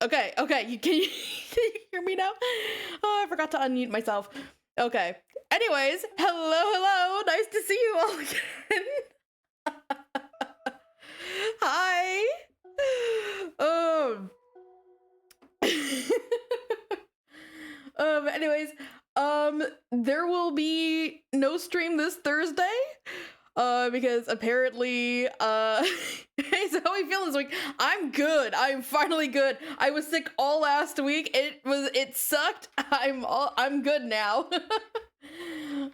Okay, okay, can you, can you hear me now? Oh, I forgot to unmute myself. Okay. Anyways, hello, nice to see you all again. Hi. Um. Anyways, there will be no stream this Thursday. Because apparently, so how I feel this week. I'm good. I'm finally good. I was sick all last week. It sucked. I'm good now.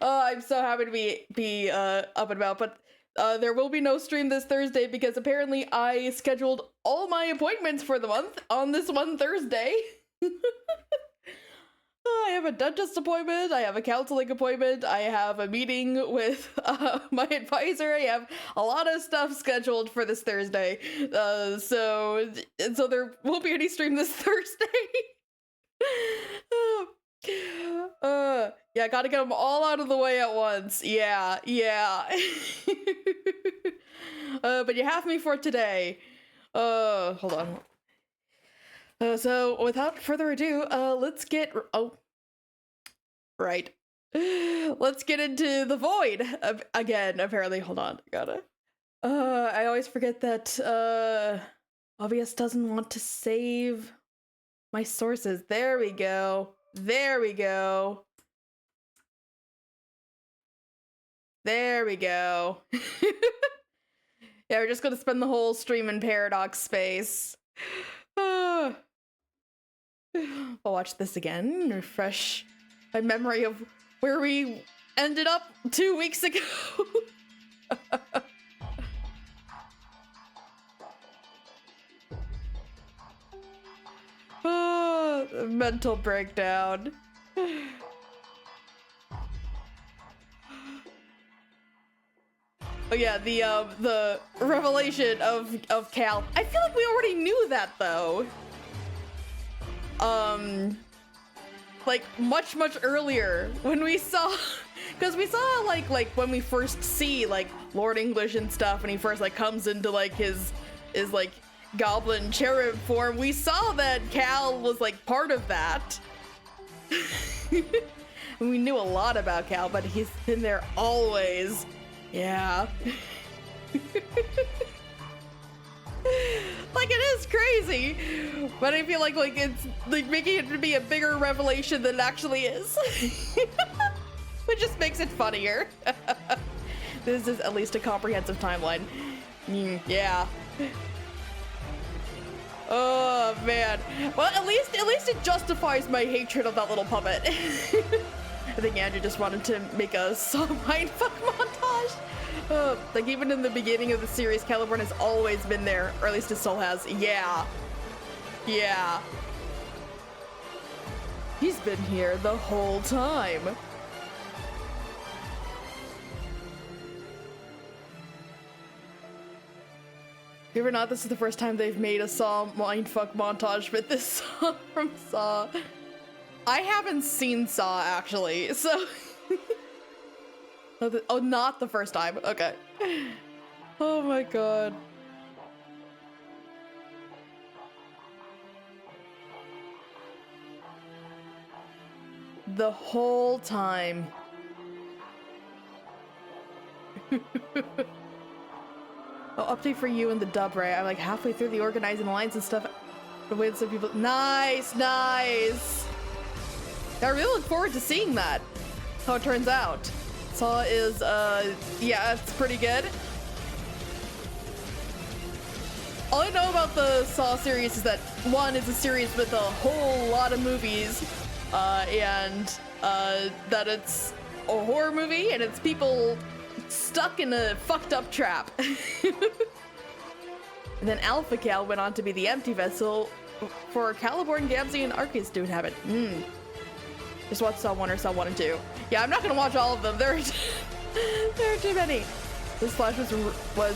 I'm so happy to be up and about, but there will be no stream this Thursday because apparently I scheduled all my appointments for the month on this one Thursday. I have a dentist appointment, I have a counseling appointment, I have a meeting with my advisor, I have a lot of stuff scheduled for this Thursday. So there won't be any stream this Thursday. Yeah, gotta get them all out of the way at once. Yeah. But you have me for today. Hold on. So without further ado, let's get let's get into the void again. Apparently, hold on, gotta. I always forget that OBS doesn't want to save my sources. There we go. There we go. There we go. Yeah, we're just gonna spend the whole stream in Paradox space. I'll watch this again, refresh my memory of where we ended up 2 weeks ago. Oh, mental breakdown. Oh yeah, the revelation of Cal. I feel like we already knew that though. Like much earlier when we saw, because we saw like when we first see like Lord English and stuff, and he first like comes into like his like goblin cherub form, we saw that Cal was like part of that. We knew a lot about Cal, but he's been there always. Yeah. Like, it is crazy, but I feel like it's like making it to be a bigger revelation than it actually is. Which just makes it funnier. This is at least a comprehensive timeline. Yeah. Oh man. Well, at least it justifies my hatred of that little puppet. I think Andrew just wanted to make a mindfuck montage. Like even in the beginning of the series, Caliburn has always been there, or at least his soul has. Yeah. He's been here the whole time. Believe it or not, this is the first time they've made a Saw mindfuck montage with this song from Saw. I haven't seen Saw actually, so. Oh, not the first time. Okay. Oh my god. The whole time. Oh, update for you and the dub, right? I'm like halfway through the organizing lines and stuff. The way that some people. Nice. I really look forward to seeing that. How it turns out. Saw is, yeah, it's pretty good. All I know about the Saw series is that one, it's a series with a whole lot of movies, and that it's a horror movie and it's people stuck in a fucked up trap. And then Alpha Cal went on to be the empty vessel for Caliborn, Gamzee, and Arceus to inhabit. Just watch Saw 1 or Saw 1 and 2. Yeah, I'm not gonna watch all of them. There are too many. This Flash was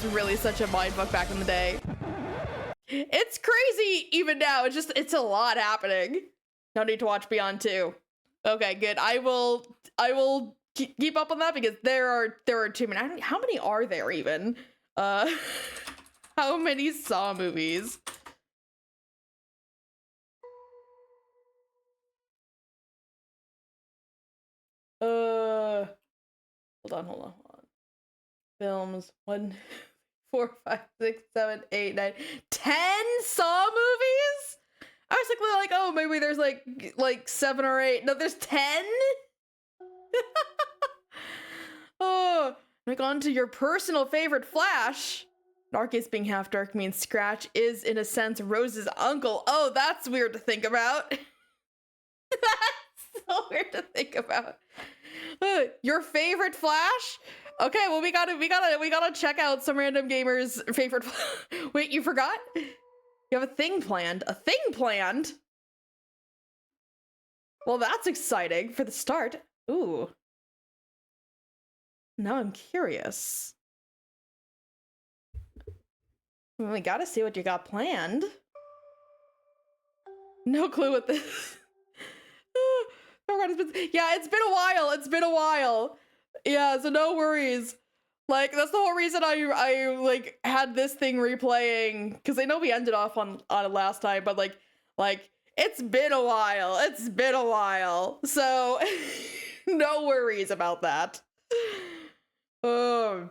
really such a mindfuck back in the day. It's crazy even now. It's a lot happening. No need to watch Beyond 2. Okay, good. I will keep up on that because there are too many. How many are there even? How many Saw movies? hold on. Films 1, 4, 5, 6, 7, 8, 9, 10 Saw movies? I was like, oh, maybe there's like 7 or 8. No, there's 10? Oh, like on to your personal favorite Flash. Marcus being half dark means Scratch is, in a sense, Rose's uncle. Oh, that's weird to think about. That's so weird to think about. Your favorite Flash? Okay, well we gotta check out some random gamer's favorite. Wait, you forgot? You have a thing planned. A thing planned? Well, that's exciting for the start. Ooh. Now I'm curious. We gotta see what you got planned. No clue what this. Yeah, it's been a while. It's been a while. Yeah, so no worries. Like, that's the whole reason I like had this thing replaying, because I know we ended off on it last time, but like it's been a while. It's been a while. So no worries about that. Oh,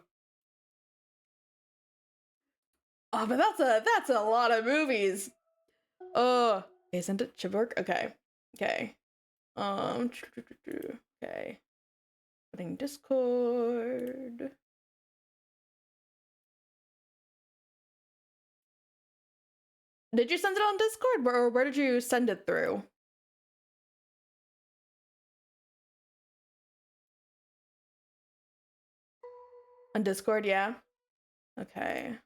but that's a lot of movies. Oh, isn't it? Should work? Okay. Okay. Putting Discord. Did you send it on Discord, or where did you send it through? On Discord, yeah. Okay.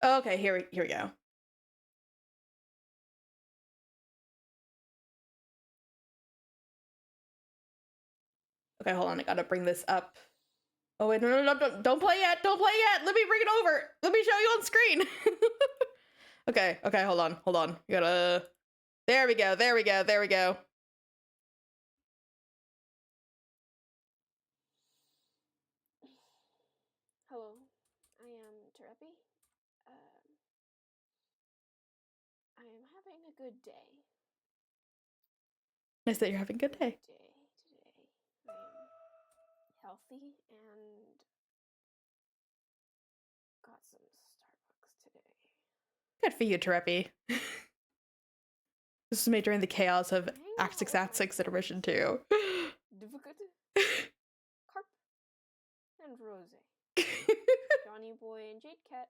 Okay, here we go. Okay, hold on. I gotta bring this up. Oh wait, no, don't play yet. Don't play yet. Let me bring it over. Let me show you on screen. Okay, hold on. You gotta. There we go. Hello, I am Terepi. I am having a good day. Nice that you're having a good day. Today. I am healthy and got some Starbucks today. Good for you, Terepi. This was made during the chaos of Act 6, Intermission 2. Difficult. Carp and Rose. Johnny Boy and Jade Cat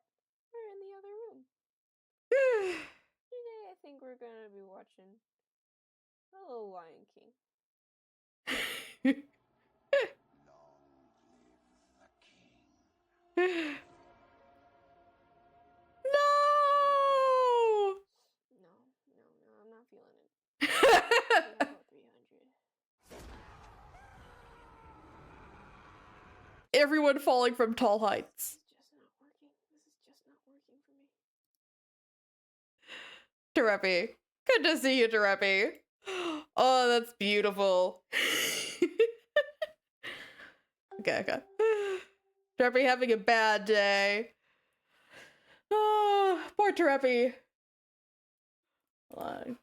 are in the other room. Today I think we're gonna be watching a little Lion King. No, I'm not feeling it. About 300. Everyone falling from tall heights. This is just not working for me. Terepi. Good to see you, Terepi. Oh, that's beautiful. Okay. Terepi having a bad day. Oh, poor Terepi. Hold on.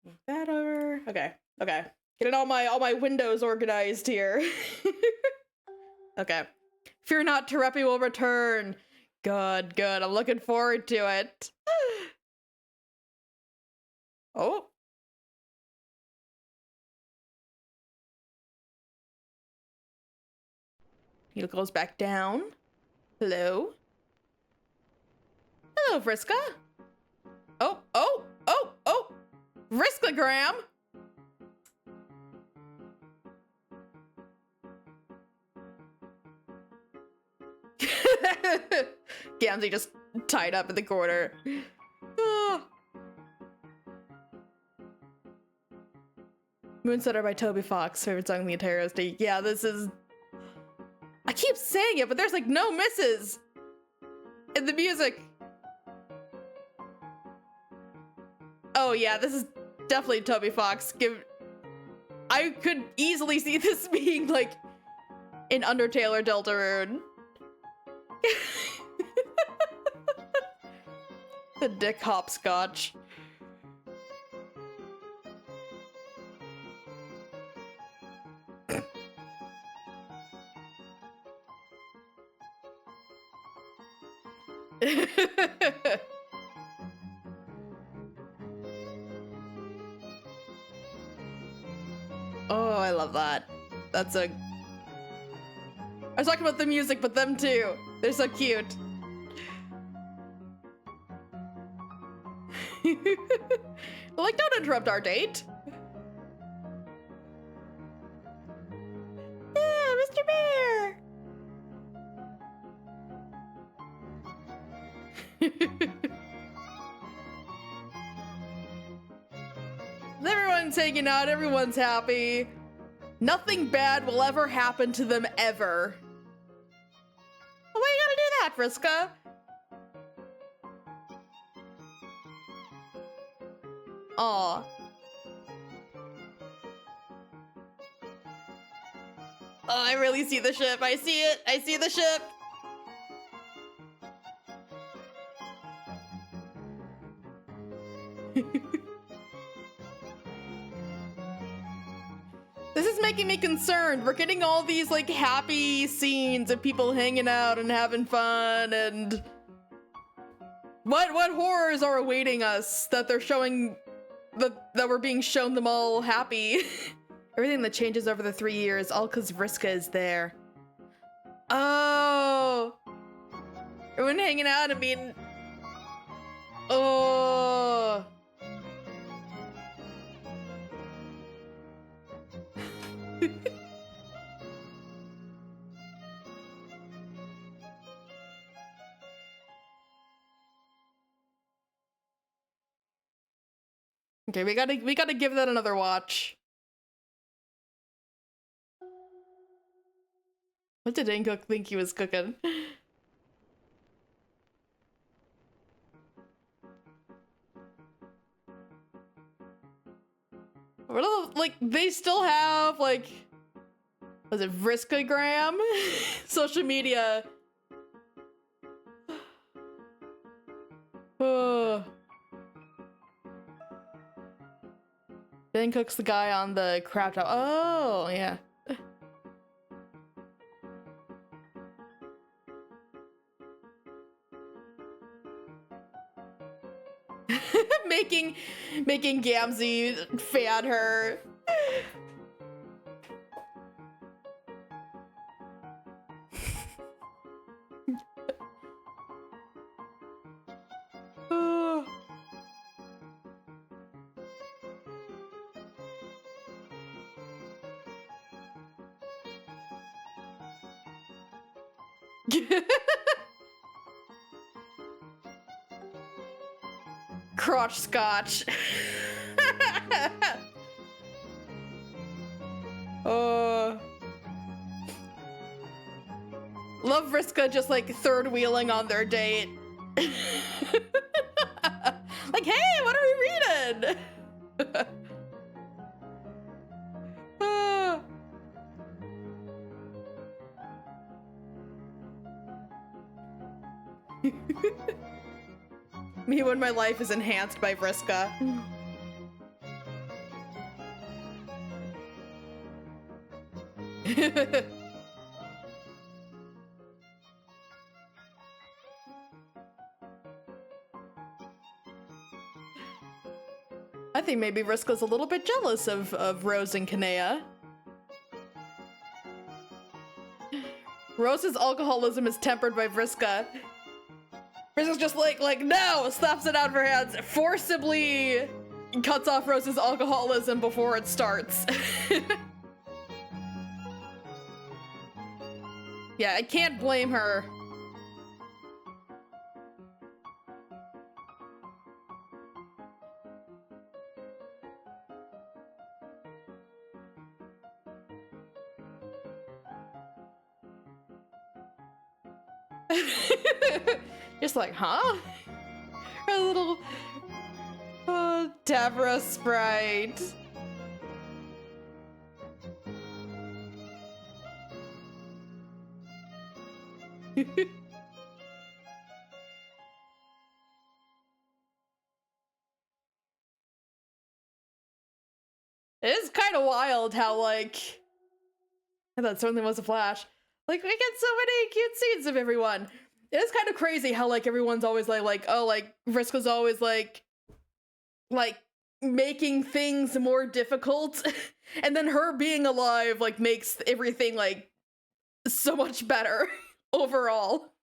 Move that over. Okay. Getting all my windows organized here. Okay. Fear not, Terepi will return. Good. I'm looking forward to it. Oh. He goes back down. Hello, Vriska. Oh. Vriskagram. Gamzee just tied up in the corner. Oh. Moonsetter by Toby Fox, favorite song in the entire OST. Yeah, this is... I keep saying it, but there's like no misses in the music. Oh yeah, this is definitely Toby Fox. I could easily see this being like in Undertale or Deltarune. The dick hopscotch. Oh, I love that. That's a... I was talking about the music, but them too. They're so cute. Like, don't interrupt our date. Yeah, Mr. Bear. Everyone's hanging out, everyone's happy. Nothing bad will ever happen to them ever. Why you gotta do that, Vriska? Aw. Oh, I really see the ship. I see it. I see the ship. This is making me concerned. We're getting all these like happy scenes of people hanging out and having fun, and what horrors are awaiting us that they're showing that we're being shown them all happy. Everything that changes over the 3 years, all because Vriska is there. Oh, everyone hanging out. I mean, oh. Okay, we gotta give that another watch. What did Incook think he was cooking? What are the, like, they still have, like, was it Vriskagram? Social media. Oh. Ben Cook's the guy on the crab top. Oh, yeah. making Gamzee fan her. Oh. Crotch scotch. Oh. Love Vriska just like third wheeling on their date. Like, hey, what are we reading? Ah. Me when my life is enhanced by Vriska. I think maybe Vriska's a little bit jealous of Rose and Kanea. Rose's alcoholism is tempered by Vriska. Vriska's just like, no! Slaps it out of her hands, forcibly cuts off Rose's alcoholism before it starts. Yeah, I can't blame her. Just like, huh? Her little Deborah sprite. It is kind of wild how, like, that certainly was a flash. Like, we get so many cute scenes of everyone. It is kind of crazy how like everyone's always like oh like Vriska's always like making things more difficult, and then her being alive like makes everything like so much better overall.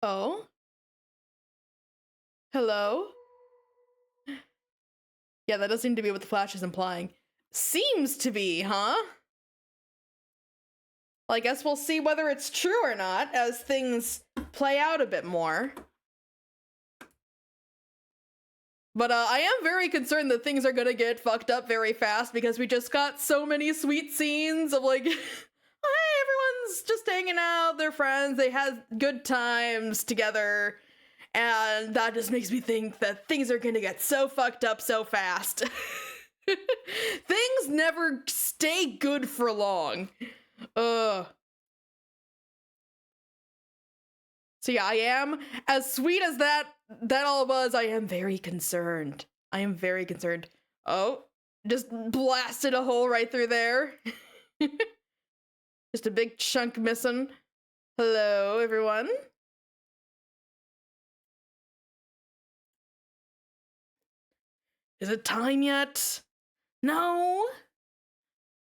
Oh, hello. Yeah, that does seem to be what the flash is implying. Seems to be, huh? Well, I guess we'll see whether it's true or not as things play out a bit more. But I am very concerned that things are gonna get fucked up very fast because we just got so many sweet scenes of like, hey, everyone's just hanging out, they're friends, they had good times together, and that just makes me think that things are gonna get so fucked up so fast. Things never stay good for long. So yeah, I am, as sweet as that all was, I am very concerned. I am very concerned. Oh, just blasted a hole right through there. Just a big chunk missing. Hello, everyone. Is it time yet? No.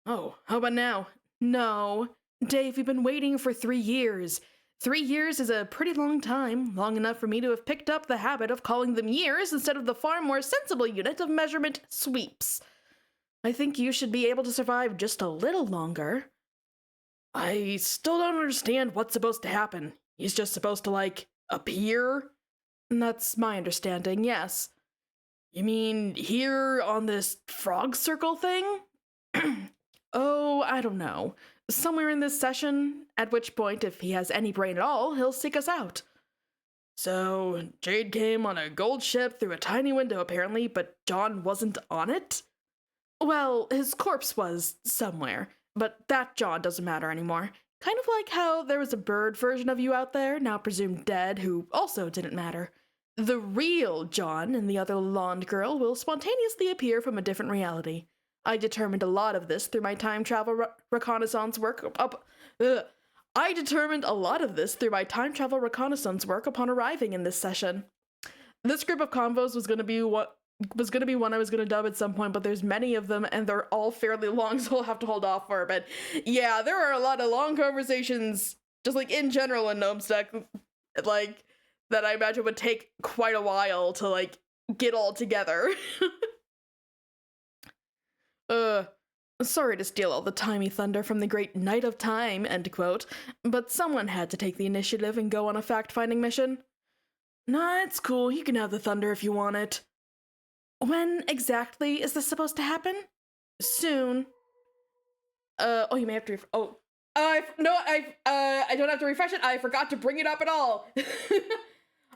Oh, how about now? No. Dave, we've been waiting for 3 years. 3 years is a pretty long time, long enough for me to have picked up the habit of calling them years instead of the far more sensible unit of measurement, sweeps. I think you should be able to survive just a little longer. I still don't understand what's supposed to happen. He's just supposed to, like, appear? And that's my understanding, yes. You mean here on this frog circle thing? Oh, I don't know. Somewhere in this session, at which point, if he has any brain at all, he'll seek us out. So, Jade came on a gold ship through a tiny window apparently, but John wasn't on it? Well, his corpse was somewhere, but that John doesn't matter anymore. Kind of like how there was a bird version of you out there, now presumed dead, who also didn't matter. The real John and the other Lalonde girl will spontaneously appear from a different reality. I determined a lot of this through my time travel reconnaissance work. I determined a lot of this through my time travel reconnaissance work upon arriving in this session. This group of convos was going to be one I was going to dub at some point, but there's many of them and they're all fairly long, so we'll have to hold off for a bit. Yeah, there are a lot of long conversations, just like in general in Homestuck, like that I imagine would take quite a while to like get all together. Sorry to steal all the timey thunder from the great Knight of Time, end quote, but someone had to take the initiative and go on a fact-finding mission. Nah, it's cool, you can have the thunder if you want it. When exactly is this supposed to happen? Soon. Oh, you may have to I don't have to refresh it, I forgot to bring it up at all.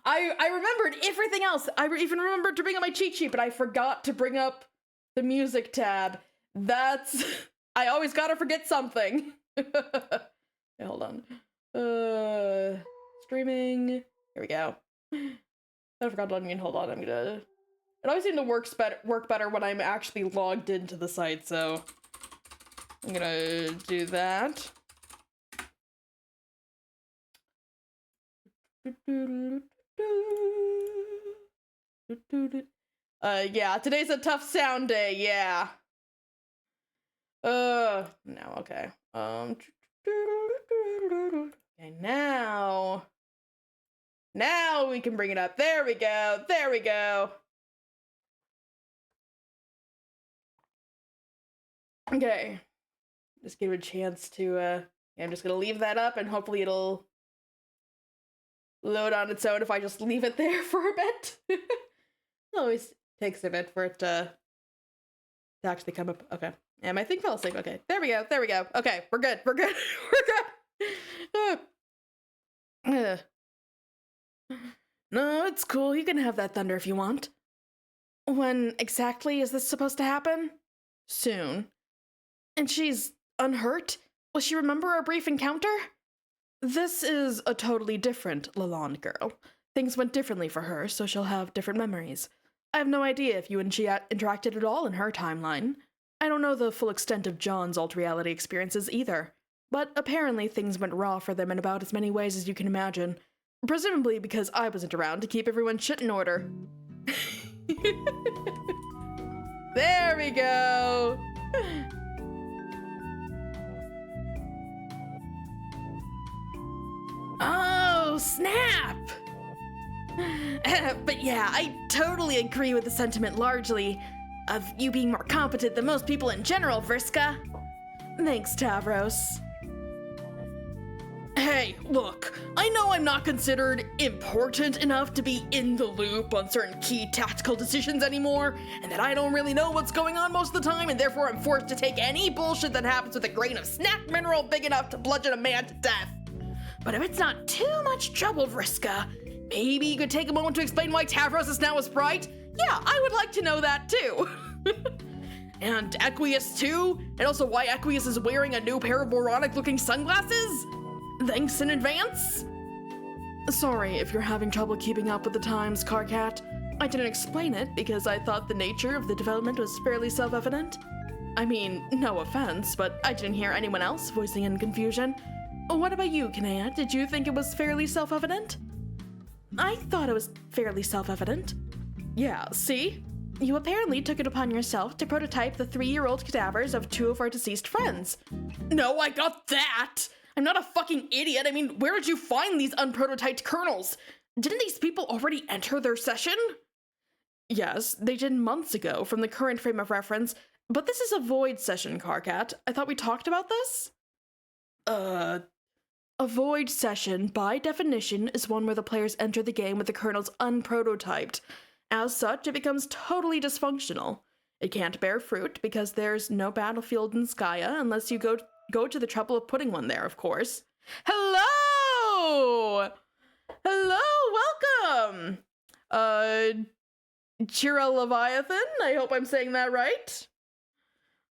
I remembered everything else. I even remembered to bring up my cheat sheet, but I forgot to bring up the music tab. That's... I always gotta forget something. Okay, hold on. Streaming. Here we go. I forgot to unmute. Hold on, I'm gonna... It always seems to work better when I'm actually logged into the site, so... I'm gonna do that. Yeah, today's a tough sound day, yeah. No, okay. Okay, now we can bring it up. There we go, there we go. Okay. Just give it a chance to, yeah, I'm just gonna leave that up and hopefully it'll load on its own if I just leave it there for a bit. It always takes a bit for it to actually come up. Okay. And my thing fell asleep. Okay. There we go. There we go. Okay. We're good. We're good. We're good. No, it's cool. You can have that thunder if you want. When exactly is this supposed to happen? Soon. And she's unhurt? Will she remember our brief encounter? This is a totally different Lalonde girl. Things went differently for her, so she'll have different memories. I have no idea if you and she interacted at all in her timeline. I don't know the full extent of John's alt reality experiences either, but apparently things went raw for them in about as many ways as you can imagine. Presumably because I wasn't around to keep everyone's shit in order. There we go! Oh, snap! But yeah, I totally agree with the sentiment largely of you being more competent than most people in general, Vriska. Thanks, Tavros. Hey, look, I know I'm not considered important enough to be in the loop on certain key tactical decisions anymore, and that I don't really know what's going on most of the time, and therefore I'm forced to take any bullshit that happens with a grain of snack mineral big enough to bludgeon a man to death. But if it's not too much trouble, Vriska, maybe you could take a moment to explain why Tavros is now a sprite? Yeah, I would like to know that too. And Equius too? And also why Equius is wearing a new pair of moronic-looking sunglasses? Thanks in advance? Sorry if you're having trouble keeping up with the times, Carcat. I didn't explain it because I thought the nature of the development was fairly self-evident. I mean, no offense, but I didn't hear anyone else voicing in confusion. What about you, Kanea? Did you think it was fairly self-evident? I thought it was fairly self-evident. Yeah, see? You apparently took it upon yourself to prototype the 3-year-old cadavers of 2 of our deceased friends. No, I got that! I'm not a fucking idiot. I mean, where did you find these unprototyped kernels? Didn't these people already enter their session? Yes, they did months ago from the current frame of reference, but this is a void session, Carcat. I thought we talked about this? A void session, by definition, is one where the players enter the game with the kernels unprototyped. As such, it becomes totally dysfunctional. It can't bear fruit because there's no battlefield in Skya unless you go to the trouble of putting one there, of course. Hello! Hello, welcome! Chira Leviathan, I hope I'm saying that right.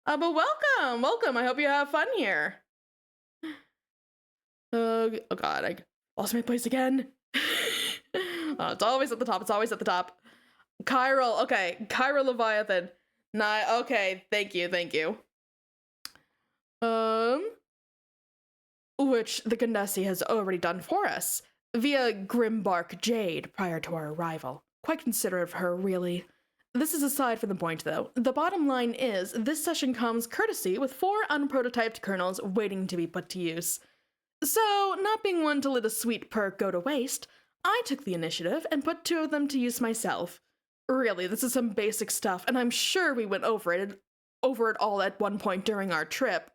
But welcome, I hope you have fun here. Oh god, I lost my place again. It's always at the top, Chiral, okay, Chiral Leviathan. Okay, thank you. Which the Gundesi has already done for us, via Grimbark Jade prior to our arrival. Quite considerate of her, really. This is aside from the point, though. The bottom line is, this session comes courtesy with 4 unprototyped kernels waiting to be put to use. So, not being one to let a sweet perk go to waste, I took the initiative and put 2 of them to use myself. Really, this is some basic stuff, and I'm sure we went over it all at one point during our trip.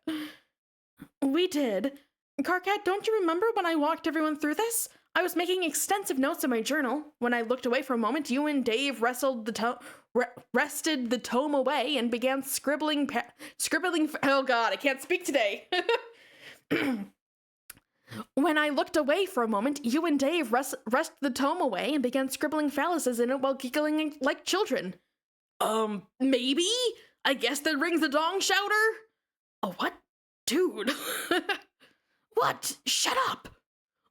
We did. Carcat, don't you remember when I walked everyone through this? I was making extensive notes in my journal. When I looked away for a moment, you and Dave rested the tome away and began scribbling. Oh god, I can't speak today. When I looked away for a moment, you and Dave rested the tome away and began scribbling phalluses in it while giggling like children. Maybe? I guess that rings the dong shouter? Oh, what? Dude. What? Shut up.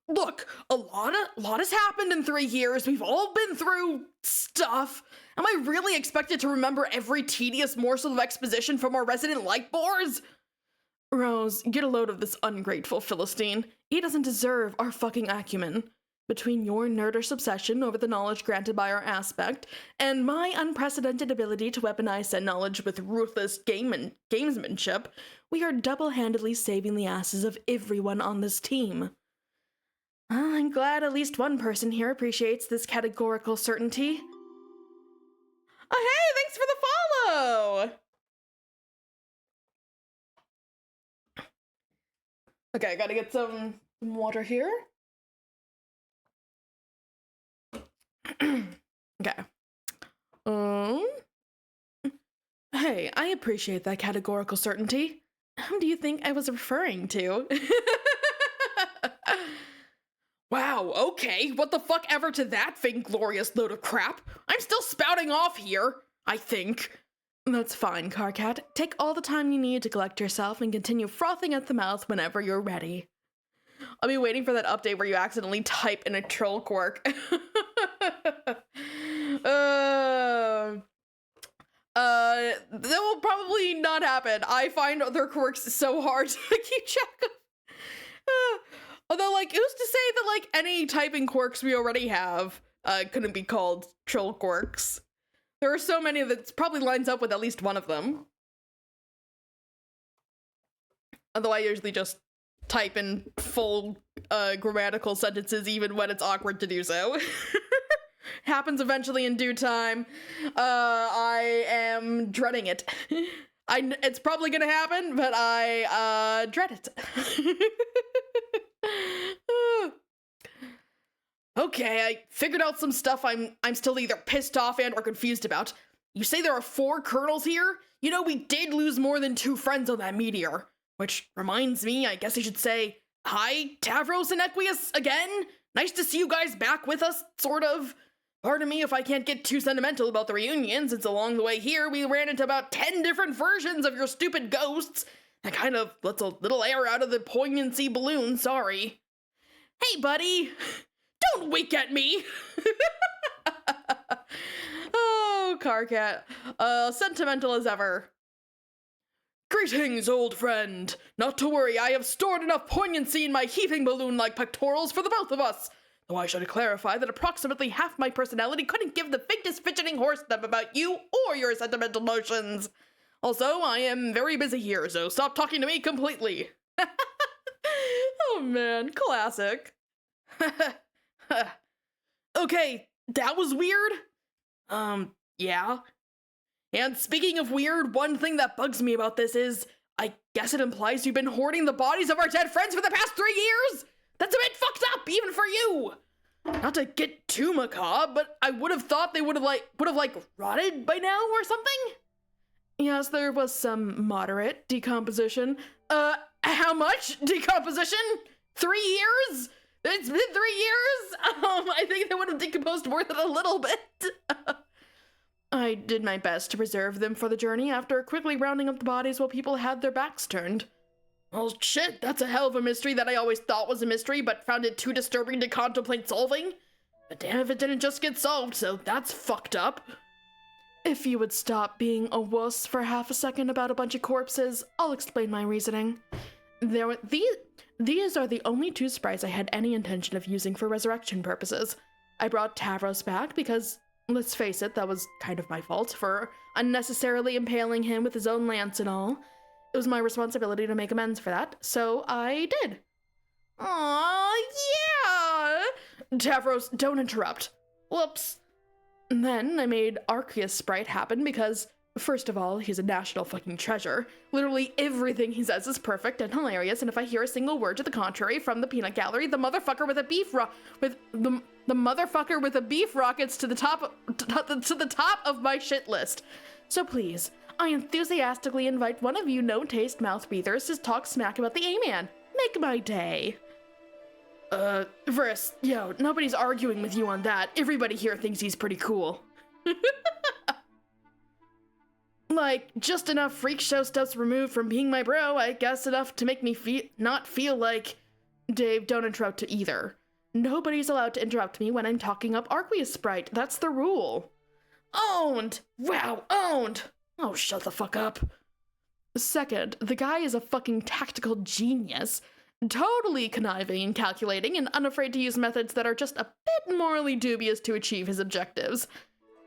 Look, a lot has happened in 3 years. We've all been through stuff. Am I really expected to remember every tedious morsel of exposition from our resident light bores? Rose, get a load of this ungrateful Philistine. He doesn't deserve our fucking acumen. Between your nerdish obsession over the knowledge granted by our aspect, and my unprecedented ability to weaponize said knowledge with ruthless gamesmanship, we are double-handedly saving the asses of everyone on this team. I'm glad at least one person here appreciates this categorical certainty. Oh, hey, thanks for the follow! Okay, I gotta get some water here. Okay. Hey, I appreciate that categorical certainty. Who do you think I was referring to? Wow, okay, what the fuck ever to that vainglorious load of crap? I'm still spouting off here, I think. That's fine, Carcat. Take all the time you need to collect yourself and continue frothing at the mouth whenever you're ready. I'll be waiting for that update where you accidentally type in a troll quirk. that will probably not happen. I find their quirks so hard to keep track of. Although, like, who's to say that, like, any typing quirks we already have couldn't be called troll quirks? There are so many that probably lines up with at least one of them. Although I usually just type in full grammatical sentences even when it's awkward to do so. Happens eventually in due time. I am dreading it. It's probably gonna happen, but I dread it. Okay, I figured out some stuff I'm still either pissed off and or confused about. You say there are 4 colonels here? You know, we did lose more than 2 friends on that meteor. Which reminds me, I guess I should say, hi, Tavros and Equius again? Nice to see you guys back with us, sort of. Pardon me if I can't get too sentimental about the reunion, since along the way here we ran into about 10 different versions of your stupid ghosts. That kind of lets a little air out of the poignancy balloon, sorry. Hey, buddy! Don't wink at me! Oh, Carcat. Sentimental as ever. Greetings, old friend. Not to worry, I have stored enough poignancy in my heaving balloon-like pectorals for the both of us. Though I should clarify that approximately half my personality couldn't give the faintest fidgeting horse-step about you or your sentimental notions. Also, I am very busy here, so stop talking to me completely. Oh man, classic. Okay, that was weird. Yeah. And speaking of weird, one thing that bugs me about this is, I guess it implies you've been hoarding the bodies of our dead friends for the past 3 years? That's a bit fucked up, even for you! Not to get too macabre, but I would have thought they would have rotted by now or something? Yes, there was some moderate decomposition. How much decomposition? 3 years? It's been 3 years? I think they would have decomposed more than a little bit. I did my best to preserve them for the journey after quickly rounding up the bodies while people had their backs turned. Well, shit, that's a hell of a mystery that I always thought was a mystery, but found it too disturbing to contemplate solving. But damn if it didn't just get solved, so that's fucked up. If you would stop being a wuss for half a second about a bunch of corpses, I'll explain my reasoning. These are the only 2 sprites I had any intention of using for resurrection purposes. I brought Tavros back because, let's face it, that was kind of my fault for unnecessarily impaling him with his own lance and all. It was my responsibility to make amends for that, so I did. Aww, yeah! Tavros, don't interrupt. Whoops. And then I made Arceus Sprite happen because, first of all, he's a national fucking treasure. Literally everything he says is perfect and hilarious, and if I hear a single word to the contrary from the peanut gallery, the motherfucker with a beef rockets to the top of my shit list. So please, I enthusiastically invite one of you no-taste mouth breathers to talk smack about the A-Man. Make my day. Verse, yo, nobody's arguing with you on that. Everybody here thinks he's pretty cool. Like, just enough freak show stuff's removed from being my bro, I guess enough to make me not feel like... Dave, don't interrupt either. Nobody's allowed to interrupt me when I'm talking up Arceus Sprite. That's the rule. Owned! Wow, owned! Oh, shut the fuck up. Second, the guy is a fucking tactical genius. Totally conniving and calculating and unafraid to use methods that are just a bit morally dubious to achieve his objectives.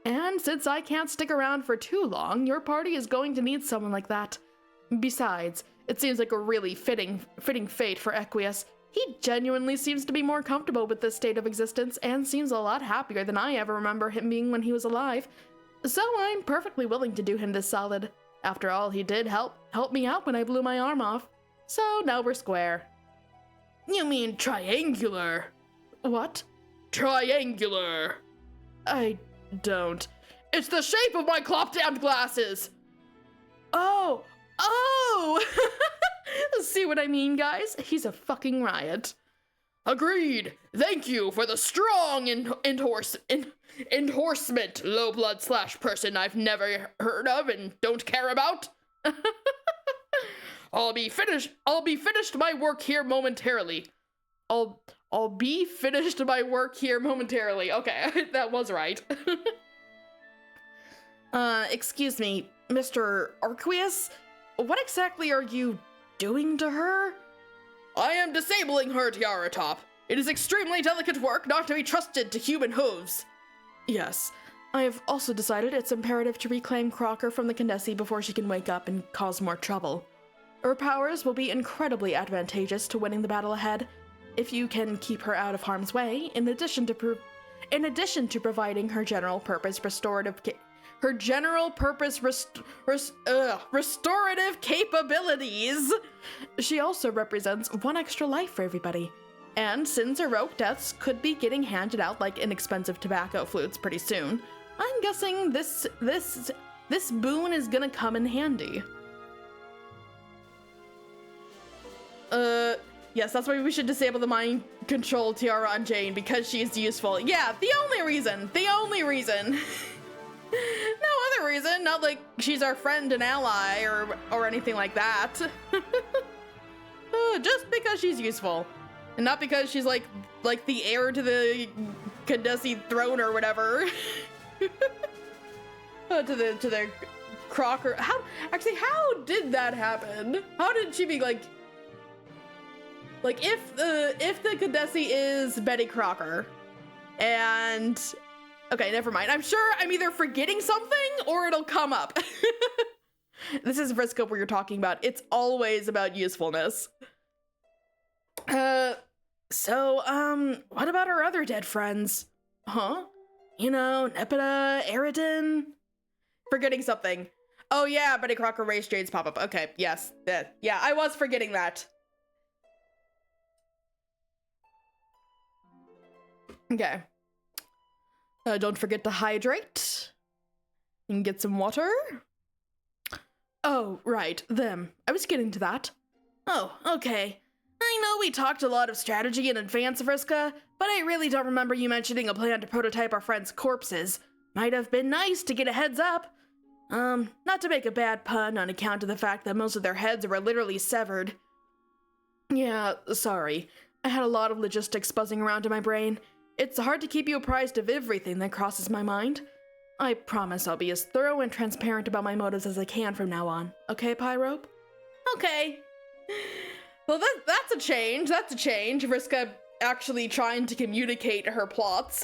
And since I can't stick around for too long, your party is going to need someone like that. Besides, it seems like a really fitting fate for Equius. He genuinely seems to be more comfortable with this state of existence and seems a lot happier than I ever remember him being when he was alive. So I'm perfectly willing to do him this solid. After all, he did help me out when I blew my arm off. So now we're square. You mean triangular? What? Triangular. I don't. It's the shape of my clop-down glasses! Oh! See what I mean, guys? He's a fucking riot. Agreed! Thank you for the strong endorsement, low blood / person I've never heard of and don't care about. I'll be finished my work here momentarily. I'll be finished my work here momentarily. Okay, that was right. Excuse me, Mr. Arqueus, what exactly are you doing to her? I am disabling her, Tiara Top. It is extremely delicate work not to be trusted to human hooves. Yes, I have also decided it's imperative to reclaim Crocker from the Condesi before she can wake up and cause more trouble. Her powers will be incredibly advantageous to winning the battle ahead, if you can keep her out of harm's way, in addition to providing her general purpose restorative capabilities. She also represents one extra life for everybody. And since heroic deaths could be getting handed out like inexpensive tobacco flutes pretty soon, I'm guessing this boon is gonna come in handy. Yes, that's why we should disable the mind control tiara on Jane, because she is useful. Yeah, the only reason. No other reason, not like she's our friend and ally or anything like that. Just because she's useful. And not because she's like the heir to the Condesi throne or whatever. to the Crocker. How did that happen? How did she be like if the Condesi is Betty Crocker and okay, never mind. I'm sure I'm either forgetting something or it'll come up. This is Vriska where you're talking about. It's always about usefulness. So, what about our other dead friends? Huh? You know, Nepeta, Eridan? Forgetting something. Oh yeah, Betty Crocker raised Jade's pop-up. Okay, yes. Yeah, I was forgetting that. Okay. Don't forget to hydrate. And get some water. Oh, right, them. I was getting to that. Oh, okay. I know we talked a lot of strategy in advance, Vriska, but I really don't remember you mentioning a plan to prototype our friends' corpses. Might have been nice to get a heads up. Not to make a bad pun on account of the fact that most of their heads were literally severed. Yeah, sorry. I had a lot of logistics buzzing around in my brain. It's hard to keep you apprised of everything that crosses my mind. I promise I'll be as thorough and transparent about my motives as I can from now on. Okay, Pyrope? Okay. Well, that's a change. That's a change. Vriska actually trying to communicate her plots.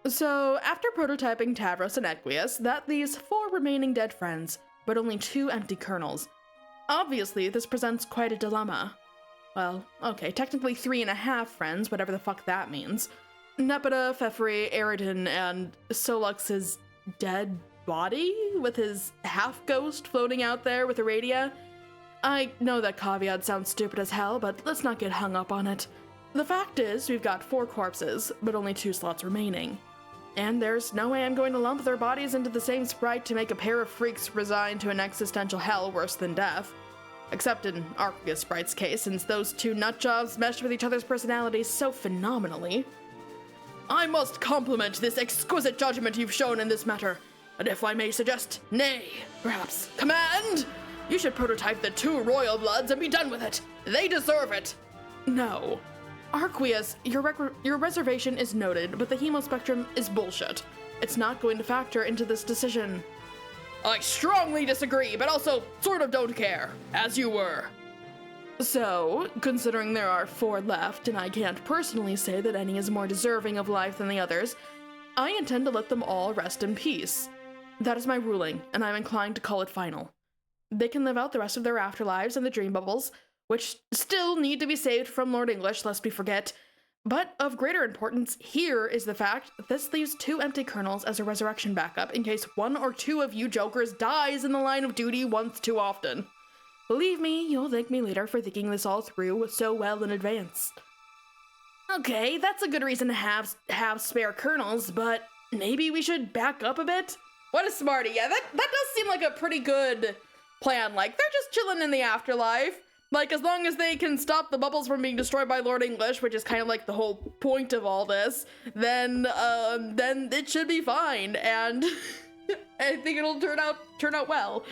So, after prototyping Tavros and Equius, that leaves 4 remaining dead friends, but only 2 empty kernels. Obviously, this presents quite a dilemma. Well, okay, technically 3.5 friends, whatever the fuck that means. Nepeta, Fefri, Eridan, and Solux's dead body with his half-ghost floating out there with Iradia. I know that caveat sounds stupid as hell, but let's not get hung up on it. The fact is, we've got 4 corpses, but only 2 slots remaining. And there's no way I'm going to lump their bodies into the same sprite to make a pair of freaks resigned to an existential hell worse than death. Except in Arceus Sprite's case, since those 2 nutjobs mesh with each other's personalities so phenomenally. I must compliment this exquisite judgment you've shown in this matter, and if I may suggest, nay, perhaps, command, you should prototype the 2 royal bloods and be done with it. They deserve it. No. Arceus, your reservation is noted, but the hemospectrum is bullshit. It's not going to factor into this decision. I strongly disagree, but also sort of don't care, as you were. So, considering there are 4 left, and I can't personally say that any is more deserving of life than the others, I intend to let them all rest in peace. That is my ruling, and I'm inclined to call it final. They can live out the rest of their afterlives in the dream bubbles, which still need to be saved from Lord English, lest we forget. But of greater importance here is the fact that this leaves 2 empty kernels as a resurrection backup in case 1 or 2 of you jokers dies in the line of duty once too often. Believe me, you'll thank me later for thinking this all through so well in advance. Okay, that's a good reason to have spare kernels, but maybe we should back up a bit? What a smarty. Yeah, that does seem like a pretty good plan. Like, they're just chilling in the afterlife. Like, as long as they can stop the bubbles from being destroyed by Lord English, which is kind of like the whole point of all this, then it should be fine, and I think it'll turn out well.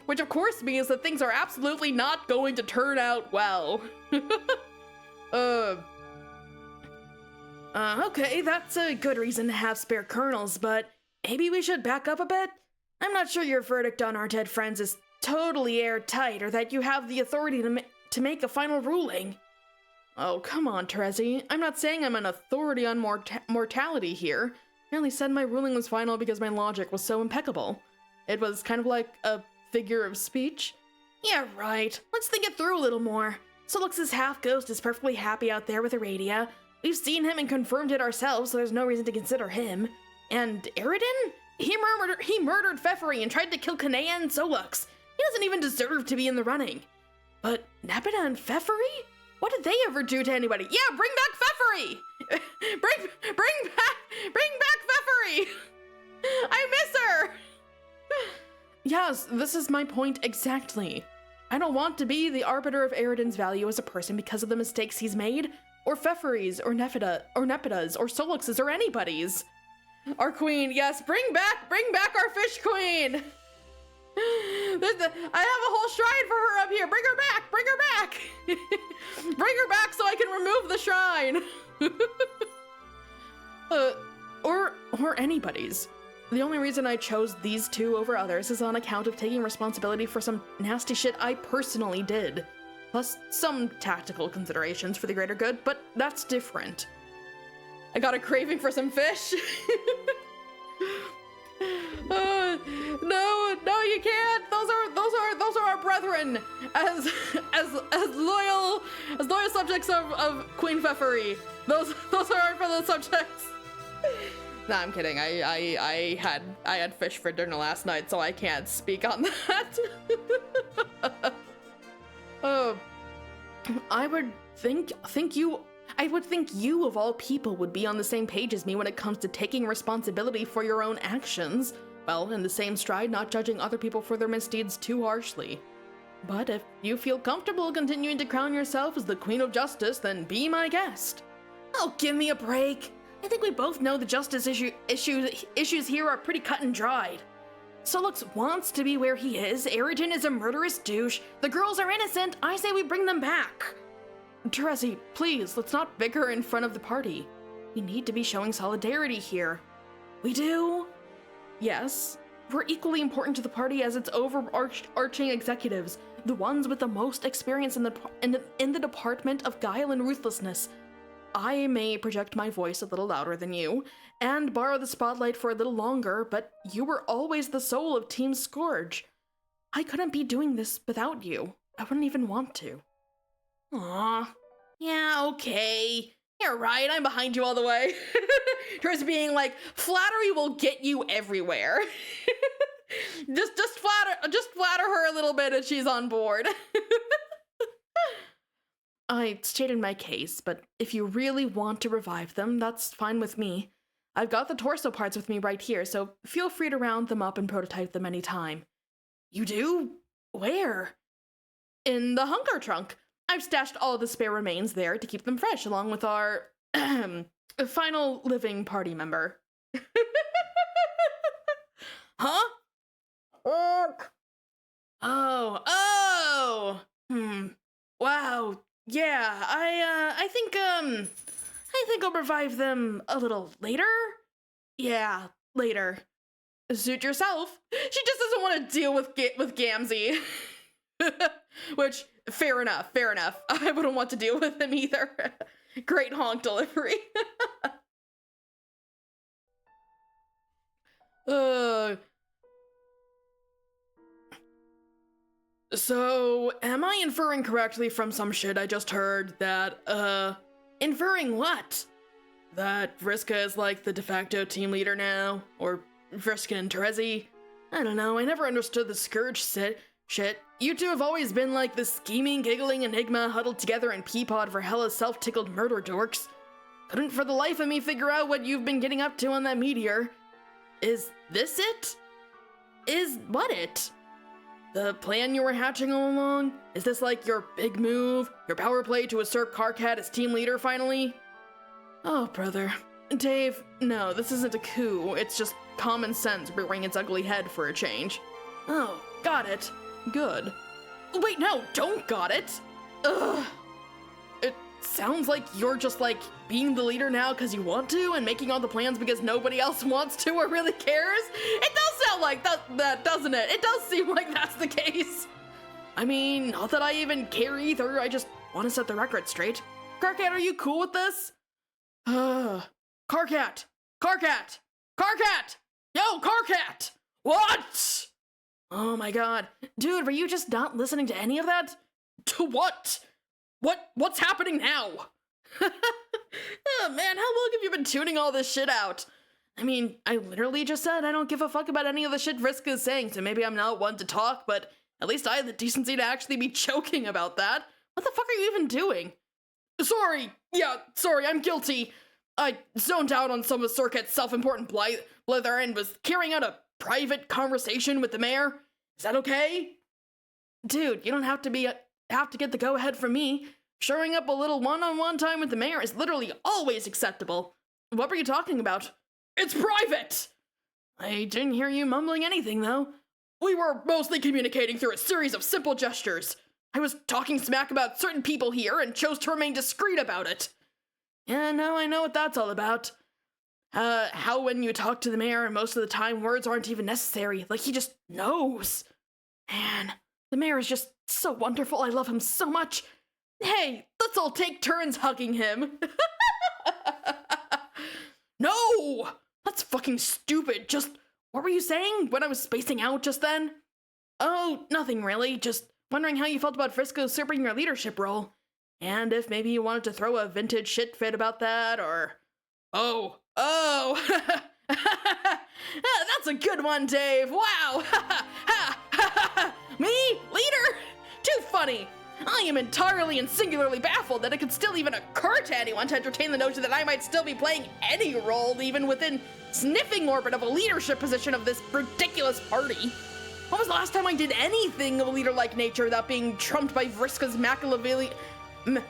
Which of course means that things are absolutely not going to turn out well. Okay, that's a good reason to have spare kernels, but maybe we should back up a bit? I'm not sure your verdict on our dead friends is totally airtight, or that you have the authority to make a final ruling. Oh, come on, Terezi. I'm not saying I'm an authority on mortality here. I only said my ruling was final because my logic was so impeccable. It was kind of like a figure of speech. Yeah, right. Let's think it through a little more. Solux's half-ghost is perfectly happy out there with Aradia. We've seen him and confirmed it ourselves, so there's no reason to consider him. And Aridin? He murdered Pfeffery and tried to kill Kanea and Solux. He doesn't even deserve to be in the running. But Nepeta and Pfeffery? What did they ever do to anybody? Yeah, bring back Pfeffery! bring back Pfeffery! I miss her! Yes, this is my point exactly. I don't want to be the arbiter of Aridin's value as a person because of the mistakes he's made, or Pfeffery's, or Nepeta's, or Solux's, or anybody's. Our queen, yes, bring back our fish queen! I have a whole shrine for her up here. Bring her back! Bring her back so I can remove the shrine. Or anybody's. The only reason I chose these two over others is on account of taking responsibility for some nasty shit I personally did. Plus some tactical considerations for the greater good, but that's different. I got a craving for some fish. No, you can't. Those are our brethren, as loyal subjects of Queen Pfeffery. Those are our fellow subjects. Nah, I'm kidding. I had fish for dinner last night, so I can't speak on that. I would think you of all people would be on the same page as me when it comes to taking responsibility for your own actions. Well, in the same stride, not judging other people for their misdeeds too harshly. But if you feel comfortable continuing to crown yourself as the Queen of Justice, then be my guest. Oh, give me a break. I think we both know the justice issues here are pretty cut and dried. Solux wants to be where he is. Aridin is a murderous douche. The girls are innocent. I say we bring them back. Terezi, please, let's not bicker in front of the party. We need to be showing solidarity here. We do? Yes. We're equally important to the party as its overarching executives, the ones with the most experience in the department of guile and ruthlessness. I may project my voice a little louder than you, and borrow the spotlight for a little longer, but you were always the soul of Team Scourge. I couldn't be doing this without you. I wouldn't even want to. Aw. Yeah, okay. You're right, I'm behind you all the way. Just being like, flattery will get you everywhere. just flatter her a little bit and she's on board. I stated my case, but if you really want to revive them, that's fine with me. I've got the torso parts with me right here, so feel free to round them up and prototype them anytime. You do? Where? In the hunger trunk. I've stashed all of the spare remains there to keep them fresh, along with our final living party member. Huh? Oh. Wow. Yeah, I think I'll revive them a little later. Yeah, later. Suit yourself. She just doesn't want to deal with Gamzee. Which, fair enough. I wouldn't want to deal with him either. Great honk delivery. So, am I inferring correctly from some shit I just heard that, inferring what? That Vriska is like the de facto team leader now? Or Vriska and Terezi? I don't know, I never understood the Scourge shit. You two have always been like the scheming, giggling enigma huddled together in Peapod for hella self-tickled murder dorks. Couldn't for the life of me figure out what you've been getting up to on that meteor. Is this it? Is what it? The plan you were hatching all along? Is this like your big move? Your power play to usurp Karkat as team leader finally? Oh, brother. Dave, no, this isn't a coup. It's just common sense rearing its ugly head for a change. Oh, got it. Good. Wait, no, don't got it. Ugh. sounds like you're just like being the leader now because you want to and making all the plans because nobody else wants to or really cares. It does sound like that, doesn't it? It does seem like that's the case. I mean, not that I even care either. I just want to set the record straight. Carcat, are you cool with this? Carcat! Carcat! Carcat! Yo, Carcat! What? Oh my god. Dude, were you just not listening to any of that? To what? What's happening now? Oh man, how long have you been tuning all this shit out? I mean, I literally just said I don't give a fuck about any of the shit Vriska is saying, so maybe I'm not one to talk, but at least I have the decency to actually be joking about that. What the fuck are you even doing? Sorry, I'm guilty. I zoned out on some of Circuit's self-important blither and was carrying out a private conversation with the mayor. Is that okay? Dude, you don't have to get the go-ahead from me. Showing up a little one-on-one time with the mayor is literally always acceptable. What were you talking about? It's private! I didn't hear you mumbling anything, though. We were mostly communicating through a series of simple gestures. I was talking smack about certain people here and chose to remain discreet about it. Yeah, no, I know what that's all about. How when you talk to the mayor, most of the time words aren't even necessary, like he just knows. Man, the mayor is just so wonderful, I love him so much. Hey, let's all take turns hugging him. No! That's fucking stupid. Just, what were you saying when I was spacing out just then? Oh, nothing really. Just wondering how you felt about Frisco usurping your leadership role. And if maybe you wanted to throw a vintage shit fit about that, or... Oh. That's a good one, Dave. Wow. Me? Leader? Too funny. I am entirely and singularly baffled that it could still even occur to anyone to entertain the notion that I might still be playing any role even within sniffing orbit of a leadership position of this ridiculous party. When was the last time I did anything of a leader-like nature without being trumped by Vriska's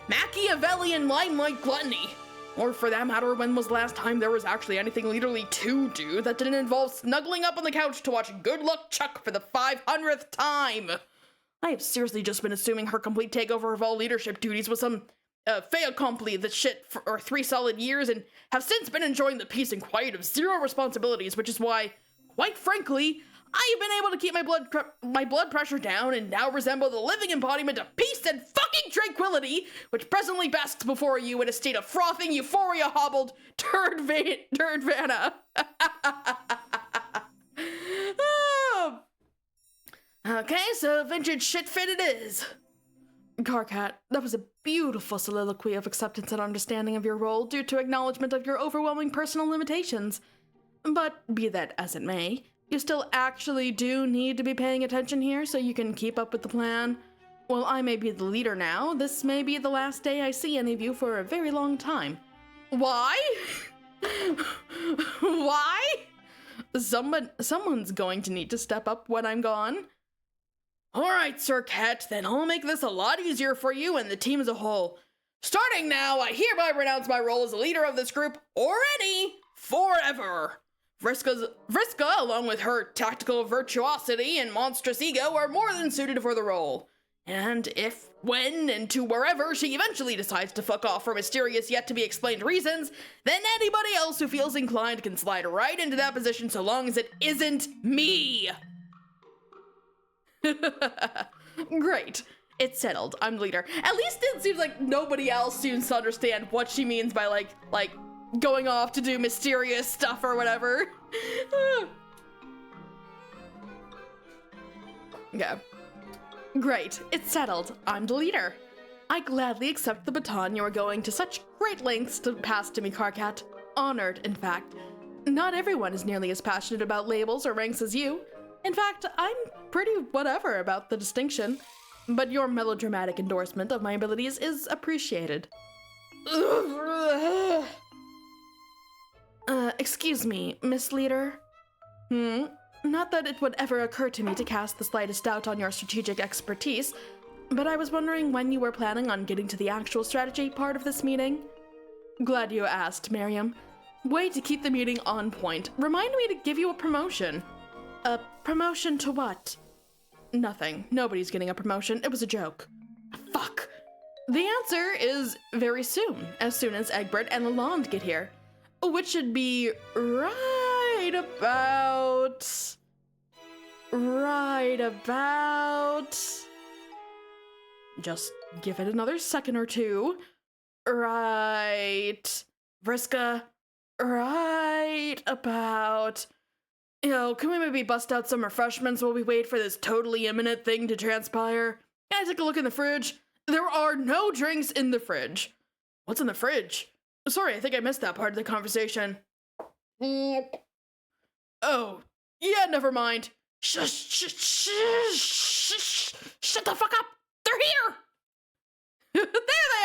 Machiavellian limelight gluttony? Or for that matter, when was the last time there was actually anything leaderly to do that didn't involve snuggling up on the couch to watch Good Luck Chuck for the 500th time? I have seriously just been assuming her complete takeover of all leadership duties was some fait accompli that shit for 3 solid years and have since been enjoying the peace and quiet of zero responsibilities, which is why, quite frankly, I have been able to keep my blood pressure down and now resemble the living embodiment of peace and fucking tranquility, which presently basks before you in a state of frothing, euphoria-hobbled Vanna. Okay, so vintage shit fit it is. Carcat, that was a beautiful soliloquy of acceptance and understanding of your role due to acknowledgement of your overwhelming personal limitations. But be that as it may, you still actually do need to be paying attention here so you can keep up with the plan. While I may be the leader now, this may be the last day I see any of you for a very long time. Why? Why? Someone's going to need to step up when I'm gone. Alright, Sir Cat, then I'll make this a lot easier for you and the team as a whole. Starting now, I hereby renounce my role as the leader of this group, or any, forever. Vriska, along with her tactical virtuosity and monstrous ego, are more than suited for the role. And if, when, and to wherever she eventually decides to fuck off for mysterious yet-to-be-explained reasons, then anybody else who feels inclined can slide right into that position so long as it isn't me. Great. It's settled. I'm the leader. At least it seems like nobody else seems to understand what she means by like going off to do mysterious stuff or whatever. Yeah. Great. It's settled. I'm the leader. I gladly accept the baton you are going to such great lengths to pass to me, Carcat. Honored, in fact. Not everyone is nearly as passionate about labels or ranks as you. In fact, I'm pretty whatever about the distinction, but your melodramatic endorsement of my abilities is appreciated. Excuse me, Miss Leader? Not that it would ever occur to me to cast the slightest doubt on your strategic expertise, but I was wondering when you were planning on getting to the actual strategy part of this meeting. Glad you asked, Miriam. Way to keep the meeting on point. Remind me to give you a promotion. A promotion to what? Nothing. Nobody's getting a promotion. It was a joke. Fuck. The answer is very soon as Egbert and Lalonde get here, which should be right about. Just give it another second or two. Right, Vriska. Right about. Can we maybe bust out some refreshments while we wait for this totally imminent thing to transpire? Can I take a look in the fridge? There are no drinks in the fridge. What's in the fridge? Sorry, I think I missed that part of the conversation. Oh, yeah, never mind. Shut the fuck up! They're here! There they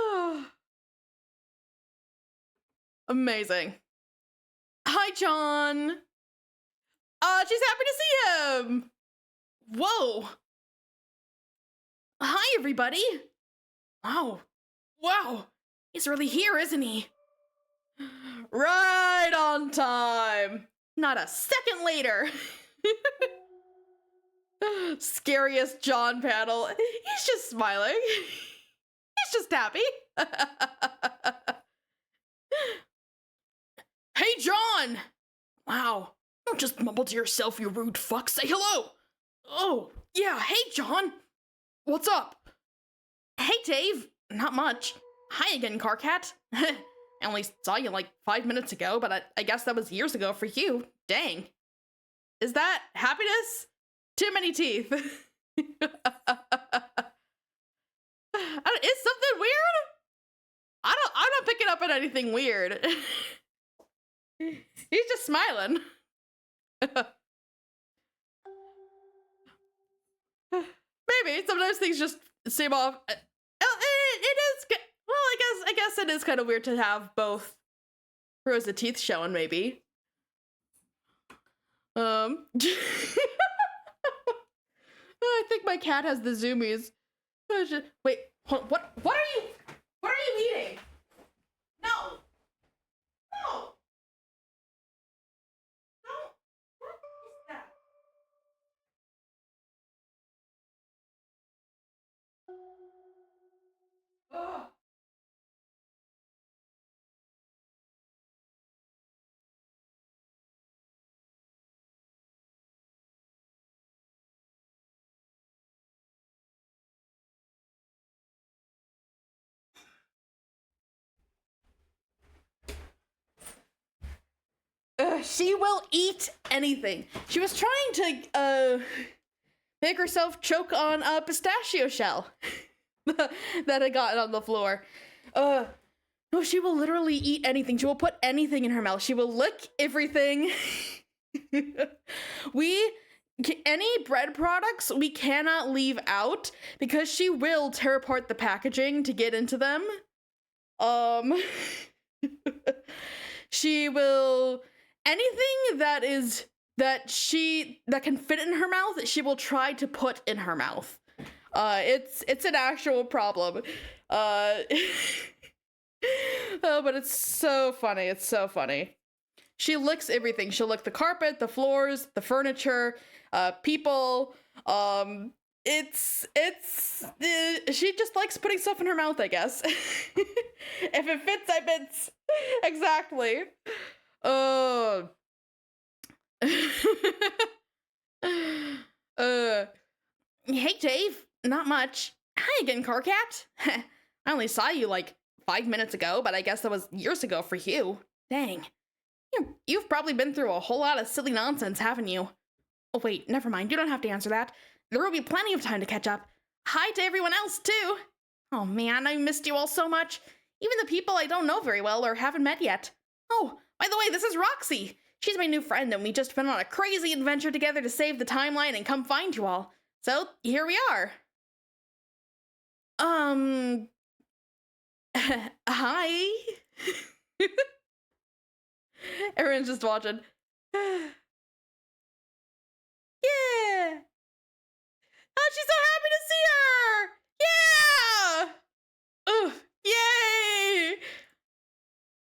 are! Amazing. Hi, John. She's happy to see him. Whoa. Hi, everybody. Wow. He's really here, isn't he? Right on time. Not a second later. Scariest John panel. He's just smiling. He's just happy. Hey, John! Wow. Don't just mumble to yourself, you rude fuck. Say hello! Oh, yeah, hey, John! What's up? Hey, Dave. Not much. Hi again, Carcat. I only saw you like 5 minutes ago, but I guess that was years ago for you. Dang. Is that happiness? Too many teeth. Is something weird? I'm not picking up on anything weird. He's just smiling. Maybe sometimes things just seem off. It is. Well, I guess it is kind of weird to have both rows of teeth showing. Maybe. I think my cat has the zoomies. Wait, what are you eating? No. What is that? Ugh. She will eat anything. She was trying to make herself choke on a pistachio shell that had gotten on the floor. No, she will literally eat anything. She will put anything in her mouth. She will lick everything. Any bread products we cannot leave out because she will tear apart the packaging to get into them. She will anything that can fit in her mouth, she will try to put in her mouth. It's an actual problem. Oh, but it's so funny. It's so funny. She licks everything. She'll lick the carpet, the floors, the furniture, people. She just likes putting stuff in her mouth, I guess. If it fits, I bits. Exactly. Oh. Hey, Dave. Not much. Hi again, Carcat. I only saw you like 5 minutes ago, but I guess that was years ago for you. Dang. You've probably been through a whole lot of silly nonsense, haven't you? Oh, wait, never mind. You don't have to answer that. There will be plenty of time to catch up. Hi to everyone else, too. Oh, man, I missed you all so much. Even the people I don't know very well or haven't met yet. Oh, by the way, this is Roxy. She's my new friend, and we just went on a crazy adventure together to save the timeline and come find you all. So, here we are. Hi. Everyone's just watching. Yeah. Oh, she's so happy to see her! Yeah! Ugh, yay!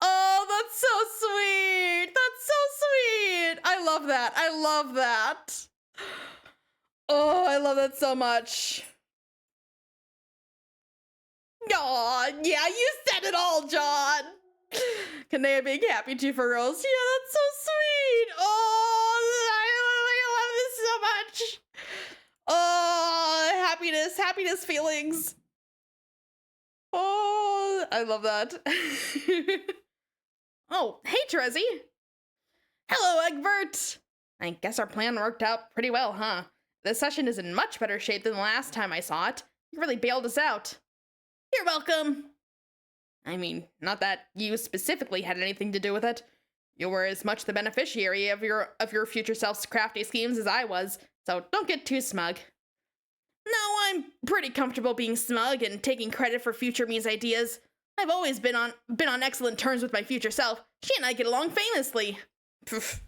Oh, that's so sweet! That's so sweet! I love that. I love that. Oh, I love that so much. Aw, yeah, you said it all, John. Kanea being happy too for Rose. Yeah, that's so sweet. Oh, I love this so much. Oh, happiness feelings. Oh, I love that. Oh, hey, Trezzy. Hello, Egbert. I guess our plan worked out pretty well, huh? This session is in much better shape than the last time I saw it. You really bailed us out. You're welcome. I mean, not that you specifically had anything to do with it. You were as much the beneficiary of your future self's crafty schemes as I was, so don't get too smug. No, I'm pretty comfortable being smug and taking credit for future me's ideas. I've always been on excellent terms with my future self. She and I get along famously. Poof.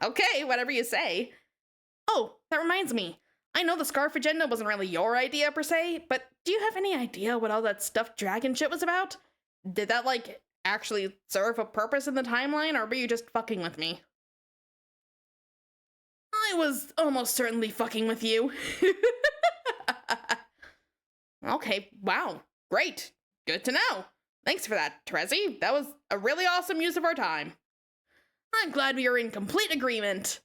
Okay, whatever you say. Oh, that reminds me. I know the scarf agenda wasn't really your idea per se, but do you have any idea what all that stuffed dragon shit was about? Did that, like, actually serve a purpose in the timeline, or were you just fucking with me? I was almost certainly fucking with you. Okay, wow, great. Good to know. Thanks for that, Trezzy. That was a really awesome use of our time. I'm glad we are in complete agreement.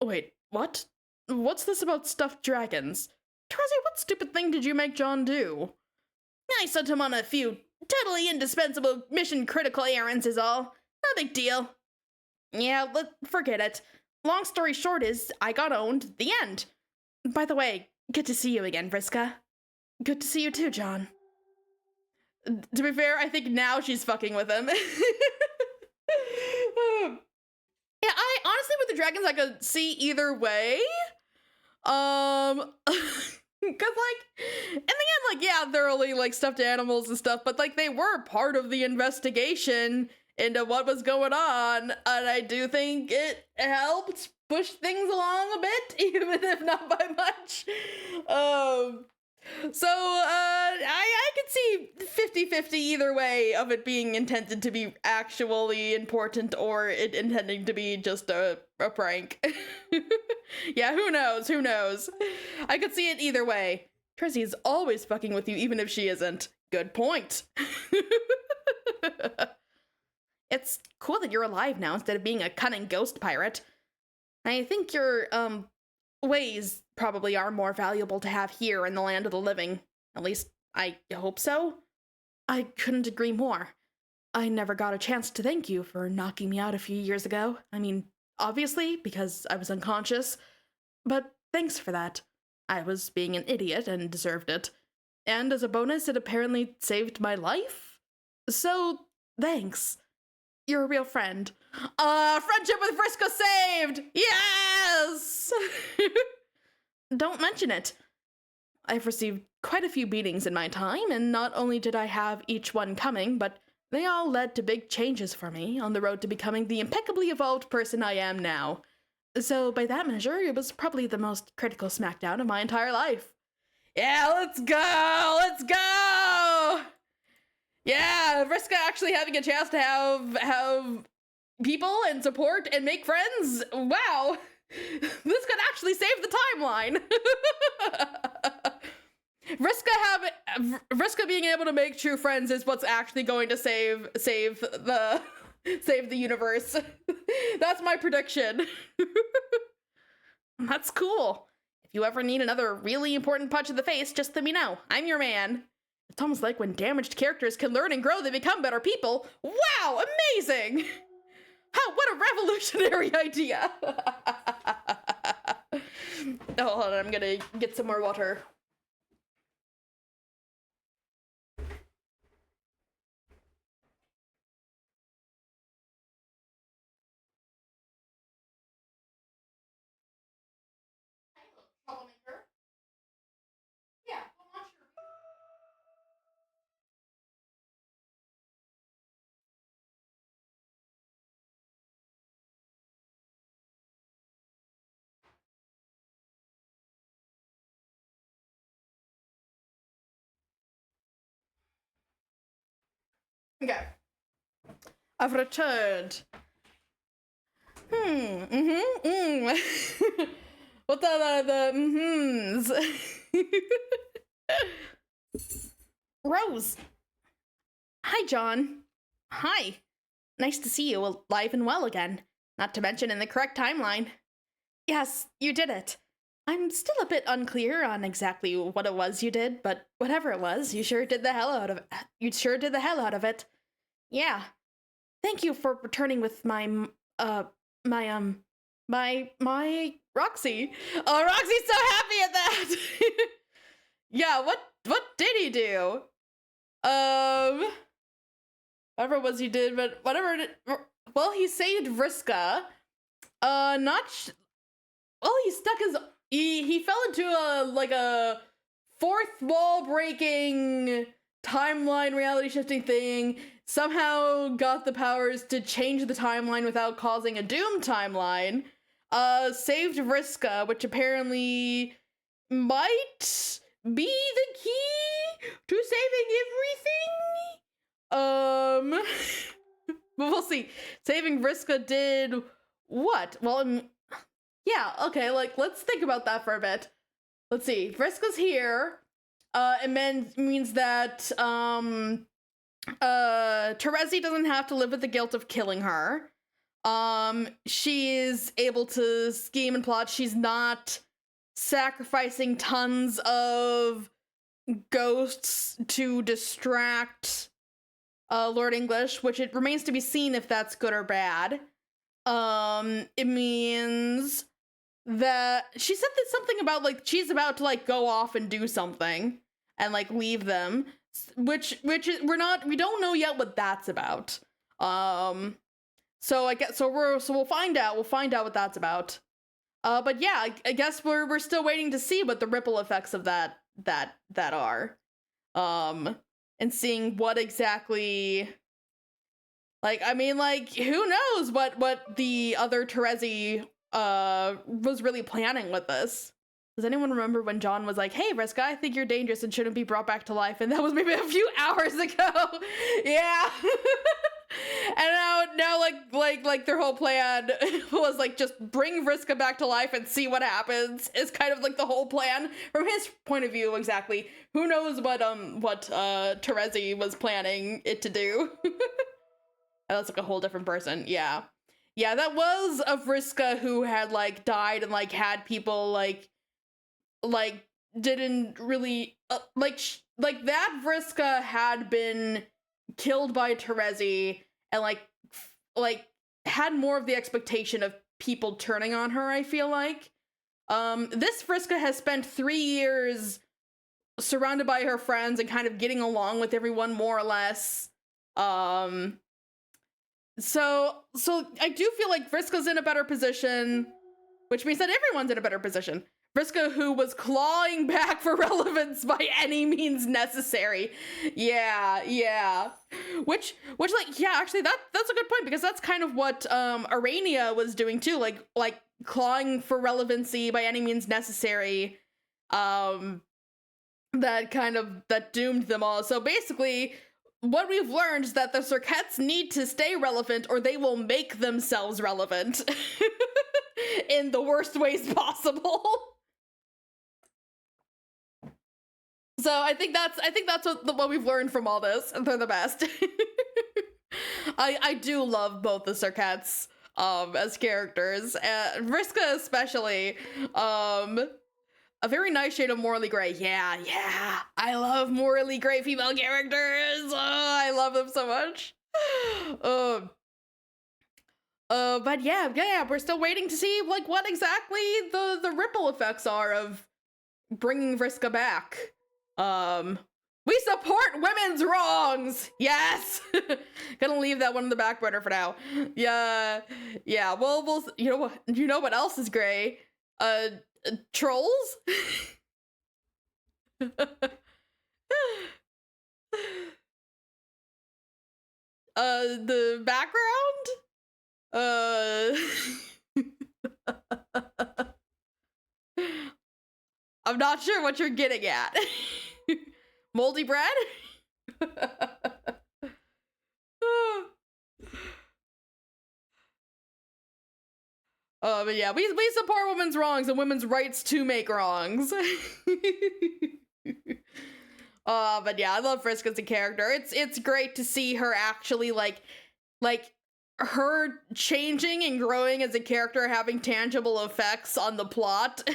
Wait, what? What's this about stuffed dragons? Trezzy, what stupid thing did you make John do? I sent him on a few totally indispensable mission-critical errands is all. No big deal. Yeah, forget it. Long story short is, I got owned. The end. By the way, good to see you again, Vriska. Good to see you too, John. To be fair, I think now she's fucking with him. Yeah, I honestly with the dragons I could see either way. Cause like in the end, like, yeah, they're only like stuffed animals and stuff, but like they were part of the investigation into what was going on, and I do think it helped push things along a bit, even if not by much. So, I could see 50-50 either way of it being intended to be actually important or it intending to be just a prank. Yeah, who knows? I could see it either way. Trezzy is always fucking with you even if she isn't. Good point. It's cool that you're alive now instead of being a cunning ghost pirate. I think your, ways probably are more valuable to have here in the land of the living. At least, I hope so. I couldn't agree more. I never got a chance to thank you for knocking me out a few years ago. I mean, obviously, because I was unconscious. But thanks for that. I was being an idiot and deserved it. And as a bonus, it apparently saved my life? So, thanks. You're a real friend. Friendship with Vriska saved! Yes! Don't mention it. I've received quite a few beatings in my time, and not only did I have each one coming, but they all led to big changes for me on the road to becoming the impeccably evolved person I am now. So by that measure, it was probably the most critical smackdown of my entire life. Yeah, let's go! Yeah, Vriska actually having a chance to have people and support and make friends. Wow, this could actually save the timeline. Vriska being able to make true friends is what's actually going to save the universe. That's my prediction. That's cool. If you ever need another really important punch in the face, just let me know. I'm your man. It's almost like when damaged characters can learn and grow, they become better people. Wow, amazing! What a revolutionary idea! Oh, hold on, I'm gonna get some more water. Okay. I've returned. Well, What the Rose. Hi, John. Hi. Nice to see you alive and well again. Not to mention in the correct timeline. Yes, you did it. I'm still a bit unclear on exactly what it was you did, but whatever it was, you sure did the hell out of it. You sure did the hell out of it. Yeah. Thank you for returning with my Roxy. Oh, Roxy's so happy at that. Yeah, what did he do? Whatever it was he did, but whatever. Well, he saved Vriska. Well, he stuck his. He fell into a fourth wall breaking timeline reality shifting thing. Somehow got the powers to change the timeline without causing a doom timeline. Saved Vriska, which apparently might be the key to saving everything. But we'll see. Saving Vriska did what? Well, yeah, okay, like, let's think about that for a bit. Let's see. Vriska's here. It means that, Terezi doesn't have to live with the guilt of killing her. She is able to scheme and plot. She's not sacrificing tons of ghosts to distract Lord English, which it remains to be seen if that's good or bad. It means that she said that something about like she's about to like go off and do something and like leave them, which is we don't know yet what that's about. So I guess we'll find out what that's about. But yeah, I guess we're still waiting to see what the ripple effects of that are. And seeing what exactly, like, I mean, like, who knows what the other Terezi was really planning with this. Does anyone remember when John was like, hey, Vriska, I think you're dangerous and shouldn't be brought back to life? And that was maybe a few hours ago. Yeah. And now like their whole plan was like just bring Vriska back to life and see what happens is kind of like the whole plan from his point of view. Exactly. Who knows what Terezi was planning it to do. That's like a whole different person. Yeah, that was a Vriska who had like died and like had people like didn't really like that Vriska had been killed by Terezi and like had more of the expectation of people turning on her, I feel like. This Vriska has spent 3 years surrounded by her friends and kind of getting along with everyone more or less. So I do feel like Vriska's in a better position, which means that everyone's in a better position. Vriska, who was clawing back for relevance by any means necessary. Yeah. Which like, yeah, actually that's a good point, because that's kind of what Arania was doing too, like clawing for relevancy by any means necessary. That doomed them all. So basically, what we've learned is that the Cirquettes need to stay relevant or they will make themselves relevant in the worst ways possible. So I think that's what we've learned from all this. They're the best. I do love both the Cirquettes as characters, Vriska especially. A very nice shade of morally gray. Yeah. I love morally gray female characters. Oh, I love them so much. But yeah, we're still waiting to see like what exactly the ripple effects are of bringing Vriska back. We support women's wrongs. Yes. Gonna leave that one in the back burner for now. Yeah. We'll you know what else is gray? Trolls? The background? I'm not sure what you're getting at. Moldy bread? But yeah, we support women's wrongs and women's rights to make wrongs. But yeah, I love Frisk as a character. It's great to see her actually like her changing and growing as a character, having tangible effects on the plot.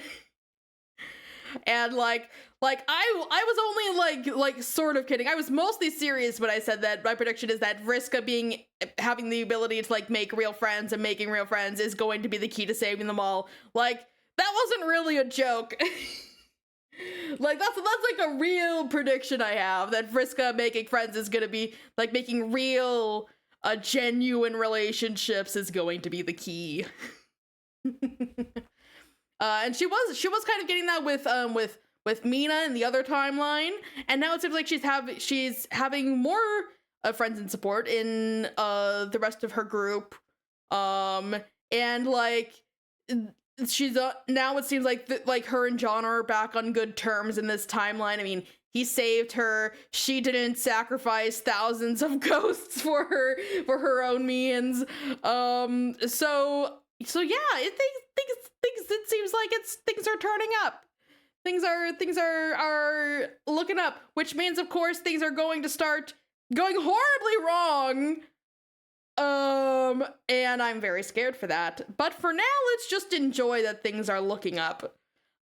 And like I was only like sort of kidding. I was mostly serious when I said that my prediction is that Vriska having the ability to like make real friends and making real friends is going to be the key to saving them all. Like, that wasn't really a joke. Like, that's like a real prediction I have, that Vriska making friends is gonna be like making real genuine relationships is going to be the key. And she was kind of getting that with Mina in the other timeline, and now it seems like she's having more friends and support in the rest of her group, and like she's now it seems like her and John are back on good terms in this timeline. I mean, he saved her. She didn't sacrifice thousands of ghosts for her own means. So yeah, it seems like things are turning up. Things are looking up, which means, of course, things are going to start going horribly wrong. And I'm very scared for that. But for now, let's just enjoy that things are looking up.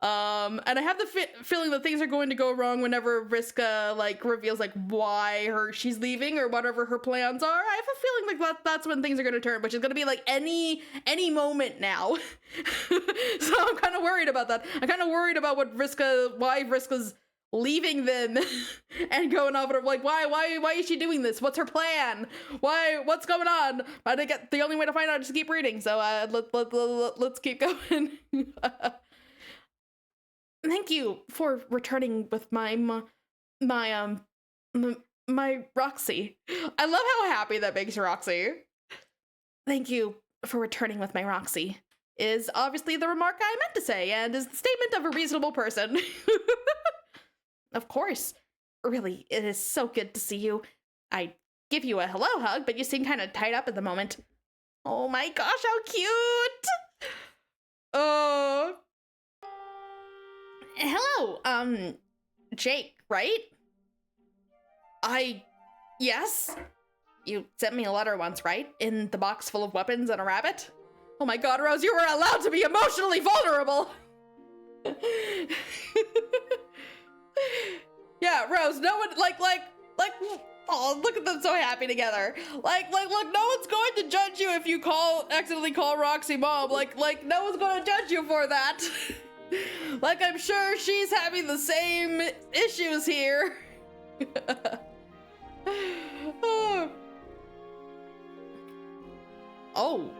And I have the feeling that things are going to go wrong whenever Vriska like reveals like why she's leaving or whatever her plans are. I have a feeling like that's when things are going to turn, which is going to be like any moment now. So I'm kind of worried about that. I'm kind of worried about why Vriska's leaving them and going over to like why is she doing this? What's her plan? What's going on? The only way to find out is to keep reading. So let's keep going. Thank you for returning with my Roxy. I love how happy that makes Roxy. Thank you for returning with my Roxy is obviously the remark I meant to say, and is the statement of a reasonable person. Of course. Really, it is so good to see you. I'd give you a hello hug, but you seem kind of tied up at the moment. Oh my gosh, how cute! Oh. Hello, Jake, right? Yes? You sent me a letter once, right? In the box full of weapons and a rabbit? Oh my god, Rose, you were allowed to be emotionally vulnerable! Yeah, Rose, no one, oh, look at them so happy together. Look, no one's going to judge you if you accidentally call Roxy mom. Like, no one's going to judge you for that. Like, I'm sure she's having the same issues here. Oh.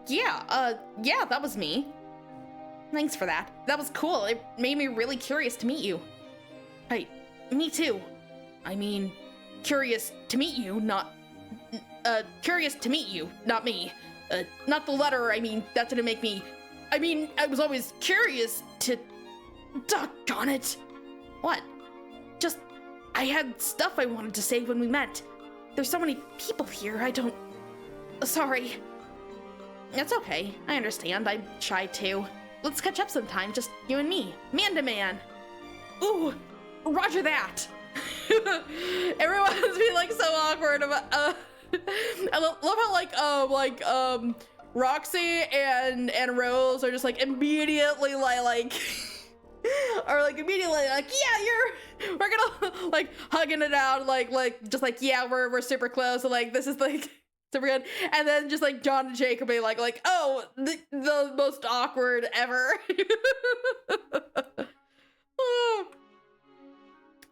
Yeah, that was me. Thanks for that. That was cool. It made me really curious to meet you. Hey, me too. I mean, curious to meet you, not me. Not the letter, I mean, that didn't make me... I mean, I was always curious to... Doggone it. What? Just, I had stuff I wanted to say when we met. There's so many people here, I don't... Sorry. It's okay, I understand, I'm shy too. Let's catch up sometime, just you and me, man to man. Ooh, roger that. Everyone's being like so awkward about, I love how Roxy and Rose are just like immediately yeah, we're gonna like hugging it out, yeah, we're super close, so like this is like super good. And then just like John and Jake will be like oh, the most awkward ever.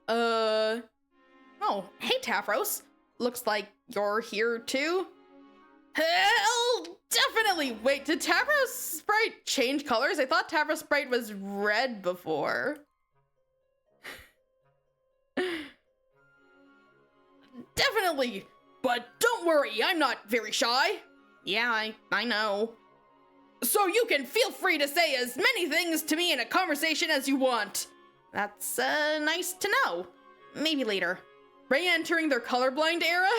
Oh, hey Tavros. Looks like you're here too. Hell, definitely. Wait, did Tavros Sprite change colors? I thought Tavros Sprite was red before. Definitely, but don't worry, I'm not very shy. Yeah, I know. So you can feel free to say as many things to me in a conversation as you want. That's nice to know. Maybe later. Re-entering their colorblind era?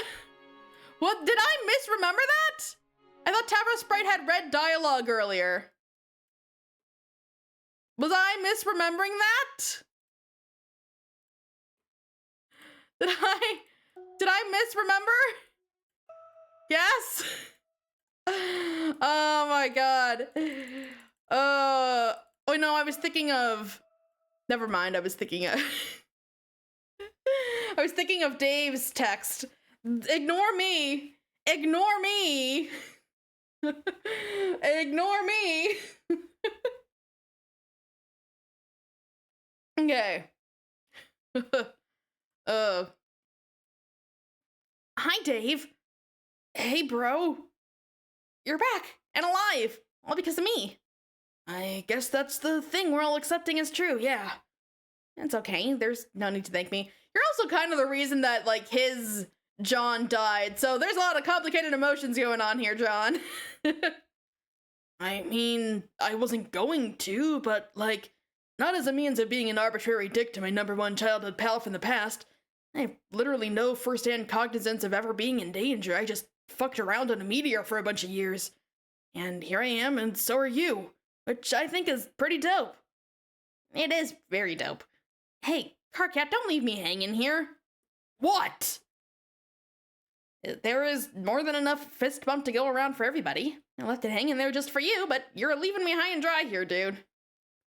What, did I misremember that? I thought Tavra Sprite had red dialogue earlier. Was I misremembering that? Did I misremember? Yes? Oh my god. Oh no, I was thinking of... Never mind, I was thinking of... I was thinking of Dave's text. Ignore me. Ignore me. Ignore me. Okay. Hi, Dave. Hey, bro. You're back and alive. All because of me. I guess that's the thing we're all accepting as true, yeah. It's okay. There's no need to thank me. You're also kind of the reason that, like, his John died. So there's a lot of complicated emotions going on here, John. I mean, I wasn't going to, but, like, not as a means of being an arbitrary dick to my #1 childhood pal from the past. I have literally no first-hand cognizance of ever being in danger. I just fucked around on a meteor for a bunch of years. And here I am, and so are you. Which I think is pretty dope. It is very dope. Hey, Carcat, don't leave me hanging here. What? There is more than enough fist bump to go around for everybody. I left it hanging there just for you, but you're leaving me high and dry here, dude.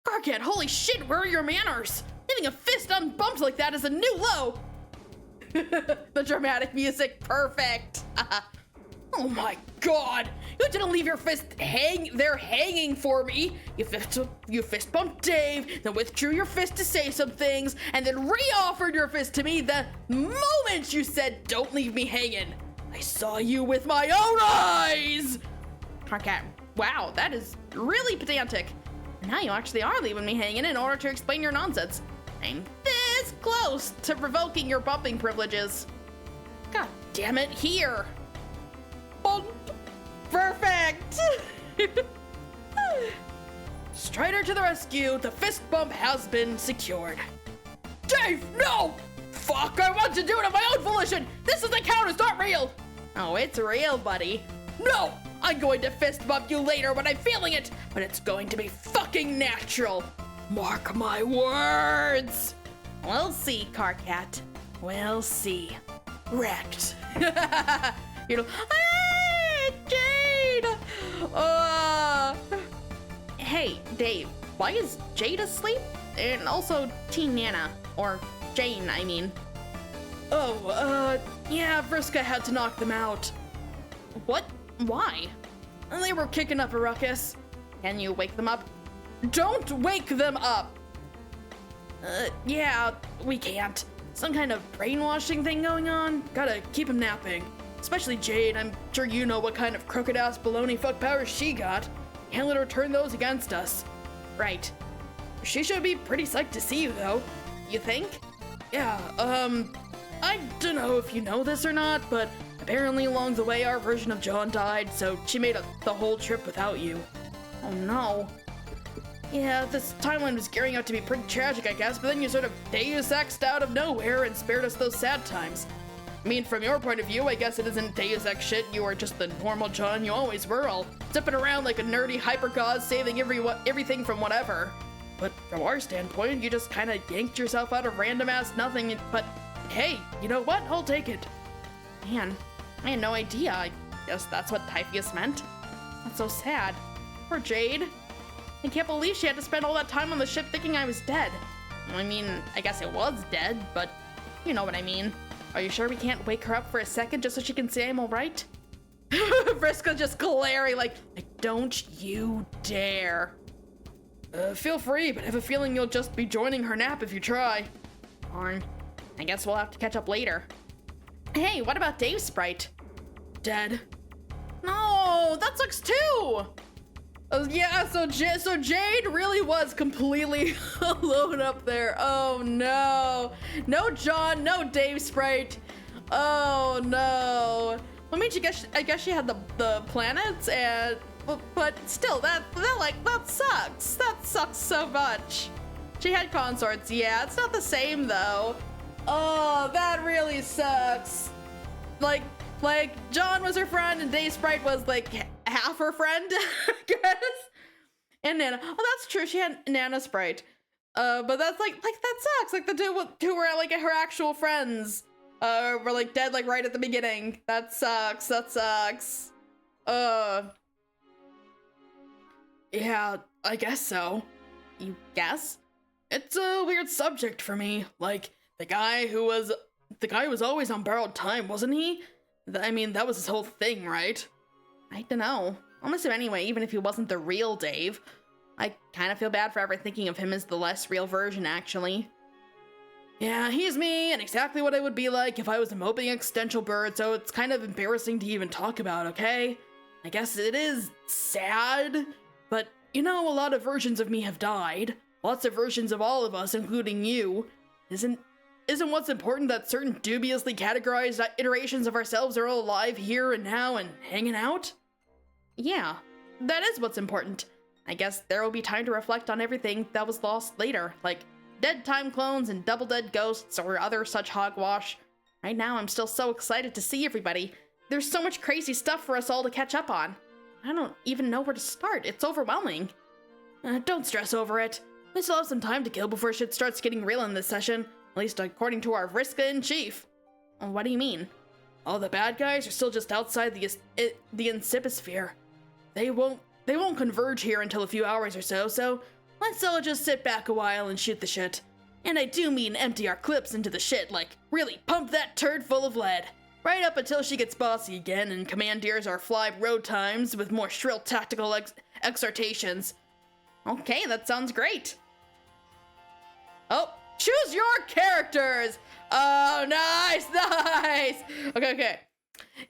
Carcat, holy shit, where are your manners? Leaving a fist unbumped like that is a new low. The dramatic music, perfect. Oh my god! You didn't leave your fist hanging for me! You fist bumped Dave, then withdrew your fist to say some things, and then re-offered your fist to me the moment you said, "Don't leave me hanging." I saw you with my own eyes! Carcat, wow, that is really pedantic. Now you actually are leaving me hanging in order to explain your nonsense. I'm this close to revoking your bumping privileges. God damn it, here! Perfect! Strider to the rescue, the fist bump has been secured. Dave, no! Fuck, I want to do it of my own volition! This doesn't count, it's not real! Oh, it's real, buddy. No! I'm going to fist bump you later when I'm feeling it, but it's going to be fucking natural. Mark my words! We'll see, Carcat. We'll see. Wrecked. You know, Jade! Hey, Dave, why is Jade asleep? And also Teen Nana, or Jane, I mean. Yeah, Vriska had to knock them out. What? Why? They were kicking up a ruckus. Can you wake them up? Don't wake them up! Yeah, we can't. Some kind of brainwashing thing going on? Gotta keep him napping. Especially Jade, I'm sure you know what kind of crooked-ass baloney fuck powers she got. Can't let her turn those against us. Right. She should be pretty psyched to see you, though. You think? Yeah, I don't know if you know this or not, but apparently along the way our version of John died, so she made the whole trip without you. Oh no. Yeah, this timeline was gearing out to be pretty tragic, I guess, but then you sort of Deus Ex'd out of nowhere and spared us those sad times. I mean, from your point of view, I guess it isn't Deus Ex shit. You are just the normal John you always were, all zipping around like a nerdy hyper-god, saving everything from whatever. But from our standpoint, you just kind of yanked yourself out of random-ass nothing, but hey, you know what? I'll take it. Man, I had no idea. I guess that's what Typheus meant. That's so sad. Poor Jade. I can't believe she had to spend all that time on the ship thinking I was dead. I mean, I guess it was dead, but you know what I mean. Are you sure we can't wake her up for a second just so she can say I'm alright? Vriska just glaring like, don't you dare. Feel free, but I have a feeling you'll just be joining her nap if you try. Darn. I guess we'll have to catch up later. Hey, what about Dave's sprite? Dead. No, that sucks too! Yeah, so Jade really was completely alone up there. Oh no. No John, no Dave sprite. Oh no. I mean, I guess she had the planets and, but still, that sucks. That sucks so much. She had consorts, yeah, it's not the same though. Oh, that really sucks. Like John was her friend and Dave sprite was like tougher friend, I guess. And Nana. Oh, that's true. She had Nana Sprite. But that's like that sucks. Like the two were like her actual friends, were like dead like right at the beginning. That sucks. That sucks. Yeah, I guess so. You guess? It's a weird subject for me. Like the guy who was always on borrowed time, wasn't he? I mean, that was his whole thing, right? I don't know. I'll miss him anyway, even if he wasn't the real Dave. I kind of feel bad for ever thinking of him as the less real version, actually. Yeah, he's me, and exactly what I would be like if I was a moping existential bird, so it's kind of embarrassing to even talk about, okay? I guess it is sad, but you know, a lot of versions of me have died. Lots of versions of all of us, including you. Isn't what's important that certain dubiously categorized iterations of ourselves are all alive here and now and hanging out? Yeah, that is what's important. I guess there will be time to reflect on everything that was lost later, like dead time clones and double dead ghosts or other such hogwash. Right now, I'm still so excited to see everybody. There's so much crazy stuff for us all to catch up on. I don't even know where to start. It's overwhelming. Don't stress over it. We still have some time to kill before shit starts getting real in this session, at least according to our Vriska-in-Chief. What do you mean? All the bad guys are still just outside the Incipisphere. They won't converge here until a few hours or so let's all just sit back a while and shoot the shit. And I do mean empty our clips into the shit, like really pump that turd full of lead. Right up until she gets bossy again and commandeers our fly road times with more shrill tactical exhortations. Okay, that sounds great. Oh, choose your characters! Oh, nice! Okay.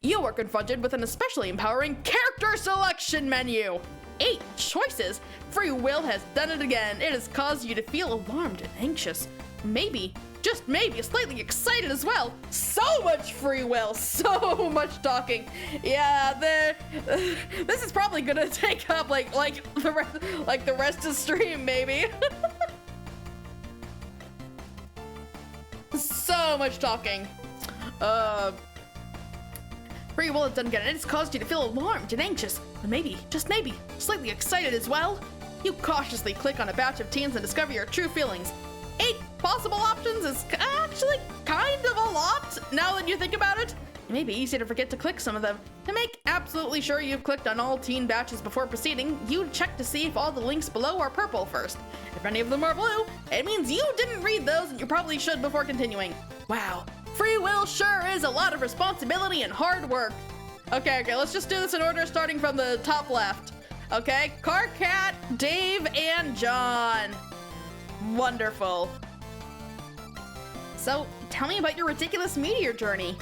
You were confronted with an especially empowering character selection menu. 8 choices. Free will has done it again. It has caused you to feel alarmed and anxious. Maybe, just maybe, slightly excited as well. So much free will, so much talking. Yeah, this is probably gonna take up like the rest of the stream, maybe. So much talking. Free will has done again, and it's caused you to feel alarmed and anxious, and maybe, just maybe, slightly excited as well. You cautiously click on a batch of teens and discover your true feelings. 8 possible options is actually kind of a lot, now that you think about it. It may be easy to forget to click some of them. To make absolutely sure you've clicked on all teen batches before proceeding, you check to see if all the links below are purple first. If any of them are blue, it means you didn't read those and you probably should before continuing. Wow. Free will sure is a lot of responsibility and hard work. Okay, let's just do this in order starting from the top left. Okay, Carcat, Dave, and John. Wonderful. So, tell me about your ridiculous meteor journey.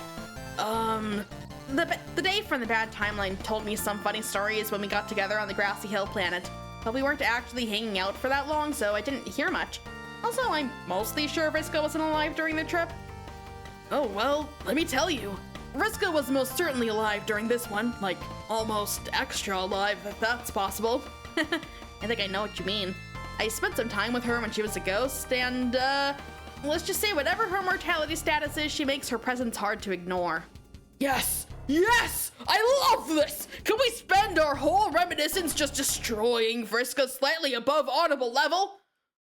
The Dave from the bad timeline told me some funny stories when we got together on the grassy hill planet, but we weren't actually hanging out for that long, so I didn't hear much. Also, I'm mostly sure Vriska wasn't alive during the trip. Oh, well, let me tell you. Vriska was most certainly alive during this one, like, almost extra alive, if that's possible. I think I know what you mean. I spent some time with her when she was a ghost, and, let's just say whatever her mortality status is, she makes her presence hard to ignore. Yes! I love this! Can we spend our whole reminiscence just destroying Vriska's slightly above audible level?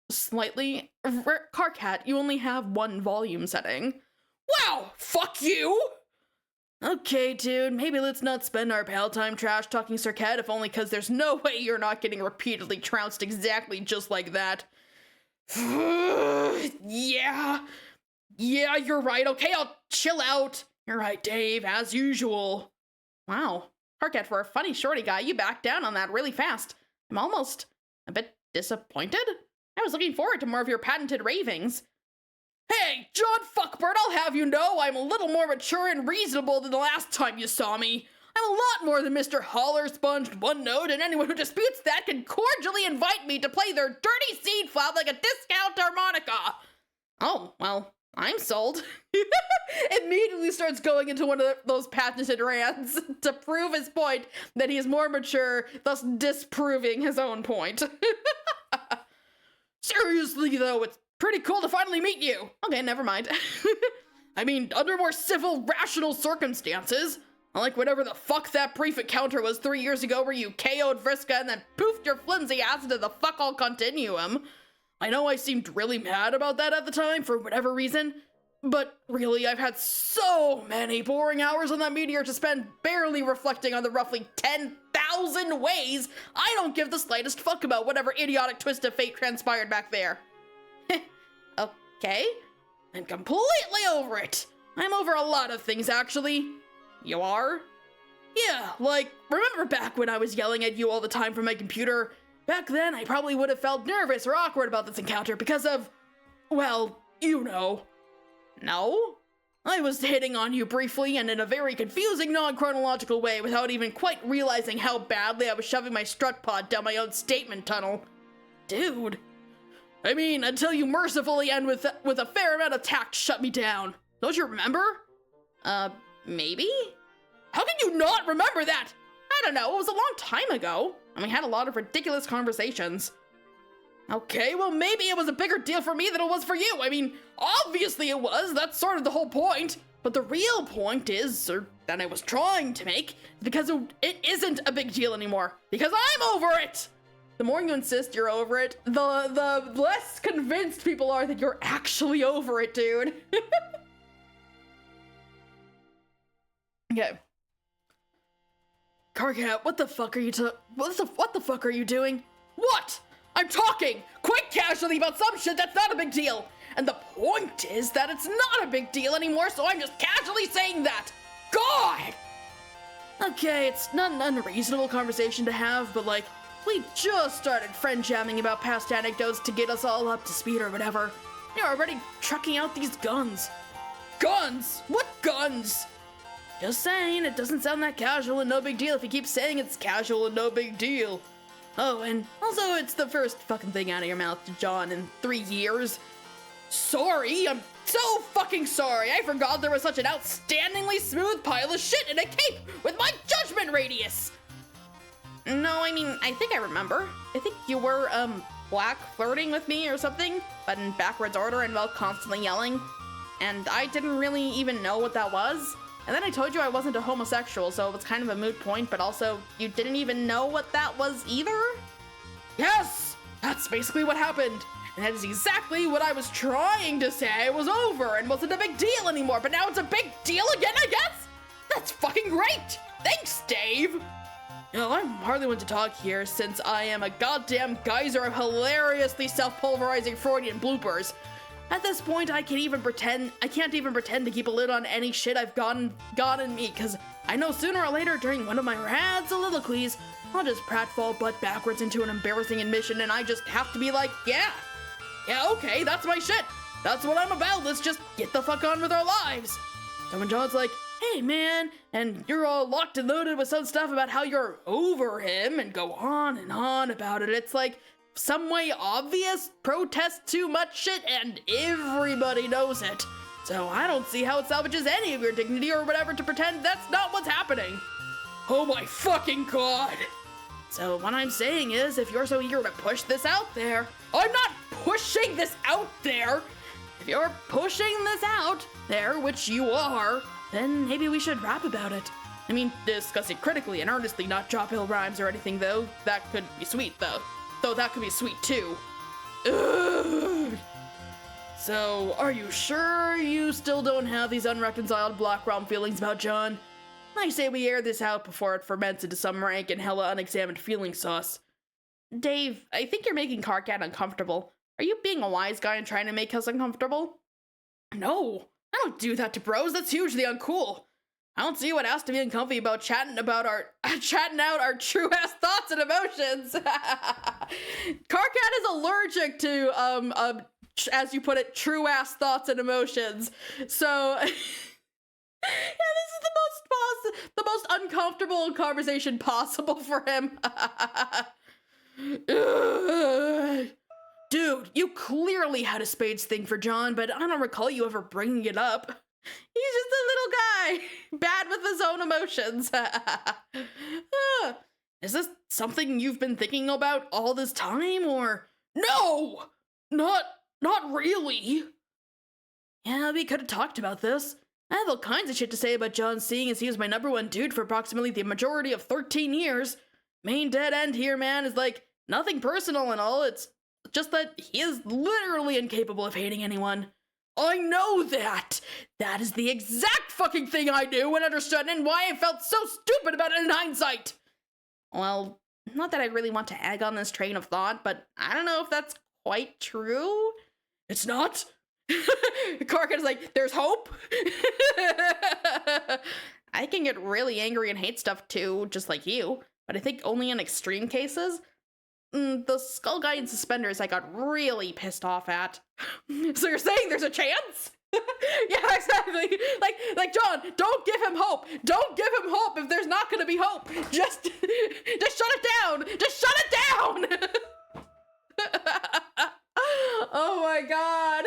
Slightly? Carcat, you only have 1 volume setting. Wow! Fuck you! Okay, dude, maybe let's not spend our pal time trash talking Circad, if only because there's no way you're not getting repeatedly trounced exactly just like that. Yeah, you're right. Okay, I'll chill out. You're right, Dave, as usual. Wow, Carcat, for a funny shorty guy, you backed down on that really fast. I'm almost a bit disappointed. I was looking forward to more of your patented ravings. Hey, John Fuckbird, I'll have you know I'm a little more mature and reasonable than the last time you saw me. I'm a lot more than Mr. Holler-sponged OneNote, and anyone who disputes that can cordially invite me to play their dirty seed flap like a discount harmonica. Oh, well, I'm sold. Immediately starts going into one of those patented rants to prove his point that he's more mature, thus disproving his own point. Seriously, though, it's pretty cool to finally meet you. Okay, never mind. I mean, under more civil, rational circumstances. Like whatever the fuck that brief encounter was 3 years ago where you KO'd Vriska and then poofed your flimsy ass into the fuck all continuum. I know I seemed really mad about that at the time for whatever reason, but really I've had so many boring hours on that meteor to spend barely reflecting on the roughly 10,000 ways I don't give the slightest fuck about whatever idiotic twist of fate transpired back there. Okay, I'm completely over it. I'm over a lot of things actually. You are? Yeah, like, remember back when I was yelling at you all the time from my computer? Back then, I probably would have felt nervous or awkward about this encounter because of, well, you know. No? I was hitting on you briefly and in a very confusing, non-chronological way without even quite realizing how badly I was shoving my strut pod down my own statement tunnel. Dude. I mean, until you mercifully end with a fair amount of tact shut me down. Don't you remember? Maybe? How can you not remember that? I don't know, it was a long time ago, and we had a lot of ridiculous conversations. Okay, well maybe it was a bigger deal for me than it was for you. I mean, obviously it was, that's sort of the whole point. But the real point is, or that I was trying to make, is because it isn't a big deal anymore. Because I'm over it! The more you insist you're over it, the less convinced people are that you're actually over it, dude. Okay. Carcat, what the fuck are you what the fuck are you doing? What? I'm talking quite casually about some shit that's not a big deal. And the point is that it's not a big deal anymore, so I'm just casually saying that. God! Okay, it's not an unreasonable conversation to have, but like, we just started friend jamming about past anecdotes to get us all up to speed or whatever. You're already trucking out these guns. Guns? What guns? Just saying, it doesn't sound that casual and no big deal if you keep saying it's casual and no big deal. Oh, and also it's the first fucking thing out of your mouth to John in 3 years. Sorry, I'm so fucking sorry. I forgot there was such an outstandingly smooth pile of shit in a cape with my judgment radius. No, I mean, I think I remember. I think you were, black flirting with me or something, but in backwards order and while constantly yelling. And I didn't really even know what that was. And then I told you I wasn't a homosexual, so it was kind of a moot point, but also, you didn't even know what that was either? Yes! That's basically what happened. And that is exactly what I was trying to say was over and wasn't a big deal anymore, but now it's a big deal again, I guess? That's fucking great! Thanks, Dave! You know, I'm hardly one to talk here, since I am a goddamn geyser of hilariously self-pulverizing Freudian bloopers. At this point, I can't even pretend to keep a lid on any shit I've got in me, because I know sooner or later during one of my rad soliloquies, I'll just pratfall butt backwards into an embarrassing admission, and I just have to be like, yeah, okay, that's my shit. That's what I'm about. Let's just get the fuck on with our lives. So when John's like, hey man, and you're all locked and loaded with some stuff about how you're over him and go on about it, it's like, some way obvious protest too much shit and everybody knows it. So I don't see how it salvages any of your dignity or whatever to pretend that's not what's happening. Oh my fucking god. So what I'm saying is, if you're so eager to push this out there, I'm not pushing this out there. If you're pushing this out there, which you are, then maybe we should rap about it. I mean, discuss it critically and earnestly, not drop hill rhymes or anything though. That could be sweet though. Though that could be sweet too. Ugh. So, are you sure you still don't have these unreconciled Black Realm feelings about John? I say we air this out before it ferments into some rank and hella unexamined feeling sauce. Dave, I think you're making Carcat uncomfortable. Are you being a wise guy and trying to make us uncomfortable? No, I don't do that to bros. That's hugely uncool. I don't see what has to be uncomfy about chatting out our true ass thoughts and emotions. Carcat is allergic to as you put it, true ass thoughts and emotions. So yeah, this is the most uncomfortable conversation possible for him. Dude, you clearly had a spades thing for John, but I don't recall you ever bringing it up. He's just a little guy, bad with his own emotions. Is this something you've been thinking about all this time, or? No! Not really. Yeah, we could have talked about this. I have all kinds of shit to say about John, seeing as he was my #1 dude for approximately the majority of 13 years. Main dead end here, man, is like nothing personal and all. It's just that he is literally incapable of hating anyone. I know that! That is the exact fucking thing I knew and understood, and why I felt so stupid about it in hindsight! Well, not that I really want to egg on this train of thought, but I don't know if that's quite true. It's not? Karkat is like, there's hope? I can get really angry and hate stuff too, just like you, but I think only in extreme cases. The skull guy in suspenders I got really pissed off at. So you're saying there's a chance? Yeah, exactly. Like John, don't give him hope. Don't give him hope if there's not gonna be hope. Just shut it down. Just shut it down. Oh my god.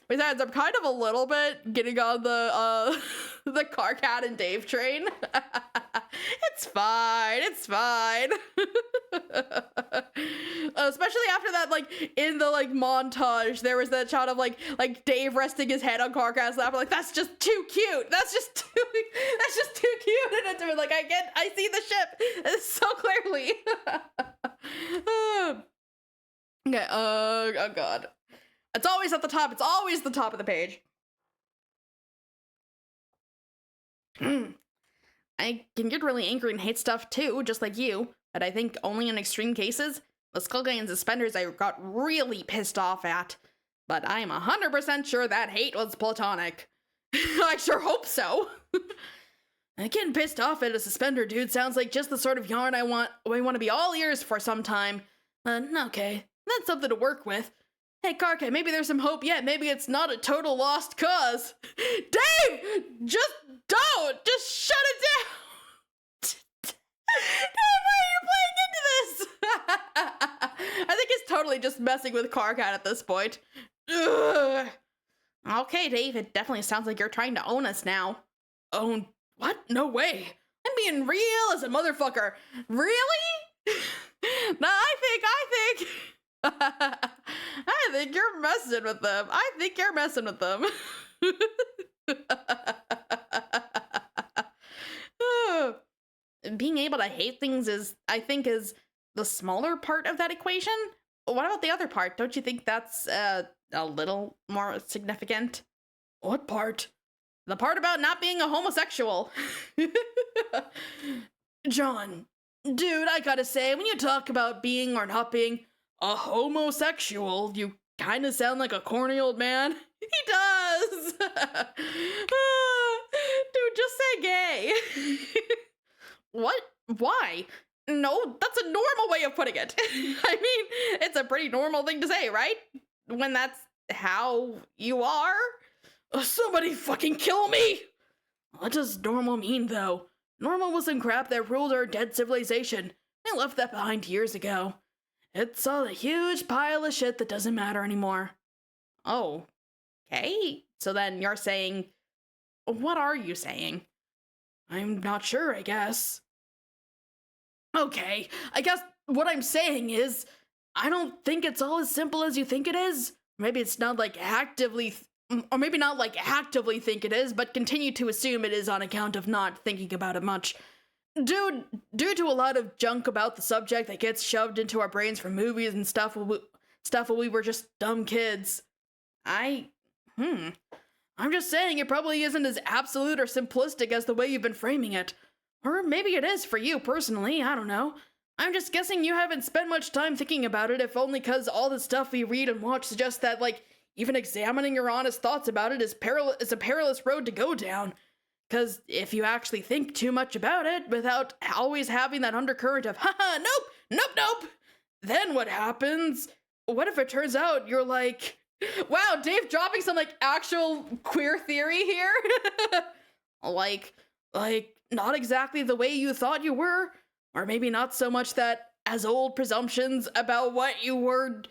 Besides, I'm kind of a little bit getting on the Karkat and Dave train. It's fine. It's fine. Especially after that, like, in the, like, montage, there was that shot of, like Dave resting his head on Karkat's lap. Like, that's just too cute. That's just too cute. And it's like, I see the ship so clearly. Okay, oh god. It's always at the top. It's always the top of the page. I can get really angry and hate stuff too, just like you, but I think only in extreme cases. The skull guy and suspenders I got really pissed off at, but I am 100% sure that hate was platonic. I sure hope so. Getting pissed off at a suspender dude sounds like just the sort of yarn I want to be all ears for some time. Okay, that's something to work with. Hey, Karkat, maybe there's some hope yet. Maybe it's not a total lost cause. Dave! Just don't! Just shut it down! Dave, why are you playing into this? I think he's totally just messing with Karkat at this point. Ugh. Okay, Dave, it definitely sounds like you're trying to own us now. Own? What? No way. I'm being real as a motherfucker. Really? No, I think I think you're messing with them. I think you're messing with them. Being able to hate things is the smaller part of that equation. What about the other part? Don't you think that's a little more significant? What part? The part about not being a homosexual. John, dude, I gotta say, when you talk about being or not being a homosexual, you kind of sound like a corny old man. He does. Dude, just say gay. What? Why? No, that's a normal way of putting it. I mean, it's a pretty normal thing to say, right? When that's how you are? Somebody fucking kill me! What does normal mean, though? Normal was some crap that ruled our dead civilization. I left that behind years ago. It's all a huge pile of shit that doesn't matter anymore. Oh, okay. So then you're saying... What are you saying? I'm not sure, I guess. Okay, I guess what I'm saying is, I don't think it's all as simple as you think it is. Maybe it's not like actively... Or maybe not like actively think it is, but continue to assume it is on account of not thinking about it much. Due to a lot of junk about the subject that gets shoved into our brains from movies and stuff when we were just dumb kids. I'm just saying it probably isn't as absolute or simplistic as the way you've been framing it. Or maybe it is for you personally, I don't know. I'm just guessing you haven't spent much time thinking about it, if only cause all the stuff we read and watch suggests that, like, even examining your honest thoughts about it is a perilous road to go down. Because if you actually think too much about it without always having that undercurrent of, haha, nope, then what happens? What if it turns out you're like, wow, Dave dropping some, like, actual queer theory here? like, not exactly the way you thought you were? Or maybe not so much that as old presumptions about what you were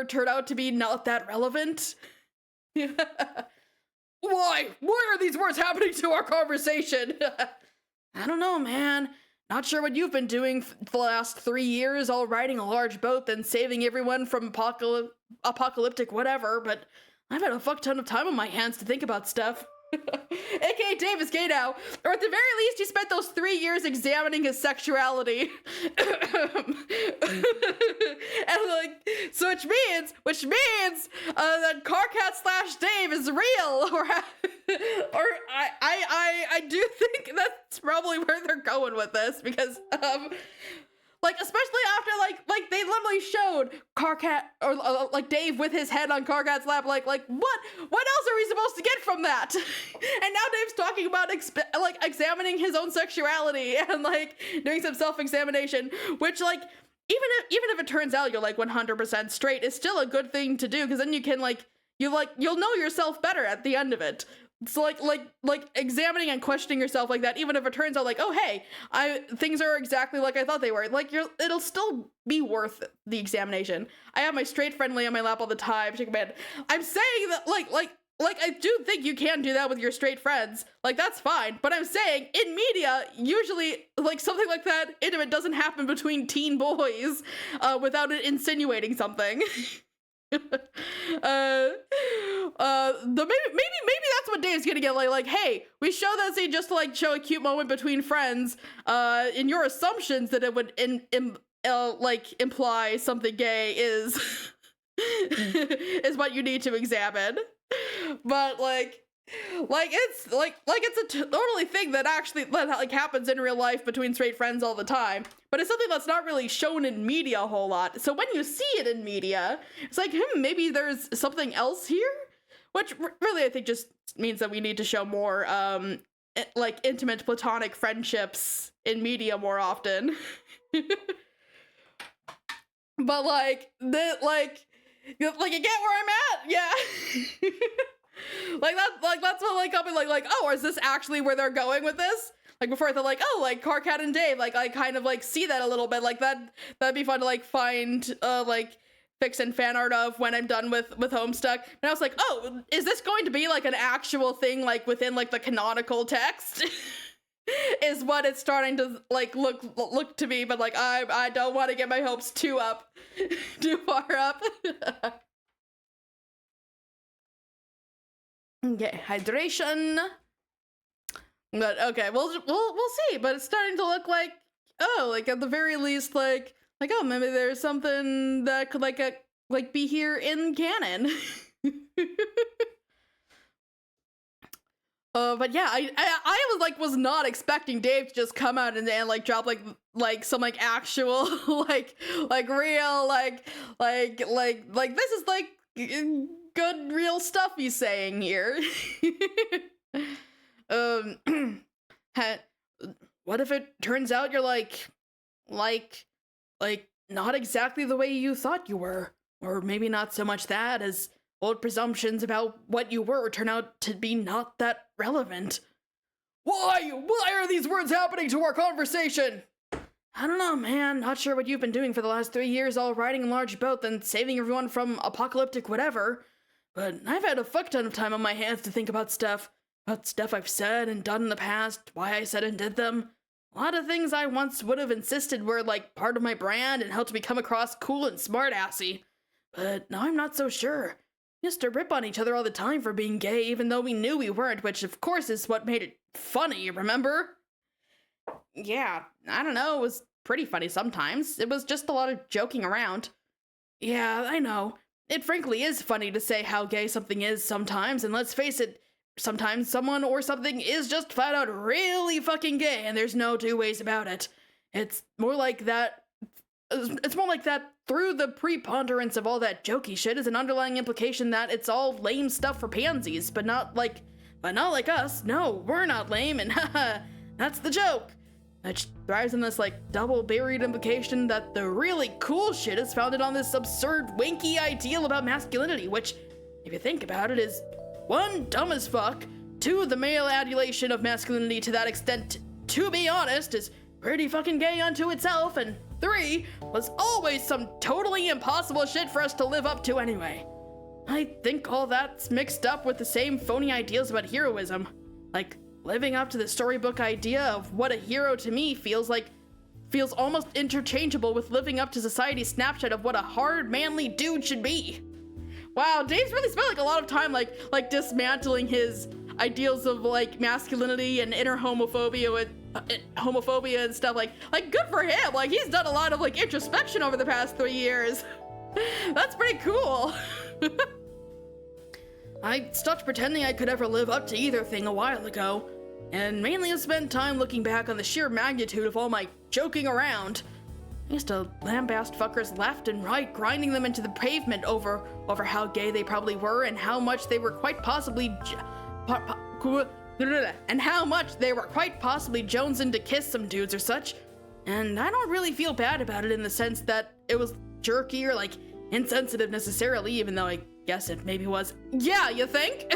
turned out to be not that relevant? Why are these words happening to our conversation? I don't know, man. Not sure what you've been doing for the last 3 years, all riding a large boat and saving everyone from apocalyptic whatever, but I've had a fuck ton of time on my hands to think about stuff. AKA Dave is gay now. Or at the very least, he spent those 3 years examining his sexuality. And like, so which means that Carcat / Dave is real. Or I do think that's probably where they're going with this, because like, especially after like they literally showed Carcat or like Dave with his head on Carcat's lap, like what else are we supposed to get from that? And now Dave's talking about like examining his own sexuality and like doing some self-examination, which like even if it turns out you're like 100% straight, it's still a good thing to do, because then you can you'll know yourself better at the end of it. So like examining and questioning yourself like that, even if it turns out like, oh hey, things are exactly like I thought they were, like it'll still be worth the examination. I have my straight friend lay on my lap all the time, shaking my head. I'm saying that like I do think you can do that with your straight friends. Like that's fine, but I'm saying in media, usually like something like that intimate doesn't happen between teen boys without it insinuating something. Maybe that's what Dave's gonna get, like hey, we show that scene just to like show a cute moment between friends, in your assumptions that it would like imply something gay is is what you need to examine. But like it's it's a totally thing that actually like happens in real life between straight friends all the time, but it's something that's not really shown in media a whole lot. So when you see it in media, it's like, maybe there's something else here, which really I think just means that we need to show more like intimate platonic friendships in media more often. But like you get where I'm at, yeah. That's what like I'll be like, oh, is this actually where they're going with this? Like before I thought like, oh, like Carcat and Dave, like I kind of like see that a little bit, like that'd be fun to like find like fix and fan art of when I'm done with Homestuck. And I was like, oh, is this going to be like an actual thing like within like the canonical text? Is what it's starting to like look to me, but like I don't want to get my hopes too far up. Okay, hydration. But okay, we'll see. But it's starting to look like, oh, like at the very least, like oh, maybe there's something that could like be here in canon. But yeah, I was not expecting Dave to just come out and like drop like some like actual like real like this is like good real stuff he's saying here. What if it turns out you're like not exactly the way you thought you were, or maybe not so much that as old presumptions about what you were turn out to be not that relevant. Why are these words happening to our conversation? I don't know, man. Not sure what you've been doing for the last 3 years, all riding in a large boat, then saving everyone from apocalyptic whatever. But I've had a fuck ton of time on my hands to think about stuff I've said and done in the past, why I said and did them. A lot of things I once would have insisted were like part of my brand and helped me come across cool and smart-assy. But now I'm not so sure. We used to rip on each other all the time for being gay, even though we knew we weren't, which of course is what made it funny, remember? Yeah, I don't know, it was pretty funny sometimes. It was just a lot of joking around. Yeah, I know. It frankly is funny to say how gay something is sometimes, and let's face it, sometimes someone or something is just flat out really fucking gay, and there's no two ways about it. It's more like that through the preponderance of all that jokey shit is an underlying implication that it's all lame stuff for pansies, but not like us. No, we're not lame, and haha, that's the joke. Which thrives on this like double buried implication that the really cool shit is founded on this absurd winky ideal about masculinity, which, if you think about it, is 1, dumb as fuck, 2, the male adulation of masculinity to that extent, to be honest, is pretty fucking gay unto itself, and 3, was always some totally impossible shit for us to live up to anyway. I think all that's mixed up with the same phony ideals about heroism. Like, living up to the storybook idea of what a hero to me feels almost interchangeable with living up to society's snapshot of what a hard, manly dude should be. Wow, Dave's really spent like a lot of time like dismantling his ideals of like masculinity and inner homophobia with homophobia and stuff. Like good for him. Like he's done a lot of like introspection over the past 3 years. That's pretty cool. I stopped pretending I could ever live up to either thing a while ago, and mainly have spent time looking back on the sheer magnitude of all my joking around. I used to lambast fuckers left and right, grinding them into the pavement over how gay they probably were and how much they were quite possibly jonesing to kiss some dudes or such. And I don't really feel bad about it in the sense that it was jerky or like insensitive necessarily, even though I guess it maybe was. Yeah, you think?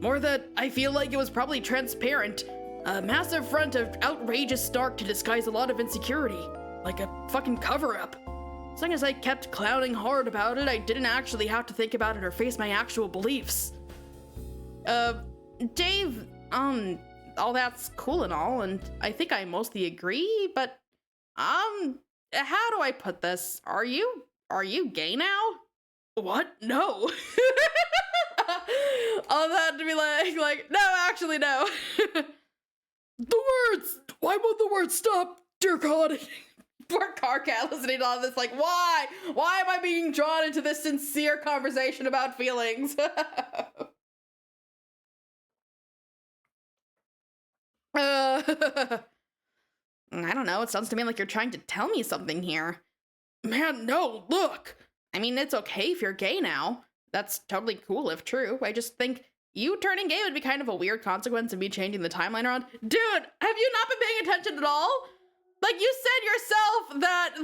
More that I feel like it was probably transparent. A massive front of outrageous snark to disguise a lot of insecurity. Like a fucking cover-up. As long as I kept clowning hard about it, I didn't actually have to think about it or face my actual beliefs. Dave, all that's cool and all, and I think I mostly agree, but, how do I put this? Are you gay now? What? No. All that to be like, no, actually, no. The words! Why won't the words stop? Dear God. Poor Carcat listening to all this, like, why? Why am I being drawn into this sincere conversation about feelings? I don't know, it sounds to me like you're trying to tell me something here. Man, no, look! I mean, it's okay if you're gay now. That's totally cool if true. I just think you turning gay would be kind of a weird consequence of me changing the timeline around. Dude, have you not been paying attention at all? Like, you said yourself that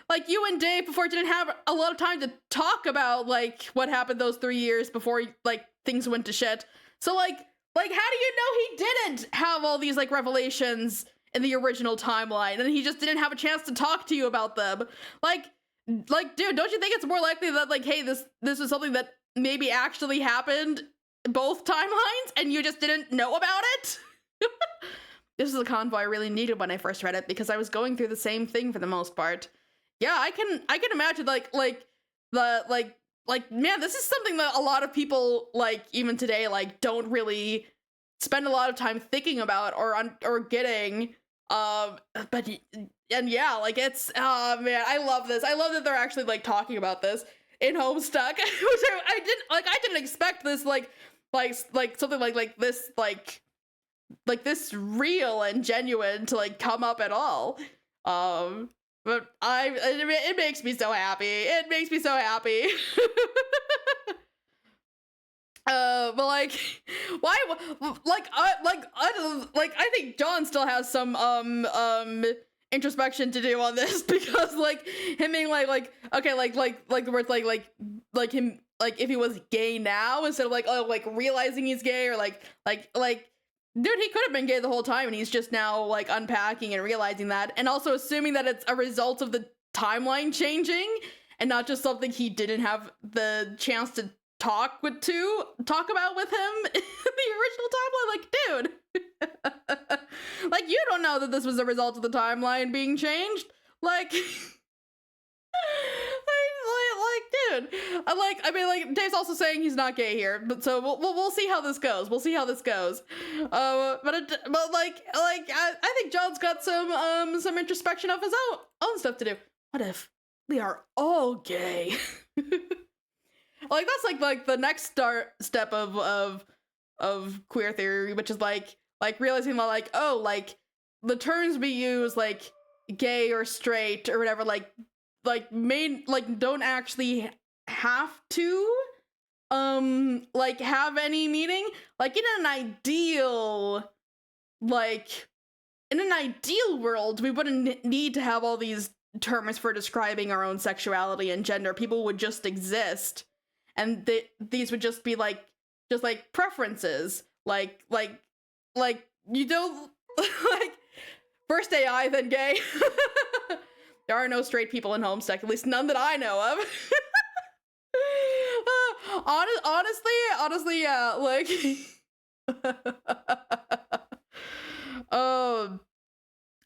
like you and Dave before didn't have a lot of time to talk about, like, what happened those 3 years before, like, things went to shit. So, like, how do you know he didn't have all these, like, revelations in the original timeline and he just didn't have a chance to talk to you about them? Like, dude, don't you think it's more likely that, like, hey, this is something that maybe actually happened both timelines and you just didn't know about it? This is a convo I really needed when I first read it because I was going through the same thing for the most part. Yeah, I can imagine like man, this is something that a lot of people, like, even today, like, don't really spend a lot of time thinking about or getting. But yeah, like, it's, man, I love this. I love that they're actually, like, talking about this in Homestuck, which I didn't expect this, like something like this, like this real and genuine to, like, come up at all. But it makes me so happy. It makes me so happy. But like, why? I think John still has some introspection to do on this because, like, him being like okay, like the words like him, like, if he was gay now instead of like, oh, like, realizing he's gay, or like dude, he could have been gay the whole time and he's just now, like, unpacking and realizing that, and also assuming that it's a result of the timeline changing and not just something he didn't have the chance to talk about with him in the original timeline. Like, dude, like, you don't know that this was a result of the timeline being changed. Like, dude, I mean, like, Dave's also saying he's not gay here, but so we'll see how this goes. We'll see how this goes. But I think John's got some introspection of his own stuff to do. What if we are all gay? Like, that's like the next step of queer theory, which is like realizing that, like, oh, like, the terms we use, like gay or straight or whatever, like don't actually have to like have any meaning. Like, in an ideal world, we wouldn't need to have all these terms for describing our own sexuality and gender. People would just exist, and these would just be just preferences, like you don't like first AI then gay. There are no straight people in Homestuck, at least none that I know of. Honestly, yeah, like,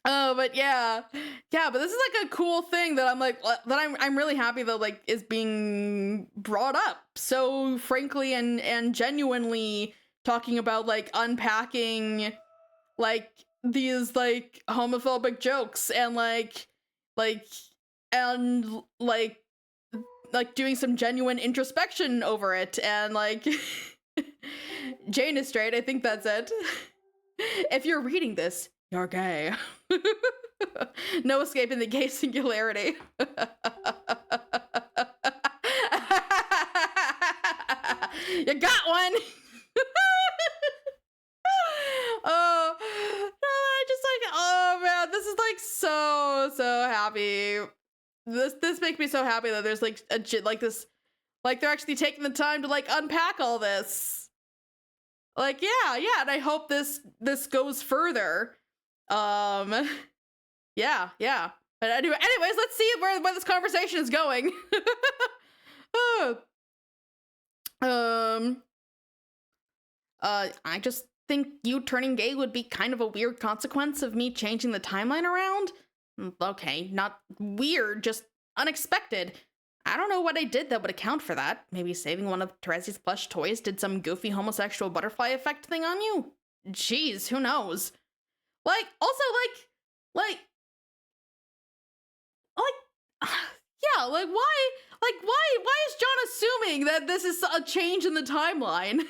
But yeah, but this is like a cool thing that I'm like that I'm really happy that like is being brought up so frankly and genuinely, talking about like unpacking like these like homophobic jokes and and like doing some genuine introspection over it, and like Jane is straight, I think that's it. If you're reading this, you're gay. No escaping the gay singularity. You got one. Oh no, I just like, oh man, this is like so happy. This makes me so happy that there's like a like this, like they're actually taking the time to like unpack all this. Like yeah, and I hope this goes further. Yeah. But anyways, let's see where this conversation is going. I just think you turning gay would be kind of a weird consequence of me changing the timeline around. Okay, not weird, just unexpected. I don't know what I did that would account for that. Maybe saving one of Teresa's plush toys did some goofy homosexual butterfly effect thing on you? Jeez, who knows? Like, also, yeah, like, why is John assuming that this is a change in the timeline?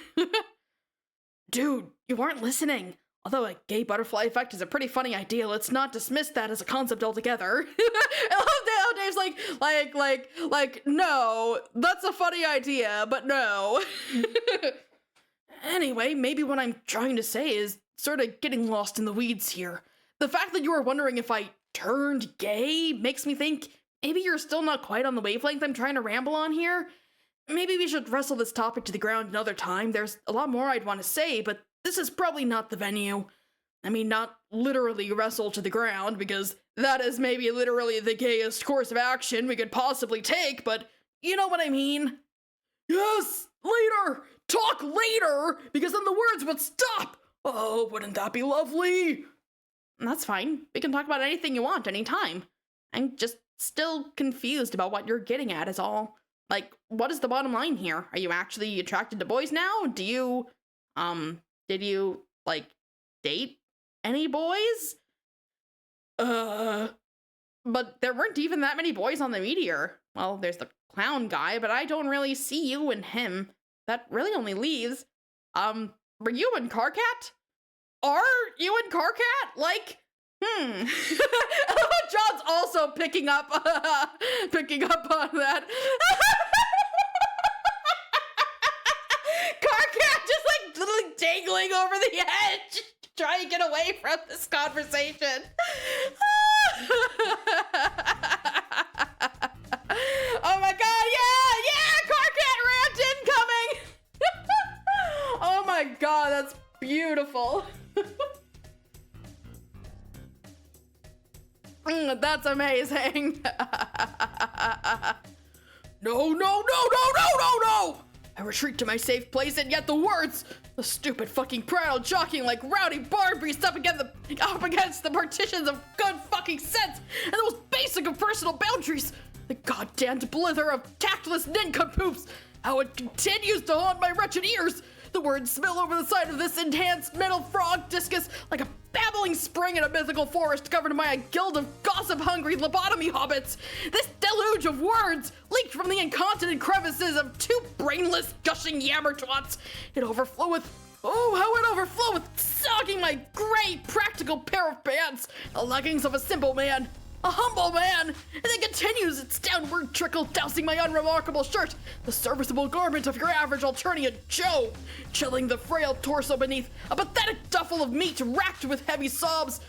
Dude, you weren't listening. Although a gay butterfly effect is a pretty funny idea, let's not dismiss that as a concept altogether. I love Dave's like, no, that's a funny idea, but no. Anyway, maybe what I'm trying to say is sort of getting lost in the weeds here. The fact that you were wondering if I turned gay makes me think maybe you're still not quite on the wavelength I'm trying to ramble on here. Maybe we should wrestle this topic to the ground another time. There's a lot more I'd want to say, but this is probably not the venue. I mean, not literally wrestle to the ground, because that is maybe literally the gayest course of action we could possibly take, but you know what I mean? Yes, later! Talk later! Because then the words would stop! Oh, wouldn't that be lovely? That's fine. We can talk about anything you want, anytime. I'm just still confused about what you're getting at is all. Like, what is the bottom line here? Are you actually attracted to boys now? Did you, like, date any boys? But there weren't even that many boys on the meteor. Well, there's the clown guy, but I don't really see you and him. That really only leaves, were you and Carcat? Are you and Carcat? Like, John's also picking up on that. Carcat just like literally dangling over the edge, trying to get away from this conversation. Oh my god, yeah, Carcat rant incoming. Oh my god, that's beautiful. That's amazing. No. I retreat to my safe place, and yet the words, the stupid fucking prattle jockeying like rowdy barn beasts up against the partitions of good fucking sense and the most basic of personal boundaries. The goddamned blither of tactless nincompoops. How it continues to haunt my wretched ears. The words spill over the side of this enhanced metal frog discus like a babbling spring in a mythical forest covered by a guild of gossip-hungry lobotomy hobbits. This deluge of words leaked from the incontinent crevices of two brainless, gushing yammer twats. It overfloweth. Oh, how it overfloweth, sogging my gray, practical pair of pants, the leggings of a simple man. A humble man, and then continues its downward trickle, dousing my unremarkable shirt, the serviceable garment of your average Alternia Joe, chilling the frail torso beneath a pathetic duffel of meat racked with heavy sobs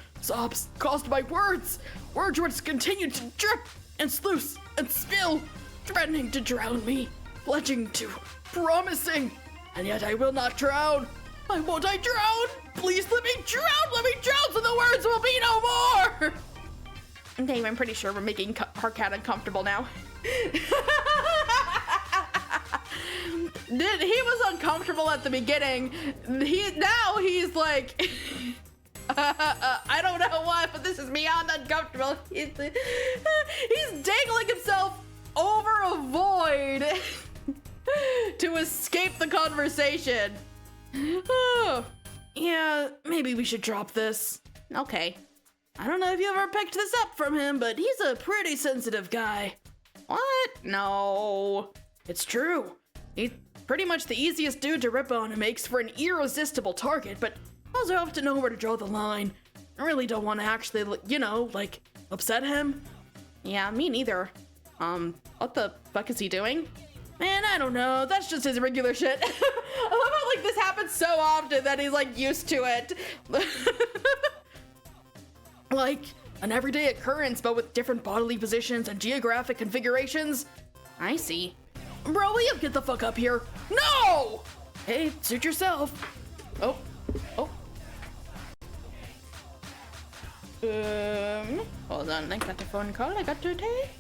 caused by words which continue to drip and sluice and spill, threatening to drown me, pledging to, promising, and yet I will not drown. Why won't I drown? Please let me drown so the words will be no more! Dave, I'm pretty sure we're making Carcat uncomfortable now. He was uncomfortable at the beginning. Now he's like, I don't know why, but this is beyond uncomfortable. He's dangling himself over a void to escape the conversation. Oh, yeah, maybe we should drop this. Okay. I don't know if you ever picked this up from him, but he's a pretty sensitive guy. What? No. It's true. He's pretty much the easiest dude to rip on and makes for an irresistible target, but I also have to know where to draw the line. I really don't want to actually, like, upset him. Yeah, me neither. What the fuck is he doing? Man, I don't know. That's just his regular shit. I love how, like, this happens so often that he's, like, used to it. Like, an everyday occurrence, but with different bodily positions and geographic configurations. I see. Bro, will you get the fuck up here? No! Hey, suit yourself. Oh. Hold on, I got a phone call I got to take.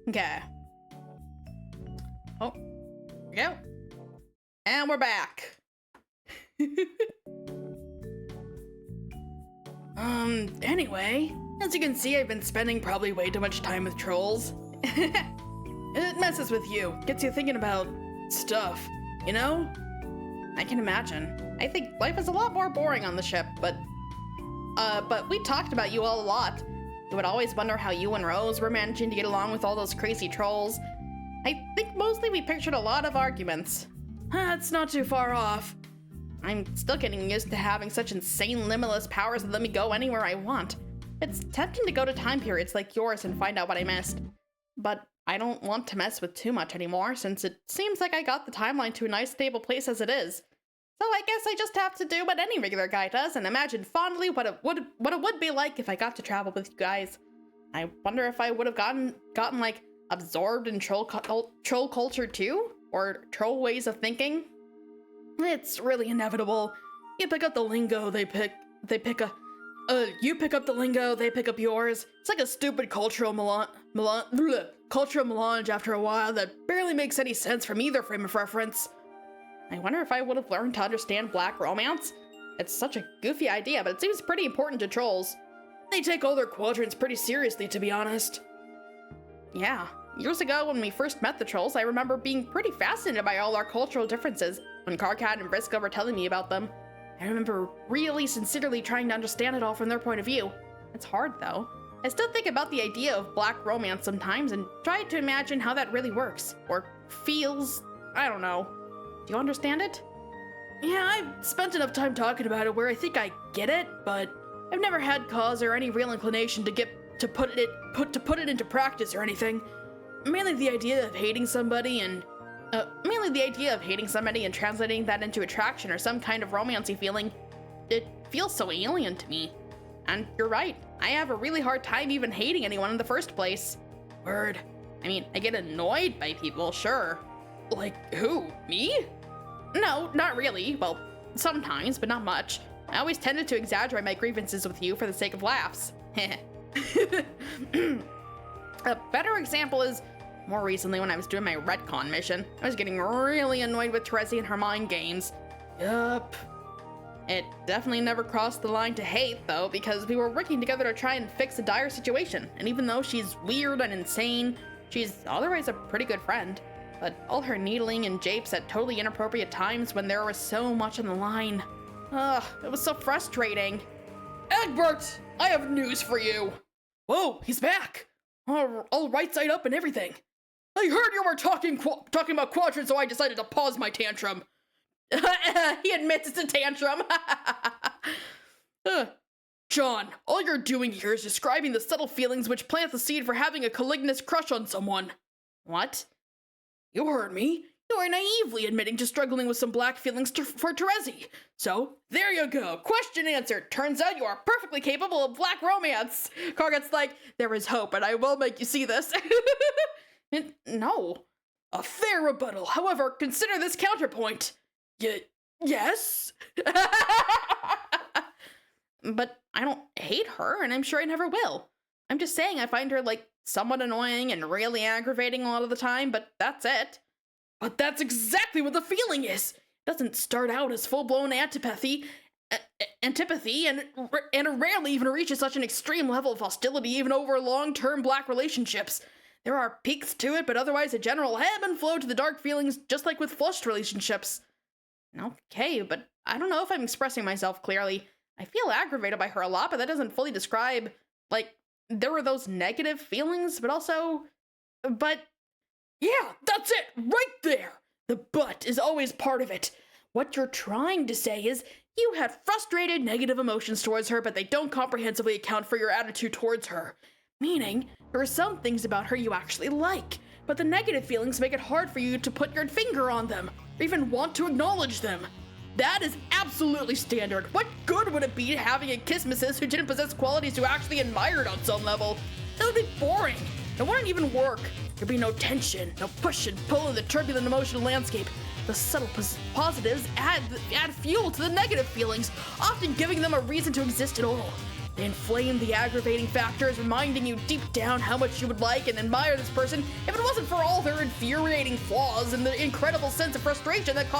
Okay. Oh, here we go. And we're back. Anyway, as you can see, I've been spending probably way too much time with trolls. It messes with you, gets you thinking about stuff, you know? I can imagine. I think life is a lot more boring on the ship, but we talked about you all a lot. You would always wonder how you and Rose were managing to get along with all those crazy trolls. I think mostly we pictured a lot of arguments. It's not too far off. I'm still getting used to having such insane limitless powers that let me go anywhere I want. It's tempting to go to time periods like yours and find out what I missed. But I don't want to mess with too much anymore, since it seems like I got the timeline to a nice stable place as it is. So I guess I just have to do what any regular guy does and imagine fondly what it would be like if I got to travel with you guys. I wonder if I would have gotten like absorbed in troll culture too, or troll ways of thinking. It's really inevitable. You pick up the lingo, you pick up the lingo, they pick up yours. It's like a stupid cultural melange after a while that barely makes any sense from either frame of reference. I wonder if I would have learned to understand black romance. It's such a goofy idea, but it seems pretty important to trolls. They take all their quadrants pretty seriously, to be honest. Yeah, years ago when we first met the trolls, I remember being pretty fascinated by all our cultural differences when Karkat and Briscoe were telling me about them. I remember really sincerely trying to understand it all from their point of view. It's hard, though. I still think about the idea of black romance sometimes and try to imagine how that really works, or feels. I don't know. Do you understand it? Yeah, I've spent enough time talking about it where I think I get it, but I've never had cause or any real inclination to put it into practice or anything. Mainly the idea of hating somebody and translating that into attraction or some kind of romancy feeling, it feels so alien to me. And you're right, I have a really hard time even hating anyone in the first place. Word. I mean, I get annoyed by people, sure. Like who? Me? No, not really. Well, sometimes, but not much. I always tended to exaggerate my grievances with you for the sake of laughs. A better example is more recently when I was doing my retcon mission. I was getting really annoyed with Terezi and her mind games. Yup. It definitely never crossed the line to hate, though, because we were working together to try and fix a dire situation. And even though she's weird and insane, she's otherwise a pretty good friend. But all her needling and japes at totally inappropriate times when there was so much on the line. Ugh, it was so frustrating. Egbert, I have news for you. Whoa, he's back. All right side up and everything. I heard you were talking about quadrants, so I decided to pause my tantrum. He admits it's a tantrum. John, all you're doing here is describing the subtle feelings which plant the seed for having a caligulous crush on someone. What? You heard me. You are naively admitting to struggling with some black feelings for Terezi. So, there you go. Question answered. Turns out you are perfectly capable of black romance. Kargat's like, there is hope, and I will make you see this. No. A fair rebuttal. However, consider this counterpoint. Yes? But I don't hate her, and I'm sure I never will. I'm just saying I find her, like, somewhat annoying and really aggravating a lot of the time, but that's it. But that's exactly what the feeling is. It doesn't start out as full-blown antipathy, and rarely even reaches such an extreme level of hostility even over long-term black relationships. There are peaks to it, but otherwise a general ebb and flow to the dark feelings, just like with flushed relationships. Okay, but I don't know if I'm expressing myself clearly. I feel aggravated by her a lot, but that doesn't fully describe, like, there were those negative feelings, but yeah, that's it, right there! The but is always part of it. What you're trying to say is, you had frustrated negative emotions towards her, but they don't comprehensively account for your attitude towards her. Meaning, there are some things about her you actually like, but the negative feelings make it hard for you to put your finger on them, or even want to acknowledge them. That is absolutely standard. What good would it be having a kissmissus who didn't possess qualities you actually admired on some level? That would be boring. It wouldn't even work. There'd be no tension, no push and pull in the turbulent emotional landscape. The subtle positives add fuel to the negative feelings, often giving them a reason to exist at all. They inflame the aggravating factors, reminding you deep down how much you would like and admire this person if it wasn't for all their infuriating flaws and the incredible sense of frustration that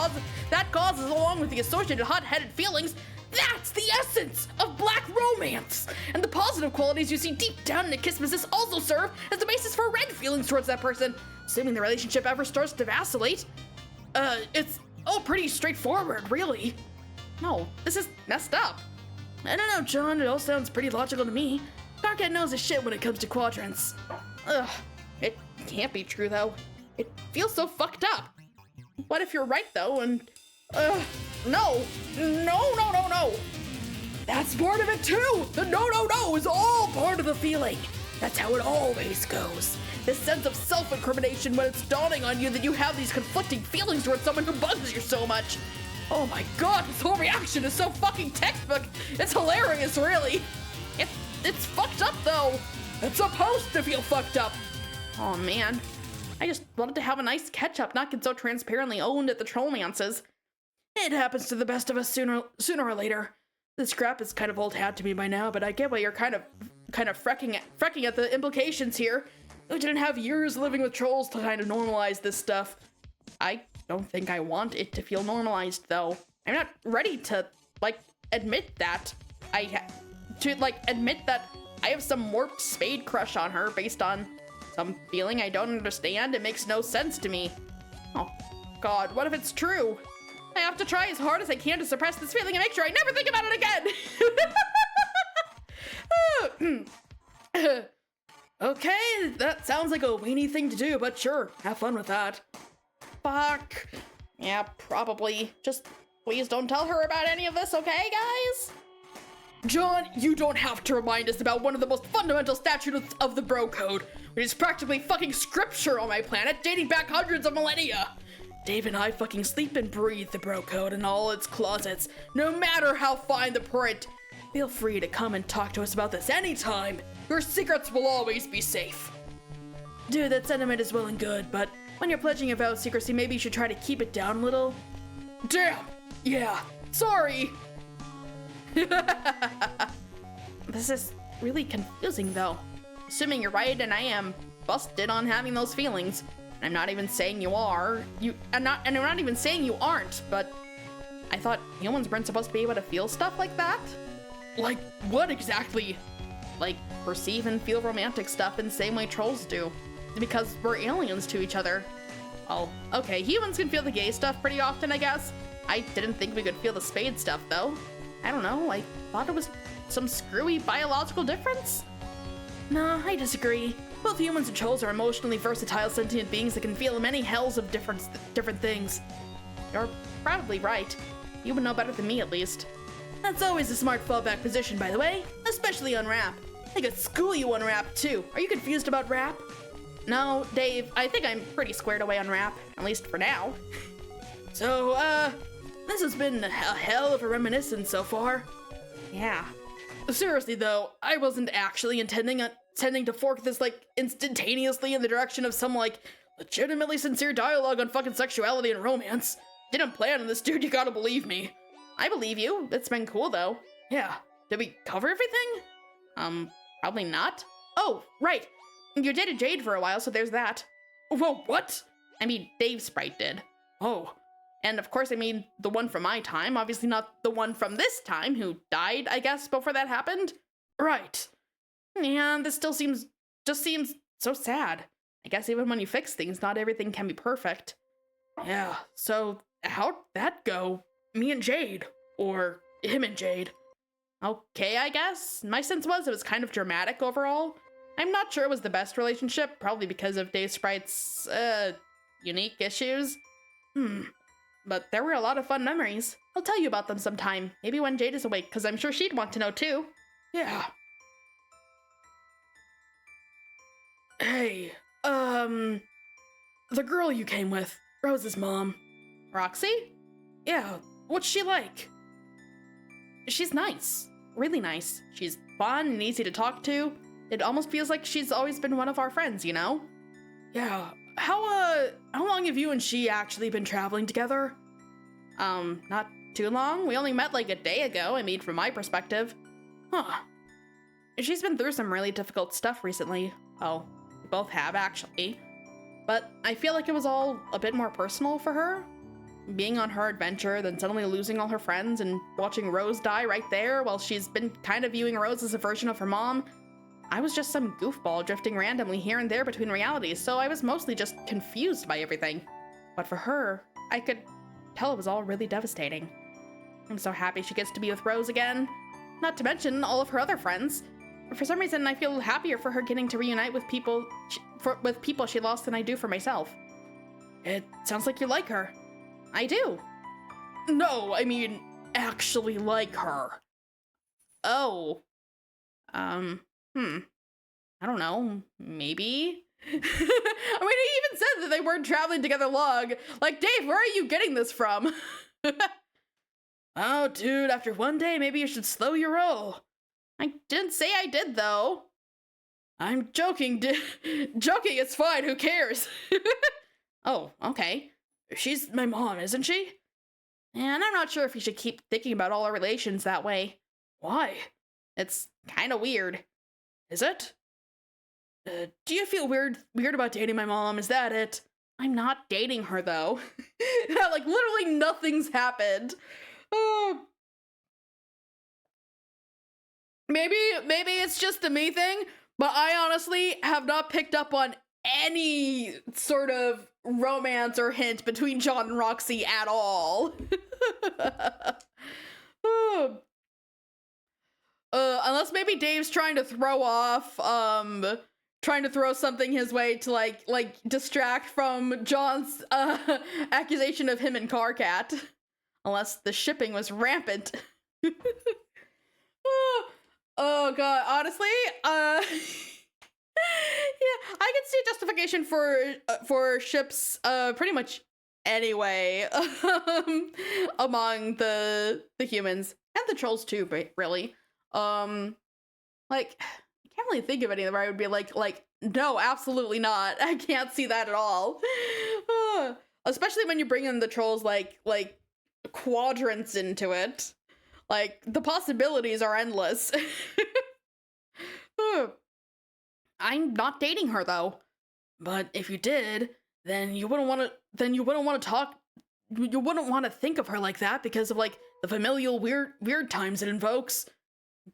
causes along with the associated hot-headed feelings. That's the essence of black romance! And the positive qualities you see deep down in a kissmissus also serve as the basis for red feelings towards that person, assuming the relationship ever starts to vacillate. It's all pretty straightforward, really. No, this is messed up. I don't know, John, it all sounds pretty logical to me. Karkat knows his shit when it comes to quadrants. Ugh, it can't be true, though. It feels so fucked up. What if you're right, though, and... No! That's part of it, too! The no is all part of the feeling. That's how it always goes. This sense of self-incrimination when it's dawning on you that you have these conflicting feelings towards someone who bugs you so much. Oh my god, this whole reaction is so fucking textbook. It's hilarious, really. It's fucked up, though. It's supposed to feel fucked up. Oh man, I just wanted to have a nice catch-up, not get so transparently owned at the trollmances. It happens to the best of us sooner or later. This crap is kind of old hat to me by now, but I get why you're kind of frecking at the implications here. We didn't have years living with trolls to kind of normalize this stuff. I don't think I want it to feel normalized, though. I'm not ready to, admit that. Admit that I have some warped spade crush on her based on some feeling I don't understand. It makes no sense to me. Oh, God, what if it's true? I have to try as hard as I can to suppress this feeling and make sure I never think about it again. Okay, that sounds like a weenie thing to do, but sure, have fun with that. Fuck. Yeah, probably. Just please don't tell her about any of this, okay, guys? John, you don't have to remind us about one of the most fundamental statutes of the bro code, which is practically fucking scripture on my planet, dating back hundreds of millennia. Dave and I fucking sleep and breathe the bro code in all its closets, no matter how fine the print. Feel free to come and talk to us about this anytime. Your secrets will always be safe. Dude, that sentiment is well and good, but when you're pledging a vow of secrecy, maybe you should try to keep it down a little. Damn! Yeah, sorry! This is really confusing though. Assuming you're right and I am busted on having those feelings. I'm not even saying you are. I'm not even saying you aren't, but I thought humans weren't supposed to be able to feel stuff like that? Like what exactly? Like perceive and feel romantic stuff in the same way trolls do. Because we're aliens to each other. Oh, okay, humans can feel the gay stuff pretty often, I guess. I didn't think we could feel the spade stuff though. I don't know, I thought it was some screwy biological difference? No, I disagree. Both humans and trolls are emotionally versatile sentient beings that can feel many hells of different things. You're probably right. You would know better than me, at least. That's always a smart fallback position, by the way, especially on rap. I could school you on rap, too. Are you confused about rap? No, Dave, I think I'm pretty squared away on rap, at least for now. So, this has been a hell of a reminiscence so far. Yeah. Seriously though, I wasn't actually intending to fork this like instantaneously in the direction of some like legitimately sincere dialogue on fucking sexuality and romance. Didn't plan on this, dude, you gotta believe me. I believe you. It's been cool though. Yeah. Did we cover everything? Probably not. Oh, right. You dated Jade for a while, so there's that. Whoa, what? I mean, Dave's sprite did. Oh. And of course, I mean, the one from my time, obviously not the one from this time, who died, I guess, before that happened? Right. Yeah, this still seems so sad. I guess even when you fix things, not everything can be perfect. Yeah, so how'd that go? Me and Jade, or him and Jade? Okay, I guess. My sense was it was kind of dramatic overall. I'm not sure it was the best relationship, probably because of Dave Sprite's, unique issues. But there were a lot of fun memories. I'll tell you about them sometime. Maybe when Jade is awake, because I'm sure she'd want to know too. Yeah. Hey, the girl you came with, Rose's mom. Roxy? Yeah, what's she like? She's nice. Really nice. She's fun and easy to talk to. It almost feels like she's always been one of our friends, you know? Yeah. How long have you and she actually been traveling together? Not too long. We only met like a day ago, I mean, from my perspective. Huh. She's been through some really difficult stuff recently. Oh, we both have, actually. But I feel like it was all a bit more personal for her. Being on her adventure, then suddenly losing all her friends and watching Rose die right there while she's been kind of viewing Rose as a version of her mom. I was just some goofball drifting randomly here and there between realities, so I was mostly just confused by everything. But for her, I could tell it was all really devastating. I'm so happy she gets to be with Rose again. Not to mention all of her other friends. For some reason, I feel happier for her getting to reunite with people she lost than I do for myself. It sounds like you like her. I do. No, I mean, actually like her. Oh. I don't know, maybe? I mean, he even said that they weren't traveling together long. Like, Dave, where are you getting this from? Oh, dude, after one day, maybe you should slow your roll. I didn't say I did, though. I'm joking, joking, it's fine, who cares? Oh, okay. She's my mom, isn't she? And I'm not sure if you should keep thinking about all our relations that way. Why? It's kind of weird. Is it? Do you feel weird about dating my mom? Is that it? I'm not dating her, though. Like, literally nothing's happened. Maybe it's just a me thing, but I honestly have not picked up on any sort of romance or hint between John and Roxy at all. Unless maybe Dave's trying to throw off, trying to throw something his way to like distract from John's accusation of him and Carcat. Unless the shipping was rampant. Oh god, honestly, yeah, I can see justification for ships pretty much anyway among the humans and the trolls too, really. Like I can't really think of any where I would be like no, absolutely not. I can't see that at all. Especially when you bring in the trolls like quadrants into it. Like, the possibilities are endless. I'm not dating her though. But if you did, then you wouldn't want to think of her like that because of like the familial weird times it invokes.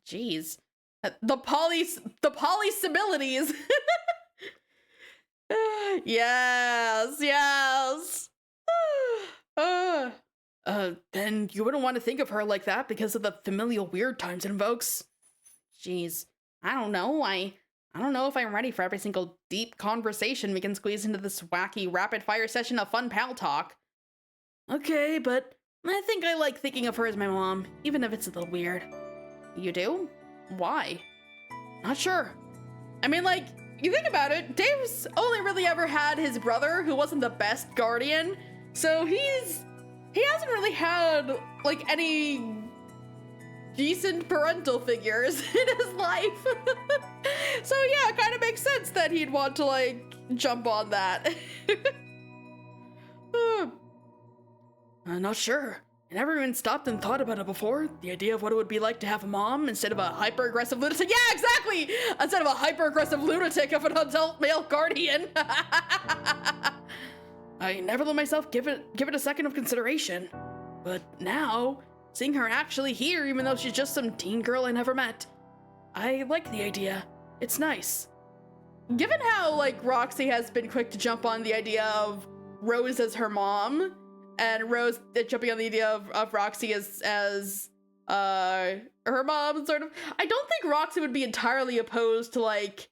Jeez. The polystabilities. Yes. Then you wouldn't want to think of her like that because of the familial weird times it invokes. Jeez. I don't know. I don't know if I'm ready for every single deep conversation we can squeeze into this wacky rapid fire session of fun pal talk. Okay, but I think I like thinking of her as my mom, even if it's a little weird. You do? Why? Not sure. I mean, like, you think about it, Dave's only really ever had his brother who wasn't the best guardian, so he hasn't really had, like, any decent parental figures in his life. So yeah, it kind of makes sense that he'd want to, like, jump on that. I'm not sure. I never even stopped and thought about it before. The idea of what it would be like to have a mom instead of a hyper-aggressive lunatic. Yeah, exactly! Instead of a hyper-aggressive lunatic of an adult male guardian. I never let myself give it a second of consideration. But now, seeing her actually here, even though she's just some teen girl I never met, I like the idea. It's nice. Given how, like, Roxy has been quick to jump on the idea of Rose as her mom, and Rose jumping on the idea of Roxy as her mom, sort of, I don't think Roxy would be entirely opposed to, like,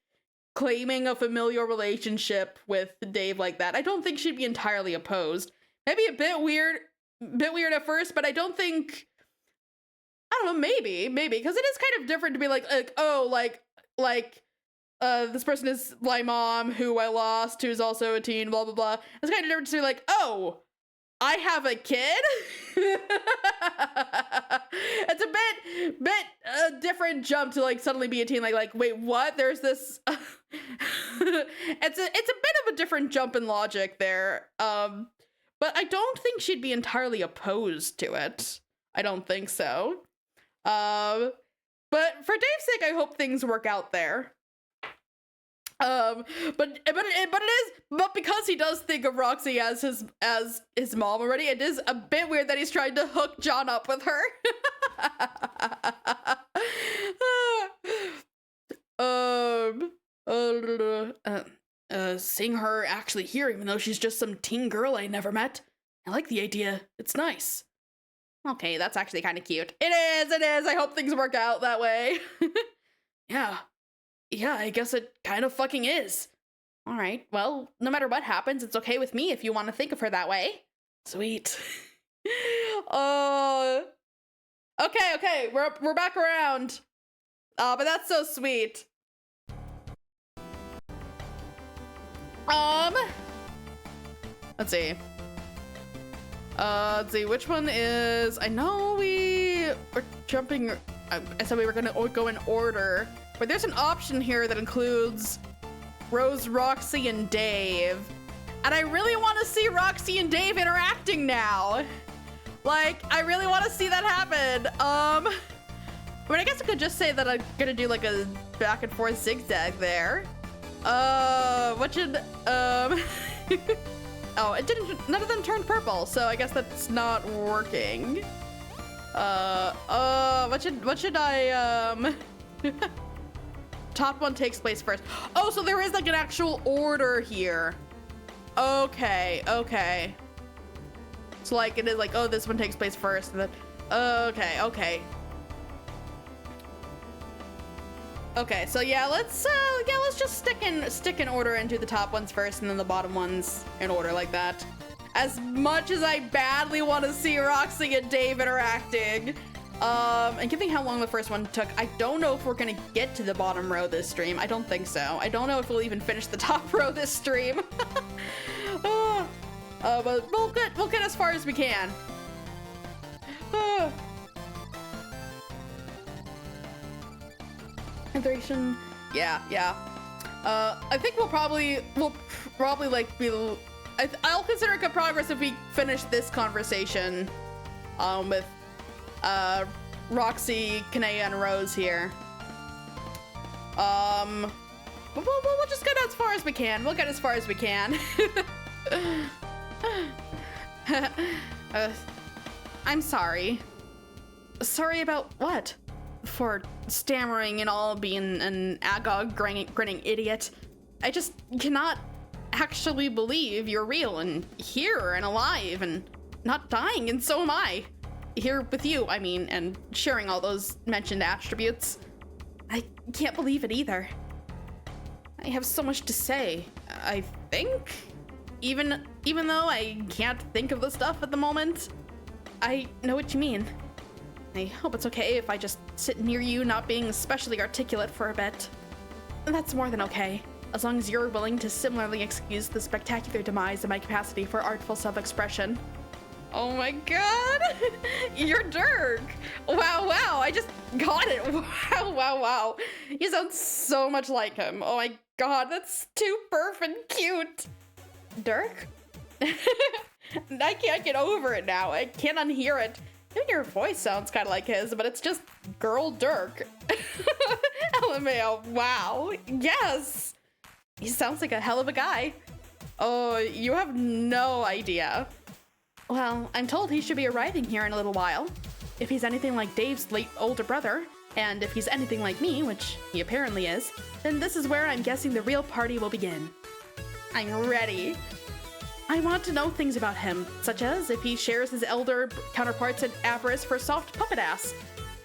claiming a familial relationship with Dave like that. I don't think she'd be entirely opposed. Maybe a bit weird at first, but I don't think, I don't know, maybe, because it is kind of different to be like, oh, this person is my mom who I lost, who's also a teen, blah, blah, blah. It's kind of different to be like, oh, I have a kid? It's a bit different jump to, like, suddenly be a teen, like, wait, what? There's this, it's a bit of a different jump in logic there. But I don't think she'd be entirely opposed to it. I don't think so. But for Dave's sake, I hope things work out there. But because he does think of Roxy as his mom already, it is a bit weird that he's trying to hook John up with her. Seeing her actually here, even though she's just some teen girl I never met, I like the idea. It's nice. Okay, that's actually kind of cute. It is. I hope things work out that way. Yeah, I guess it kind of fucking is. All right, well, no matter what happens, it's okay with me if you want to think of her that way. Sweet. Okay, we're back around. But that's so sweet. Let's see. Which one is, I know we were jumping, I said we were gonna go in order. But there's an option here that includes Rose, Roxy, and Dave. And I really want to see Roxy and Dave interacting now. Like, I really want to see that happen. I mean, I guess I could just say that I'm gonna do like a back and forth zigzag there. What should, oh, it didn't, none of them turned purple, so I guess that's not working. What should I, top one takes place first. Oh, so there is like an actual order here. Okay. So like it is like, oh, this one takes place first, and then okay. Okay, so yeah, let's just stick in order and do the top ones first and then the bottom ones in order like that. As much as I badly want to see Roxy and Dave interacting, And given how long the first one took, I don't know if we're gonna get to the bottom row this stream. I don't think so. I don't know if we'll even finish the top row this stream. But we'll get as far as we can. Hydration. Yeah. I think we'll probably like be. I'll consider it good progress if we finish this conversation, with Roxy, Kanea, and Rose here. We'll just get as far as we can. We'll get as far as we can. I'm sorry. Sorry about what? For stammering and all, being an agog grinning idiot. I just cannot actually believe you're real and here and alive and not dying, and so am I. Here with you, I mean, and sharing all those mentioned attributes. I can't believe it either. I have so much to say, I think. Even though I can't think of the stuff at the moment, I know what you mean. I hope it's okay if I just sit near you, not being especially articulate for a bit. That's more than okay, as long as you're willing to similarly excuse the spectacular demise of my capacity for artful self-expression. Oh my god! You're Dirk! Wow, I just got it! Wow. You sound so much like him. Oh my god, that's too perf and cute! Dirk? I can't get over it now. I can't unhear it. Even your voice sounds kind of like his, but it's just girl Dirk. LMAO, wow. Yes! He sounds like a hell of a guy. Oh, you have no idea. Well, I'm told he should be arriving here in a little while. If he's anything like Dave's late older brother, and if he's anything like me, which he apparently is, then this is where I'm guessing the real party will begin. I'm ready. I want to know things about him, such as if he shares his elder counterpart's avarice for soft puppet ass,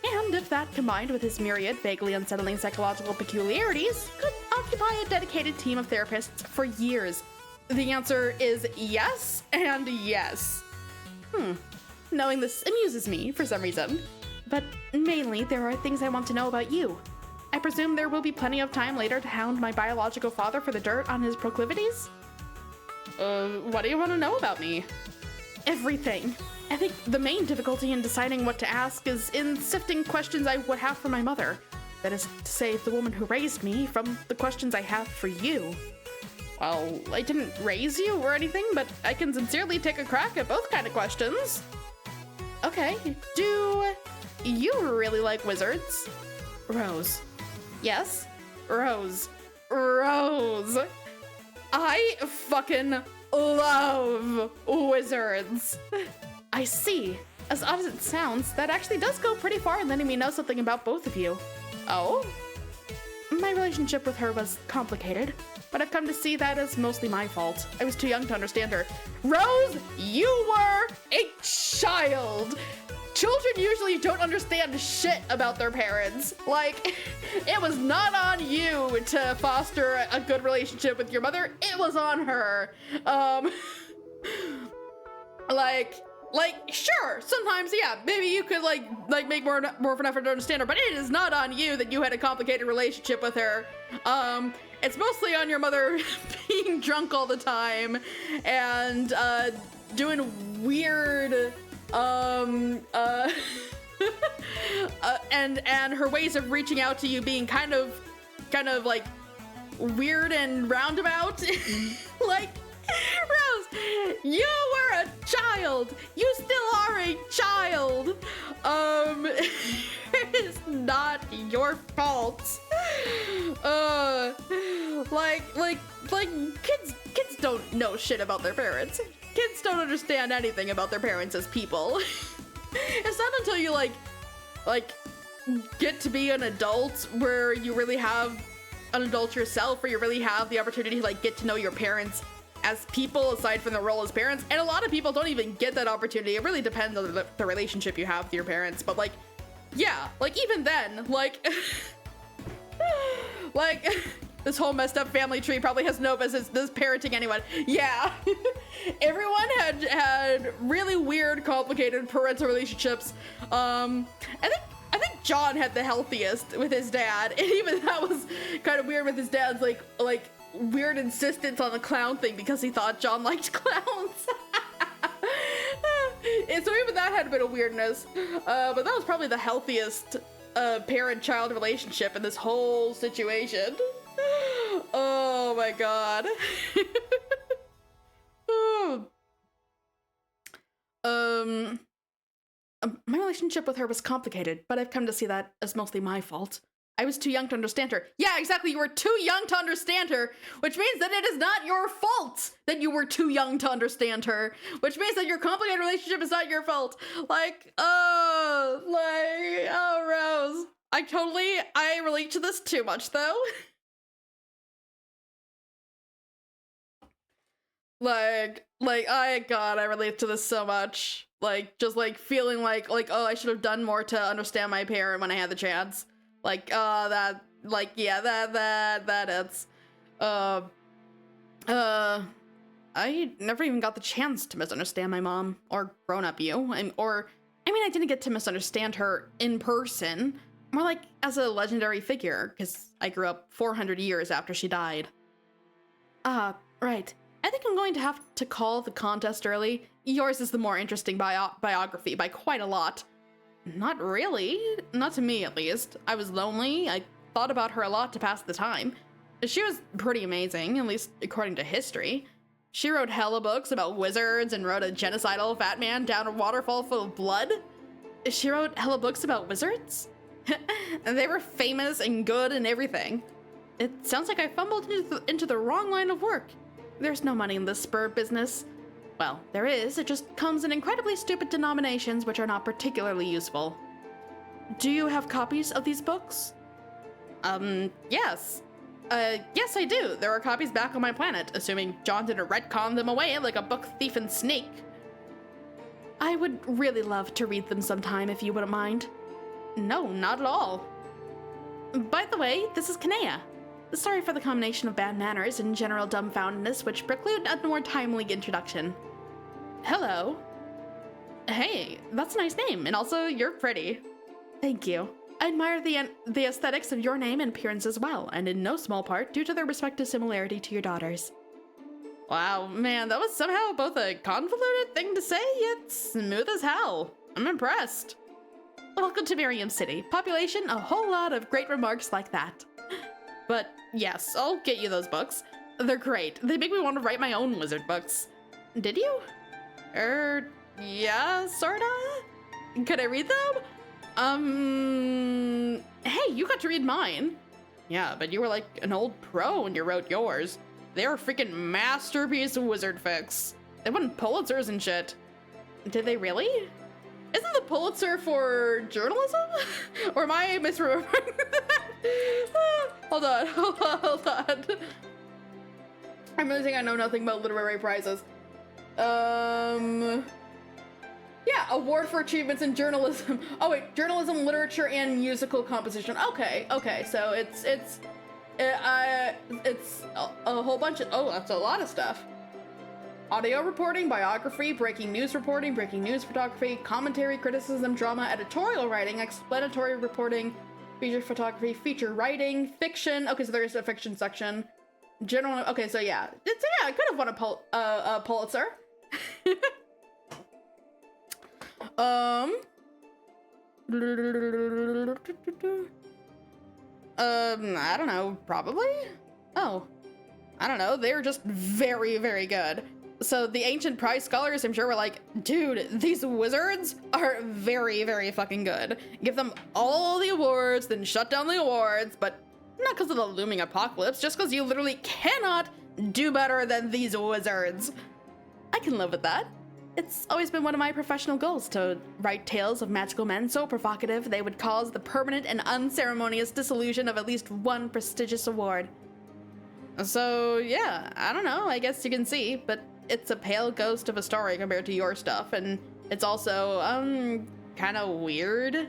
and if that, combined with his myriad vaguely unsettling psychological peculiarities, could occupy a dedicated team of therapists for years. The answer is yes and yes. Knowing this amuses me for some reason, but mainly there are things I want to know about you. I presume there will be plenty of time later to hound my biological father for the dirt on his proclivities? What do you want to know about me? Everything. I think the main difficulty in deciding what to ask is in sifting questions I would have for my mother. That is to say, the woman who raised me, from the questions I have for you. Well, I didn't raise you or anything, but I can sincerely take a crack at both kind of questions. Okay, do you really like wizards? Rose. Yes? Rose. I fucking love wizards. I see. As odd as it sounds, that actually does go pretty far in letting me know something about both of you. Oh? My relationship with her was complicated, but I've come to see that as mostly my fault. I was too young to understand her. Rose, you were a child! Children usually don't understand shit about their parents. Like, it was not on you to foster a good relationship with your mother. It was on her. Like, sure, sometimes, yeah, maybe you could, like make more of an effort to understand her, but it is not on you that you had a complicated relationship with her. It's mostly on your mother being drunk all the time and, doing weird, and her ways of reaching out to you being kind of like weird and roundabout. Like, Rose, you were a child. You still are a child. It's not your fault. Like kids don't know shit about their parents. Kids don't understand anything about their parents as people. It's not until you like get to be an adult where you really have an adult yourself, where you really have the opportunity to like get to know your parents as people aside from the role as parents. And a lot of people don't even get that opportunity. It really depends on the relationship you have with your parents, but like, yeah, like even then, like This whole messed up family tree probably has no business parenting anyone. Yeah. Everyone had really weird, complicated parental relationships. I think John had the healthiest with his dad, and even that was kind of weird with his dad's like weird insistence on the clown thing because he thought John liked clowns. And so even that had a bit of weirdness. But that was probably the healthiest parent-child relationship in this whole situation. Oh my god. My relationship with her was complicated, but I've come to see that as mostly my fault. I was too young to understand her. Yeah, exactly, you were too young to understand her, which means that it is not your fault that you were too young to understand her, which means that your complicated relationship is not your fault. Oh, Rose. I relate to this too much, though. I relate to this so much. Just feeling like, oh, I should have done more to understand my parent when I had the chance. That it's, I never even got the chance to misunderstand my mom, or grown-up you, I didn't get to misunderstand her in person, more like as a legendary figure, because I grew up 400 years after she died. Right. I think I'm going to have to call the contest early. Yours is the more interesting biography by quite a lot. Not really. Not to me, at least. I was lonely. I thought about her a lot to pass the time. She was pretty amazing, at least according to history. She wrote hella books about wizards and rode a genocidal fat man down a waterfall full of blood. She wrote hella books about wizards? And they were famous and good and everything. It sounds like I fumbled into the wrong line of work. There's no money in this spur business. Well, there is. It just comes in incredibly stupid denominations which are not particularly useful. Do you have copies of these books? Yes. Yes, I do. There are copies back on my planet, assuming John didn't retcon them away like a book thief and snake. I would really love to read them sometime if you wouldn't mind. No, not at all. By the way, this is Kanea. Sorry for the combination of bad manners and general dumbfoundedness which preclude a more timely introduction. Hello. Hey, that's a nice name, and also you're pretty. Thank you. I admire the aesthetics of your name and appearance as well, and in no small part due to their respective similarity to your daughters. Wow, man, that was somehow both a convoluted thing to say, yet smooth as hell. I'm impressed. Welcome to Miriam City. Population, a whole lot of great remarks like that. But yes, I'll get you those books. They're great. They make me want to write my own wizard books. Did you? Yeah, sorta? Could I read them? Hey, you got to read mine. Yeah, but you were like an old pro when you wrote yours. They were freaking masterpiece wizard fics. They won Pulitzers and shit. Did they really? Isn't the Pulitzer for journalism? Or am I misremembering that? Hold on. I'm realizing I know nothing about literary prizes. Yeah, award for achievements in journalism. Oh wait, journalism, literature, and musical composition. Okay, so it's a whole bunch of, oh, that's a lot of stuff. Audio reporting, biography, breaking news reporting, breaking news photography, commentary, criticism, drama, editorial writing, explanatory reporting, feature photography, feature writing, fiction. Okay, so there's a fiction section. General. Okay, so yeah, I could have won a Pulitzer. I don't know, probably? Oh, I don't know, they're just very, very good. So the ancient prize scholars, I'm sure, were like, dude, these wizards are very, very fucking good. Give them all the awards, then shut down the awards, but not because of the looming apocalypse, just because you literally cannot do better than these wizards. I can live with that. It's always been one of my professional goals to write tales of magical men so provocative they would cause the permanent and unceremonious dissolution of at least one prestigious award. So yeah, I don't know, I guess you can see, but it's a pale ghost of a story compared to your stuff, and it's also, kind of weird.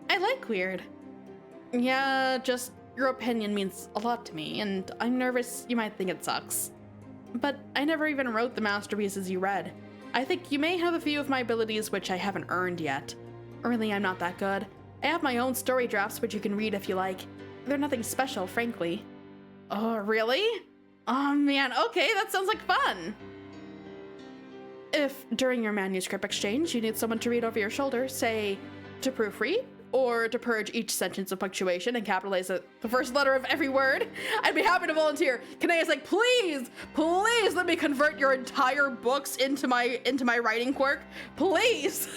I like weird. Yeah, just your opinion means a lot to me, and I'm nervous you might think it sucks. But I never even wrote the masterpieces you read. I think you may have a few of my abilities which I haven't earned yet. Really, I'm not that good. I have my own story drafts which you can read if you like. They're nothing special, frankly. Oh, really? Oh man, okay, that sounds like fun! If, during your manuscript exchange, you need someone to read over your shoulder, say, to proofread, or to purge each sentence of punctuation and capitalize the first letter of every word, I'd be happy to volunteer. Kanea's like, please let me convert your entire books into my writing quirk. Please!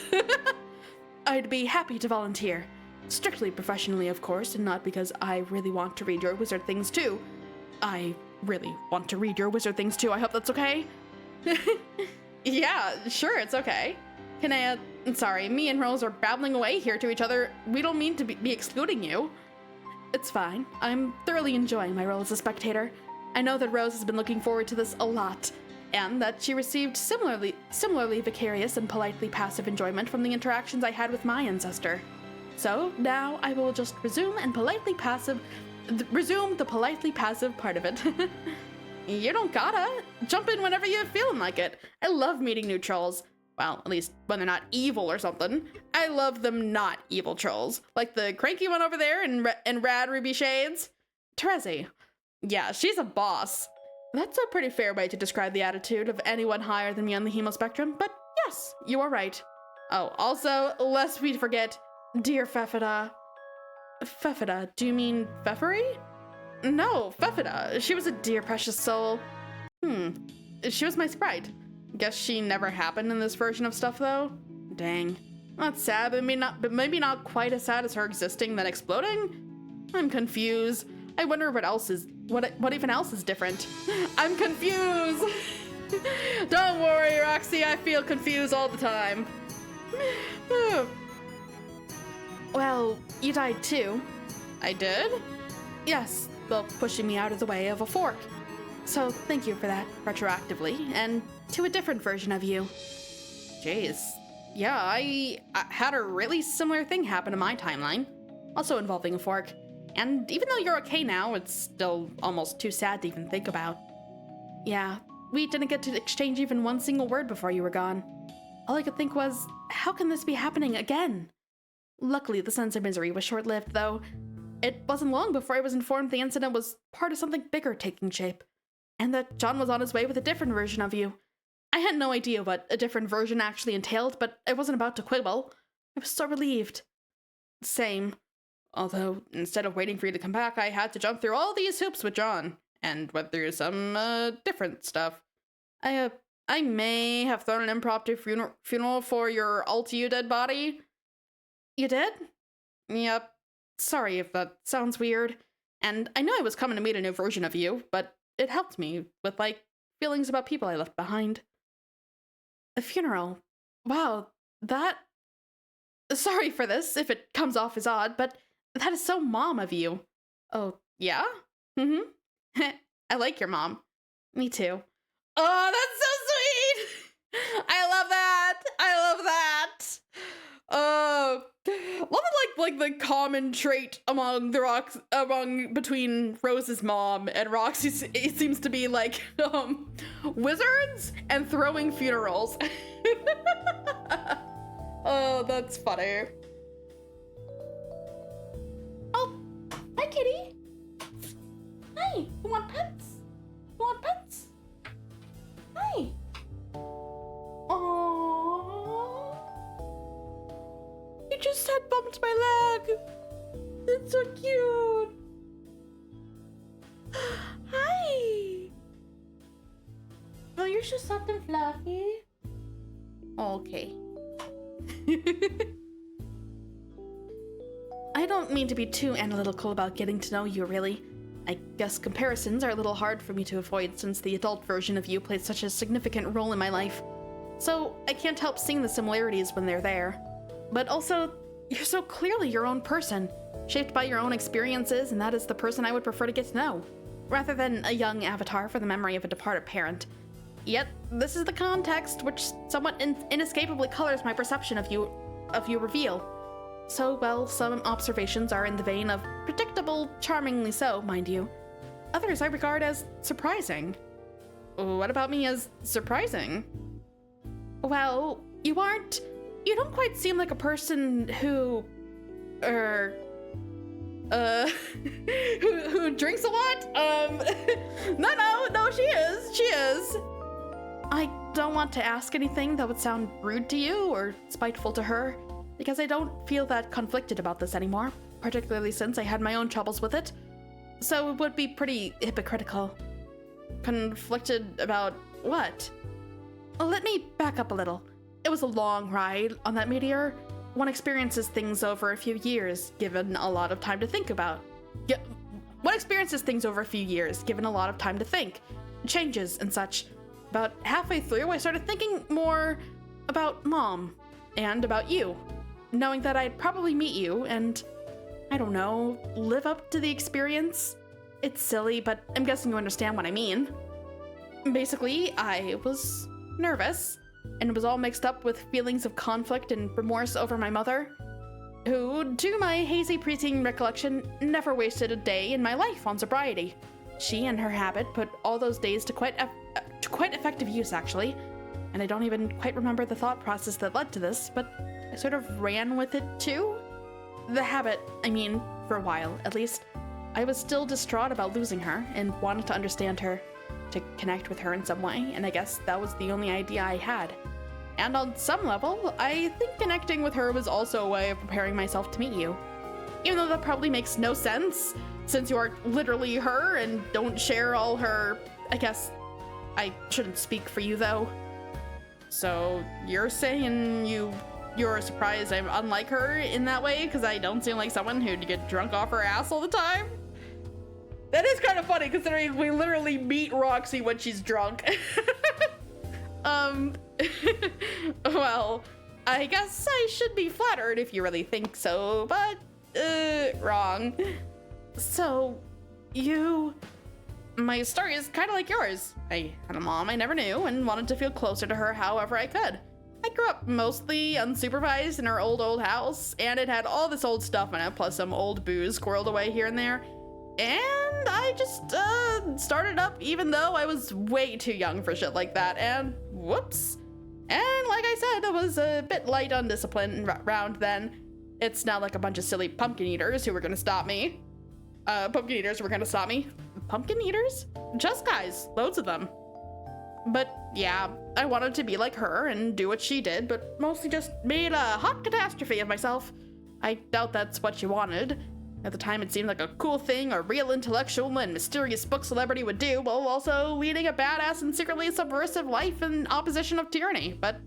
I'd be happy to volunteer. Strictly professionally, of course, and not because I really want to read your wizard things too. I really want to read your wizard things too. I hope that's okay. Yeah, sure, it's okay. Kanea, I'm sorry, me and Rose are babbling away here to each other. We don't mean to be excluding you. It's fine. I'm thoroughly enjoying my role as a spectator. I know that Rose has been looking forward to this a lot, and that she received similarly vicarious and politely passive enjoyment from the interactions I had with my ancestor. So now I will just resume the politely passive part of it. You don't gotta. Jump in whenever you're feeling like it. I love meeting new trolls. Well, at least when they're not evil or something. I love them not evil trolls. Like the cranky one over there in Rad Ruby Shades. Terezi. Yeah, she's a boss. That's a pretty fair way to describe the attitude of anyone higher than me on the hemo spectrum, but yes, you are right. Oh, also, lest we forget, dear Fefida. Fefida, do you mean Fefery? No, Fefida. She was a dear precious soul. She was my sprite. Guess she never happened in this version of stuff, though? Dang. That's sad, but maybe not quite as sad as her existing than exploding? I'm confused. I wonder what even else is different. I'm confused! Don't worry, Roxy, I feel confused all the time. Well, you died too. I did? Yes, well, pushing me out of the way of a fork. So thank you for that, retroactively, and to a different version of you. Jeez. Yeah, I had a really similar thing happen in my timeline, also involving a fork. And even though you're okay now, it's still almost too sad to even think about. Yeah, we didn't get to exchange even one single word before you were gone. All I could think was, how can this be happening again? Luckily, the sense of misery was short-lived, though. It wasn't long before I was informed the incident was part of something bigger taking shape, and that John was on his way with a different version of you. I had no idea what a different version actually entailed, but I wasn't about to quibble. I was so relieved. Same. Although, instead of waiting for you to come back, I had to jump through all these hoops with John, and went through some, different stuff. I may have thrown an impromptu funeral for your alt-you dead body. You did? Yep. Sorry if that sounds weird. And I know I was coming to meet a new version of you, but it helped me with, feelings about people I left behind. A funeral. Wow, that... Sorry for this, if it comes off as odd, but that is so mom of you. Oh, yeah? Mm-hmm. I like your mom. Me too. Oh, that's so sweet! I love that! I love that! Love it, like the common trait between Rose's mom and Roxy's, it seems to be wizards and throwing funerals. Oh, that's funny. Oh, hi, kitty. Hi, you want pets? You want pets? Hi. Aww. You just head bumped my leg. That's so cute. Hi. Oh, you're so soft and fluffy. Okay. I don't mean to be too analytical about getting to know you, really. I guess comparisons are a little hard for me to avoid since the adult version of you played such a significant role in my life. So I can't help seeing the similarities when they're there. But also, you're so clearly your own person, shaped by your own experiences, and that is the person I would prefer to get to know, rather than a young avatar for the memory of a departed parent. Yet, this is the context which somewhat inescapably colors my perception of you reveal. So, well, some observations are in the vein of predictable, charmingly so, mind you. Others I regard as surprising. What about me is surprising? Well, you don't quite seem like a person who, who drinks a lot? No, she is. I don't want to ask anything that would sound rude to you or spiteful to her, because I don't feel that conflicted about this anymore, particularly since I had my own troubles with it. So it would be pretty hypocritical. Conflicted about what? Let me back up a little. It was a long ride on that meteor. One experiences things over a few years, given a lot of time to think about. One experiences things over a few years, given a lot of time to think. Changes and such. About halfway through, I started thinking more about Mom and about you, knowing that I'd probably meet you and, I don't know, live up to the experience. It's silly, but I'm guessing you understand what I mean. Basically, I was nervous, and it was all mixed up with feelings of conflict and remorse over my mother, who, to my hazy preteen recollection, never wasted a day in my life on sobriety. She and her habit put all those days to quite effective use, actually, and I don't even quite remember the thought process that led to this, but I sort of ran with it too. The habit, I mean, for a while, at least. I was still distraught about losing her and wanted to understand her, to connect with her in some way, and I guess that was the only idea I had. And on some level, I think connecting with her was also a way of preparing myself to meet you. Even though that probably makes no sense, since you are literally her and don't share all her... I guess I shouldn't speak for you, though. So, you're saying you're surprised I'm unlike her in that way, because I don't seem like someone who'd get drunk off her ass all the time? That is kind of funny, considering we literally meet Roxy when she's drunk. Well, I guess I should be flattered if you really think so, but, wrong. So, my story is kind of like yours. I had a mom I never knew and wanted to feel closer to her however I could. I grew up mostly unsupervised in our old house, and it had all this old stuff in it, plus some old booze squirreled away here and there. And I just started up even though I was way too young for shit like that, and whoops. And like I said, I was a bit light on discipline around then. It's not like a bunch of silly pumpkin eaters who were gonna stop me. Pumpkin eaters were gonna stop me. Pumpkin eaters? Just guys, loads of them. But yeah, I wanted to be like her and do what she did, but mostly just made a hot catastrophe of myself. I doubt that's what she wanted. At the time, it seemed like a cool thing a real intellectual and mysterious book celebrity would do, while also leading a badass and secretly subversive life in opposition of tyranny. But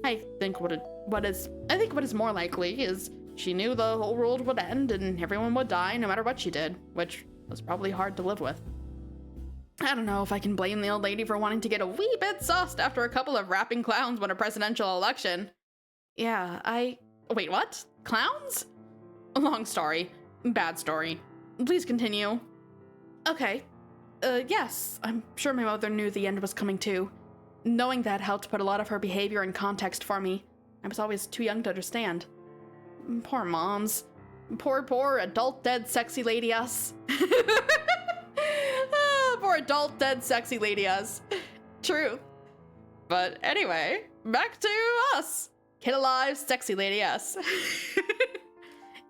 I think what is more likely is she knew the whole world would end and everyone would die no matter what she did, which was probably hard to live with. I don't know if I can blame the old lady for wanting to get a wee bit sauced after a couple of rapping clowns won a presidential election. Yeah, wait, what? Clowns? Long story. Bad story. Please continue. Okay. Yes, I'm sure my mother knew the end was coming too. Knowing that helped put a lot of her behavior in context for me. I was always too young to understand. Poor moms. Poor adult dead sexy lady us. Poor adult dead sexy lady us. Truth. But anyway, back to us. Kid alive, sexy lady us.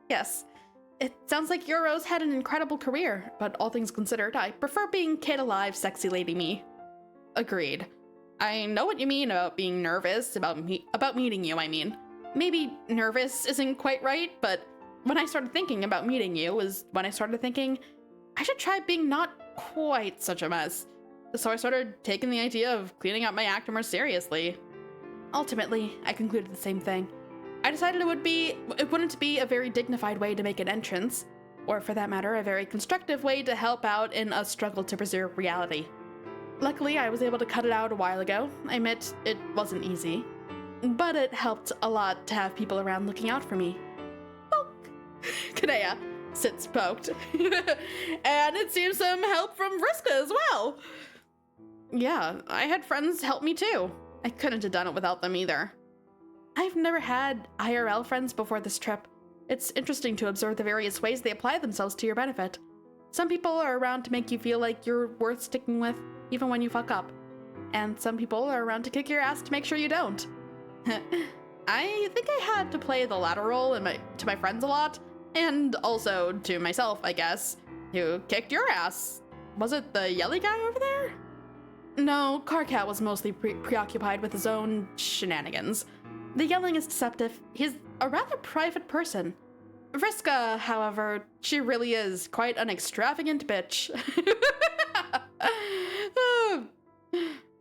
Yes. It sounds like your Rose had an incredible career, but all things considered, I prefer being kid alive, sexy lady me. Agreed. I know what you mean about being nervous, about meeting you, I mean. Maybe nervous isn't quite right, but when I started thinking about meeting you was when I started thinking I should try being not quite such a mess. So I started taking the idea of cleaning up my act more seriously. Ultimately, I concluded the same thing. I decided it wouldn't be a very dignified way to make an entrance, or for that matter, a very constructive way to help out in a struggle to preserve reality. Luckily, I was able to cut it out a while ago. I admit it wasn't easy, but it helped a lot to have people around looking out for me. Poke! Kanea sits poked. And it seems some help from Vriska as well. Yeah, I had friends help me too. I couldn't have done it without them either. I've never had IRL friends before this trip. It's interesting to observe the various ways they apply themselves to your benefit. Some people are around to make you feel like you're worth sticking with, even when you fuck up. And some people are around to kick your ass to make sure you don't. I think I had to play the latter role to my friends a lot, and also to myself, I guess, who kicked your ass. Was it the yelly guy over there? No, Carcat was mostly preoccupied with his own shenanigans. The yelling is deceptive. He's a rather private person. Vriska, however, she really is quite an extravagant bitch.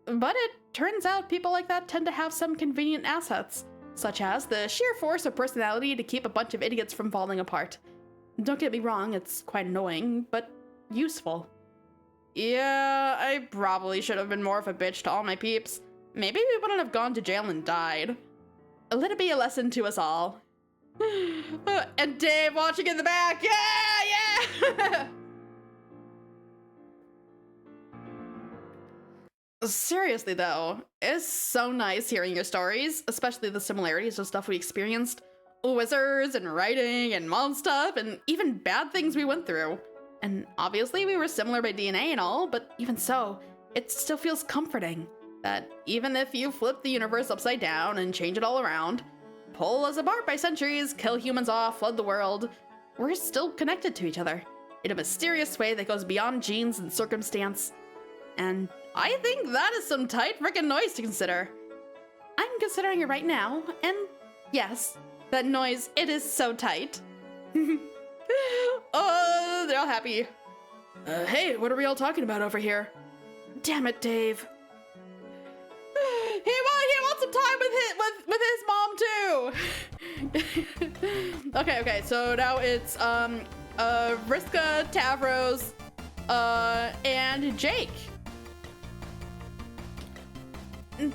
But it turns out people like that tend to have some convenient assets, such as the sheer force of personality to keep a bunch of idiots from falling apart. Don't get me wrong, it's quite annoying, but useful. Yeah, I probably should have been more of a bitch to all my peeps. Maybe we wouldn't have gone to jail and died. Let it be a lesson to us all. And Dave watching in the back, yeah! Seriously though, it's so nice hearing your stories, especially the similarities of stuff we experienced. Wizards and writing and mom stuff and even bad things we went through. And obviously we were similar by DNA and all, but even so, it still feels comforting that even if you flip the universe upside down and change it all around, pull us apart by centuries, kill humans off, flood the world, we're still connected to each other in a mysterious way that goes beyond genes and circumstance. And I think that is some tight frickin' noise to consider. I'm considering it right now, and yes, that noise, it is so tight. Oh, they're all happy. Hey, what are we all talking about over here? Damn it, Dave. He wants some time with his mom too. Okay, so now it's Vriska, Tavros, and Jake.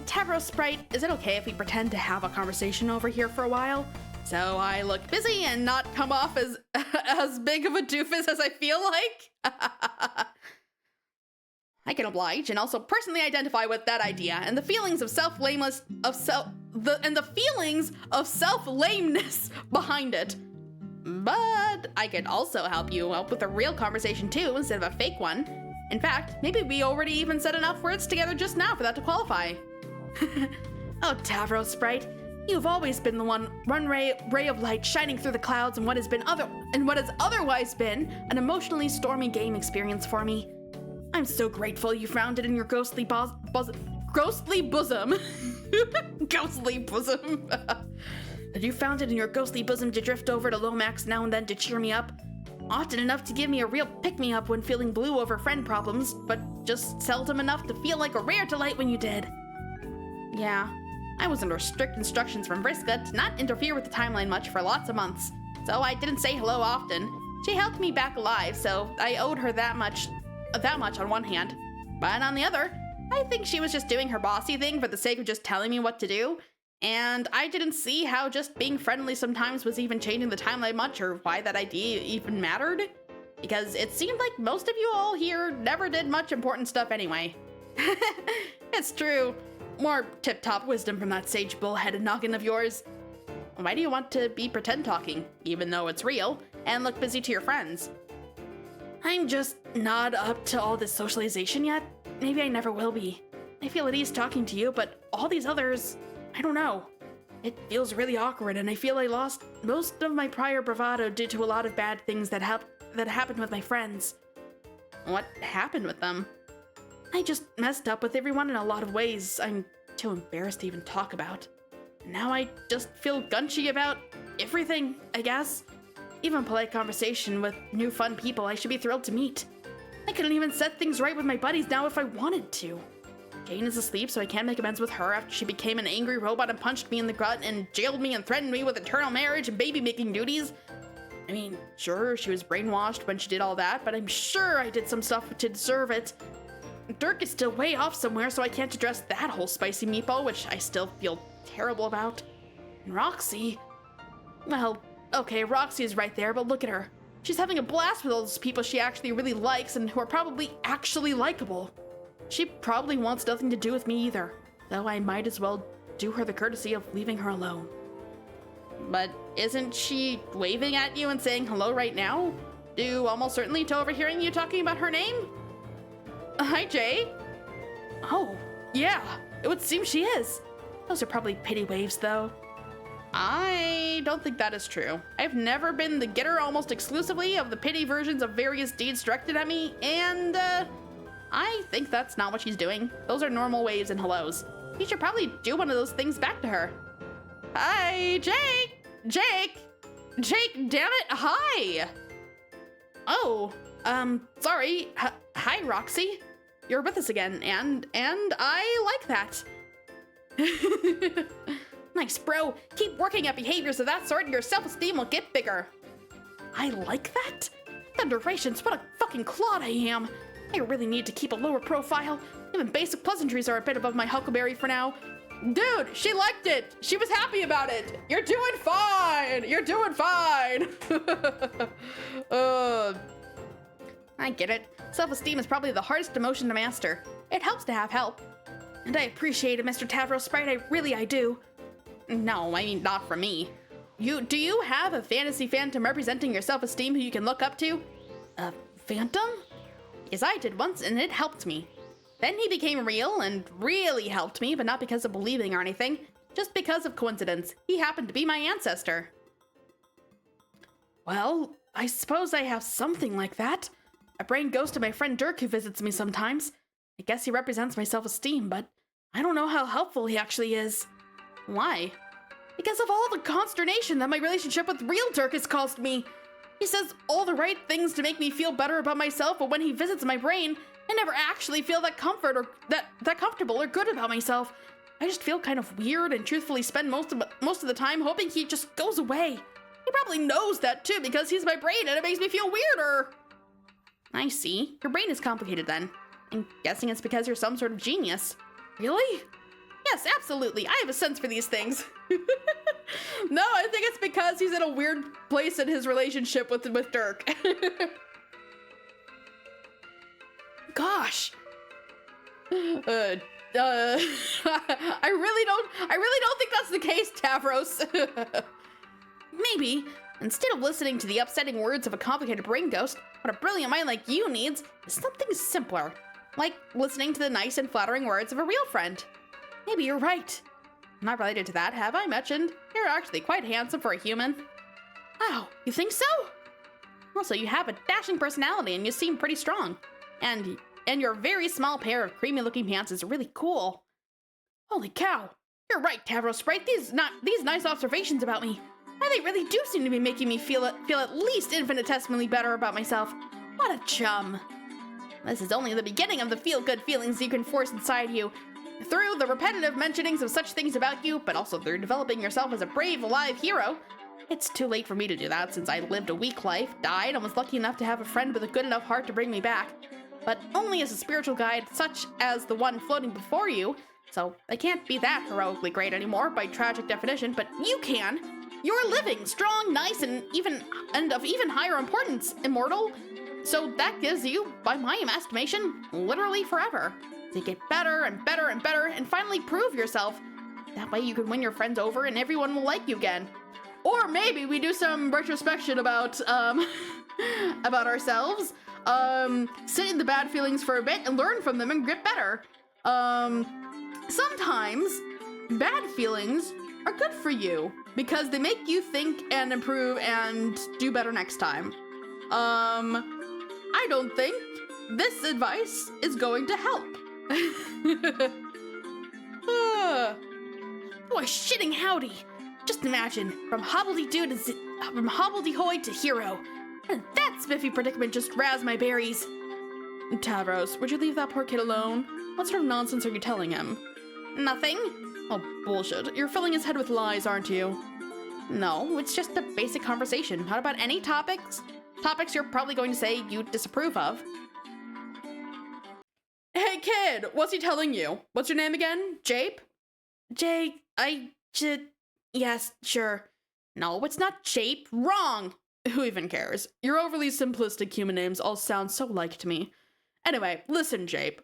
Tavros, Sprite, is it okay if we pretend to have a conversation over here for a while? So I look busy and not come off as as big of a doofus as I feel like? I can oblige and also personally identify with that idea and the feelings of self-lameness behind it. But I could also help you out with a real conversation too instead of a fake one. In fact, maybe we already even said enough words together just now for that to qualify. Oh, Tavros, Sprite, you've always been the one ray of light shining through the clouds in what has otherwise been an emotionally stormy game experience for me. I'm so grateful you found it in your ghostly bosom. Ghostly bosom that you found it in your ghostly bosom to drift over to Lomax now and then to cheer me up. Often enough to give me a real pick-me-up when feeling blue over friend problems, but just seldom enough to feel like a rare delight when you did. Yeah, I was under strict instructions from Vriska to not interfere with the timeline much for lots of months, so I didn't say hello often. She helped me back alive, so I owed her that much on one hand. But on the other, I think she was just doing her bossy thing for the sake of just telling me what to do, and I didn't see how just being friendly sometimes was even changing the timeline much or why that idea even mattered, because it seemed like most of you all here never did much important stuff anyway. It's true. More tip-top wisdom from that sage bullheaded noggin of yours. Why do you want to be pretend talking, even though it's real, and look busy to your friends? I'm just not up to all this socialization yet. Maybe I never will be. I feel at ease talking to you, but all these others, I don't know. It feels really awkward, and I feel I lost most of my prior bravado due to a lot of bad things that happened with my friends. What happened with them? I just messed up with everyone in a lot of ways I'm too embarrassed to even talk about. Now I just feel gunchy about everything, I guess. Even polite conversation with new fun people I should be thrilled to meet. I couldn't even set things right with my buddies now if I wanted to. Jane is asleep, so I can't make amends with her after she became an angry robot and punched me in the gut and jailed me and threatened me with eternal marriage and baby-making duties. I mean, sure, she was brainwashed when she did all that, but I'm sure I did some stuff to deserve it. Dirk is still way off somewhere, so I can't address that whole spicy meatball, which I still feel terrible about. And Roxy... Well, okay, Roxy is right there, but look at her. She's having a blast with all those people she actually really likes and who are probably actually likable. She probably wants nothing to do with me either, though I might as well do her the courtesy of leaving her alone. But isn't she waving at you and saying hello right now? Due almost certainly to overhearing you talking about her name? Hi, Jay. Oh, yeah, it would seem she is. Those are probably pity waves, though. I don't think that is true. I've never been the getter almost exclusively of the pity versions of various deeds directed at me, and I think that's not what she's doing. Those are normal waves and hellos. You should probably do one of those things back to her. Hi, Jake! Jake! Jake, damn it, hi! Oh, sorry. Hi, Roxy. You're with us again, and I like that. Nice, bro. Keep working at behaviors of that sort and your self-esteem will get bigger. I like that? Thunderations, what a fucking clod I am. I really need to keep a lower profile. Even basic pleasantries are a bit above my huckleberry for now. Dude, she liked it. She was happy about it. You're doing fine. You're doing fine. I get it. Self-esteem is probably the hardest emotion to master. It helps to have help. And I appreciate it, Mr. Tavros Sprite. I do. No, I mean, not from me. Do you have a fantasy phantom representing your self-esteem who you can look up to? A phantom? Yes, I did once, and it helped me. Then he became real and really helped me, but not because of believing or anything. Just because of coincidence. He happened to be my ancestor. Well, I suppose I have something like that. A brain ghost of my friend Dirk who visits me sometimes. I guess he represents my self-esteem, but I don't know how helpful he actually is. Why? Because of all the consternation that my relationship with real Dirk has caused me. He says all the right things to make me feel better about myself, but when he visits my brain, I never actually feel that comfort or that comfortable or good about myself. I just feel kind of weird and truthfully spend most of the time hoping he just goes away. He probably knows that too because he's my brain and it makes me feel weirder. I see. Your brain is complicated then. I'm guessing it's because you're some sort of genius. Really? Yes, absolutely. I have a sense for these things. No, I think it's because he's in a weird place in his relationship with Dirk. Gosh. I really don't think that's the case, Tavros. Maybe, instead of listening to the upsetting words of a complicated brain ghost, what a brilliant mind like you needs is something simpler, like listening to the nice and flattering words of a real friend. Maybe you're right. Not related to that, have I mentioned? You're actually quite handsome for a human. Oh, you think so? Also, you have a dashing personality and you seem pretty strong. And your very small pair of creamy-looking pants is really cool. Holy cow. You're right, Tavros Sprite. These nice observations about me. They really do seem to be making me feel at least infinitesimally better about myself. What a chum. This is only the beginning of the feel-good feelings you can force inside you. Through the repetitive mentionings of such things about you, but also through developing yourself as a brave, alive hero. It's too late for me to do that since I lived a weak life, died, and was lucky enough to have a friend with a good enough heart to bring me back. But only as a spiritual guide such as the one floating before you, so I can't be that heroically great anymore by tragic definition, but you can. You're living, strong, nice, and of even higher importance, immortal. So that gives you, by my estimation, literally forever. To get better and better and better and finally prove yourself. That way you can win your friends over and everyone will like you again. Or maybe we do some retrospection about about ourselves. Sit in the bad feelings for a bit and learn from them and get better. Sometimes bad feelings are good for you because they make you think and improve and do better next time. I don't think this advice is going to help. Boy, shitting howdy. Just imagine, from hobbledehoy to hero. And that spiffy predicament just razzed my berries. Tavros, would you leave that poor kid alone? What sort of nonsense are you telling him? Nothing. Oh, bullshit. You're filling his head with lies, aren't you? No, it's just a basic conversation. Not about any topics. Topics you're probably going to say you disapprove of. Hey, kid, what's he telling you? What's your name again? Jape? Yes, sure. No, it's not Jape. Wrong. Who even cares? Your overly simplistic human names all sound so like to me. Anyway, listen, Jape.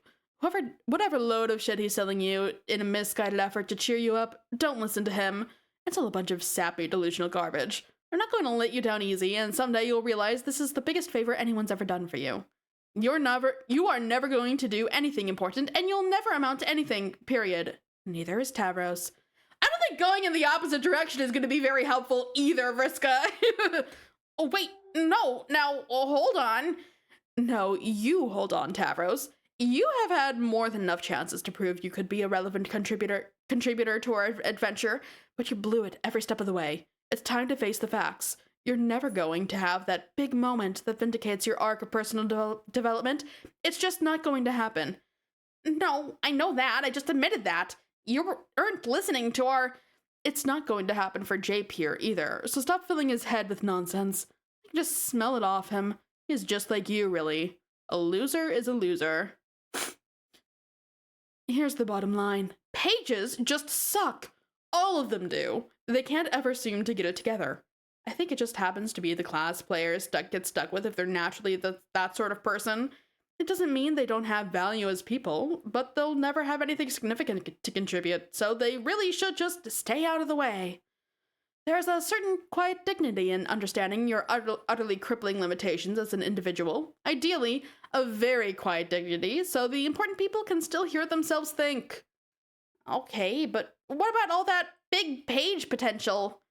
Whatever load of shit he's selling you in a misguided effort to cheer you up, don't listen to him. It's all a bunch of sappy, delusional garbage. They're not going to let you down easy, and someday you'll realize this is the biggest favor anyone's ever done for you. You are never going to do anything important, and you'll never amount to anything, period. Neither is Tavros. I don't think going in the opposite direction is going to be very helpful either, Vriska. Oh, wait, no, now, hold on. No, you hold on, Tavros. You have had more than enough chances to prove you could be a relevant contributor to our adventure, but you blew it every step of the way. It's time to face the facts. You're never going to have that big moment that vindicates your arc of personal development. It's just not going to happen. No, I know that. I just admitted that. You weren't listening to our... It's not going to happen for Jape here either, so stop filling his head with nonsense. You can just smell it off him. He's just like you, really. A loser is a loser. Here's the bottom line. Pages just suck. All of them do. They can't ever seem to get it together. I think it just happens to be the class players get stuck with if they're naturally that sort of person. It doesn't mean they don't have value as people, but they'll never have anything significant to contribute, so they really should just stay out of the way. There's a certain quiet dignity in understanding your utterly crippling limitations as an individual. Ideally, a very quiet dignity, so the important people can still hear themselves think. Okay, but what about all that big page potential?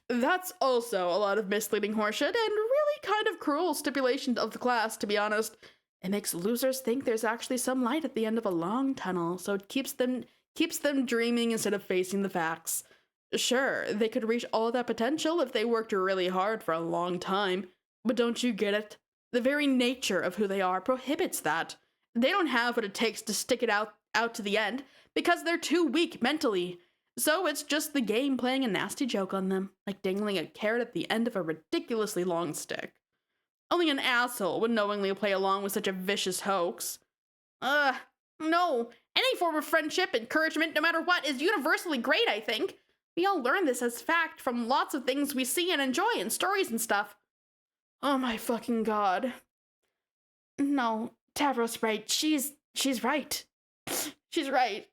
That's also a lot of misleading horseshit and really kind of cruel stipulation of the class, to be honest. It makes losers think there's actually some light at the end of a long tunnel, so it keeps them dreaming instead of facing the facts. Sure, they could reach all that potential if they worked really hard for a long time, but don't you get it? The very nature of who they are prohibits that. They don't have what it takes to stick it out to the end because they're too weak mentally. So it's just the game playing a nasty joke on them, like dangling a carrot at the end of a ridiculously long stick. Only an asshole would knowingly play along with such a vicious hoax. No. Any form of friendship, encouragement, no matter what, is universally great, I think. We all learn this as fact from lots of things we see and enjoy in stories and stuff. Oh my fucking god. No, Tavros right. She's right. She's right.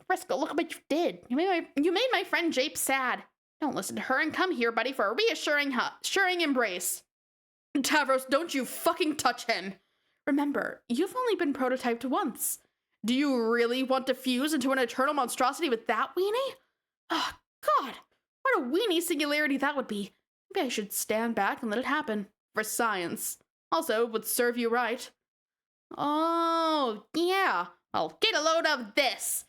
Vriska, look what you did. You made my friend Jape sad. Don't listen to her and come here, buddy, for a reassuring embrace. Tavros, don't you fucking touch him. Remember, you've only been prototyped once. Do you really want to fuse into an eternal monstrosity with that weenie? Oh, God, what a weenie singularity that would be. Maybe I should stand back and let it happen. For science. Also, it would serve you right. Oh, yeah. I'll get a load of this.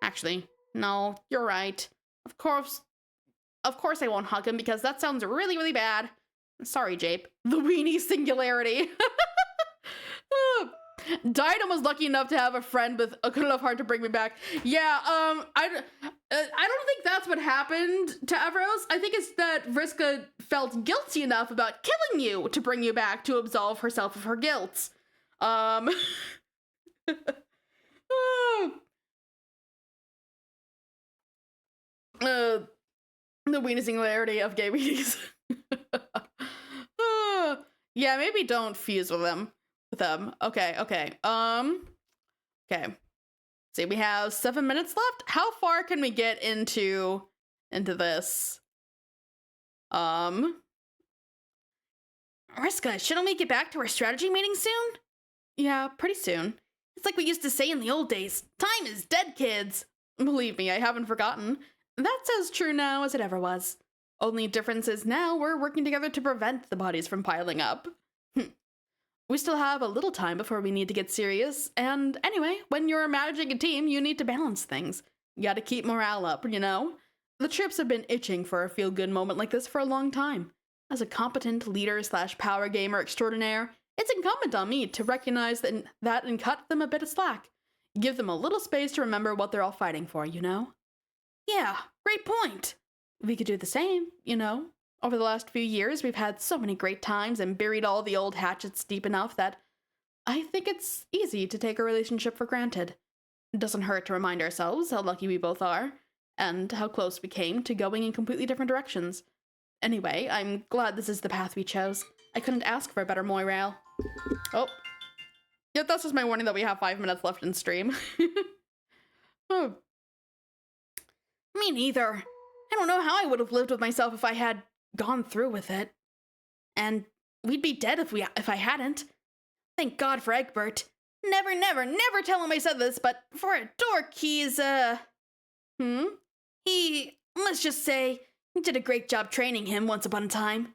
Actually, no, you're right. Of course I won't hug him because that sounds really, really bad. Sorry, Jape. The weenie singularity. Dynam was lucky enough to have a friend with a good enough heart to bring me back. Yeah, I don't think that's what happened to Evros. I think it's that Vriska felt guilty enough about killing you to bring you back to absolve herself of her guilt. The weenie singularity of gay weenies. Yeah, maybe don't fuse with them. Okay. Okay. See, we have 7 minutes left. How far can we get into this? Vriska, shouldn't we get back to our strategy meeting soon? Yeah, pretty soon. It's like we used to say in the old days. Time is dead, kids. Believe me, I haven't forgotten. That's as true now as it ever was. Only difference is now we're working together to prevent the bodies from piling up. We still have a little time before we need to get serious, and anyway, when you're managing a team, you need to balance things. You gotta keep morale up, you know? The troops have been itching for a feel-good moment like this for a long time. As a competent leader/power gamer extraordinaire, it's incumbent on me to recognize that and cut them a bit of slack. Give them a little space to remember what they're all fighting for, you know? Yeah, great point. We could do the same, you know? Over the last few years, we've had so many great times and buried all the old hatchets deep enough that I think it's easy to take a relationship for granted. It doesn't hurt to remind ourselves how lucky we both are, and how close we came to going in completely different directions. Anyway, I'm glad this is the path we chose. I couldn't ask for a better morale. Oh. Yeah, that's just my warning that we have 5 minutes left in stream. Oh. Me neither. I don't know how I would have lived with myself if I had gone through with it. And we'd be dead if I hadn't. Thank God for Egbert. Never, never, never tell him I said this, but for a dork, he's, let's just say, you did a great job training him once upon a time.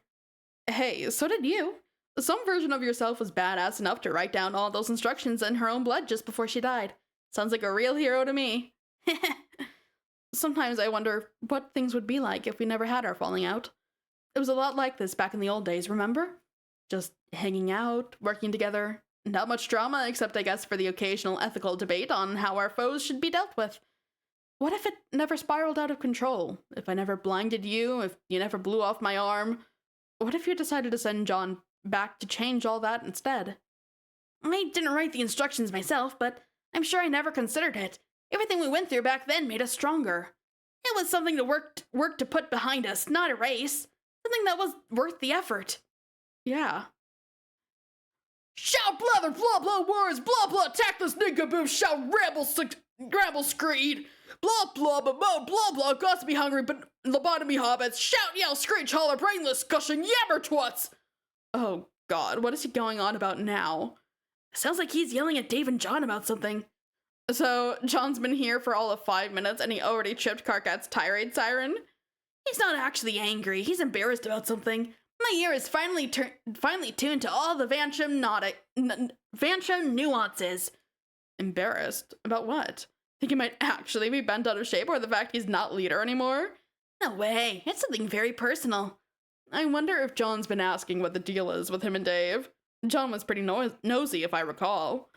Hey, so did you. Some version of yourself was badass enough to write down all those instructions in her own blood just before she died. Sounds like a real hero to me. Sometimes I wonder what things would be like if we never had our falling out. It was a lot like this back in the old days, remember? Just hanging out, working together. Not much drama, except I guess for the occasional ethical debate on how our foes should be dealt with. What if it never spiraled out of control? If I never blinded you? If you never blew off my arm? What if you decided to send John back to change all that instead? I didn't write the instructions myself, but I'm sure I never considered it. Everything we went through back then made us stronger. It was something to work to put behind us, not erase. Something that was worth the effort. Yeah. Shout blather, blah blah words, blah blah attack this nincompoop, shout ramble screed, blah blah blah blah blah blah, gossipy hungry but lobotomy hobbits, shout yell screech holler brainless gushing yammer twats. Oh God, what is he going on about now? Sounds like he's yelling at Dave and John about something. So John's been here for all of 5 minutes and he already tripped Karkat's tirade siren? He's not actually angry, he's embarrassed about something. My ear is finally tuned to all the Vantram nuances. Embarrassed? About what? Think he might actually be bent out of shape or the fact he's not leader anymore? No way, it's something very personal. I wonder if John's been asking what the deal is with him and Dave. John was pretty nosy if I recall.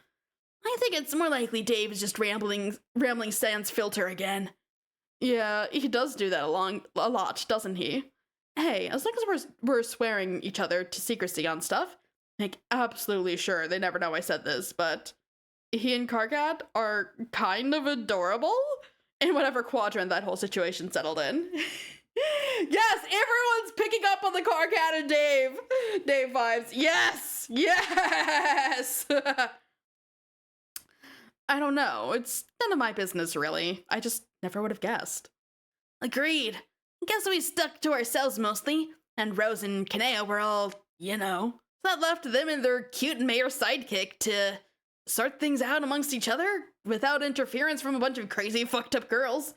I think it's more likely Dave is just rambling sans filter again. Yeah, he does do that a lot, doesn't he? Hey, as long as we're swearing each other to secrecy on stuff, make absolutely sure they never know I said this, but he and Karkat are kind of adorable in whatever quadrant that whole situation settled in. Yes, everyone's picking up on the Karkat and Dave vibes. Yes, yes. I don't know. It's none of my business, really. I just never would have guessed. Agreed. Guess we stuck to ourselves mostly, and Rose and Kaneo were all, so that left them and their cute mayor sidekick to sort things out amongst each other without interference from a bunch of crazy fucked up girls.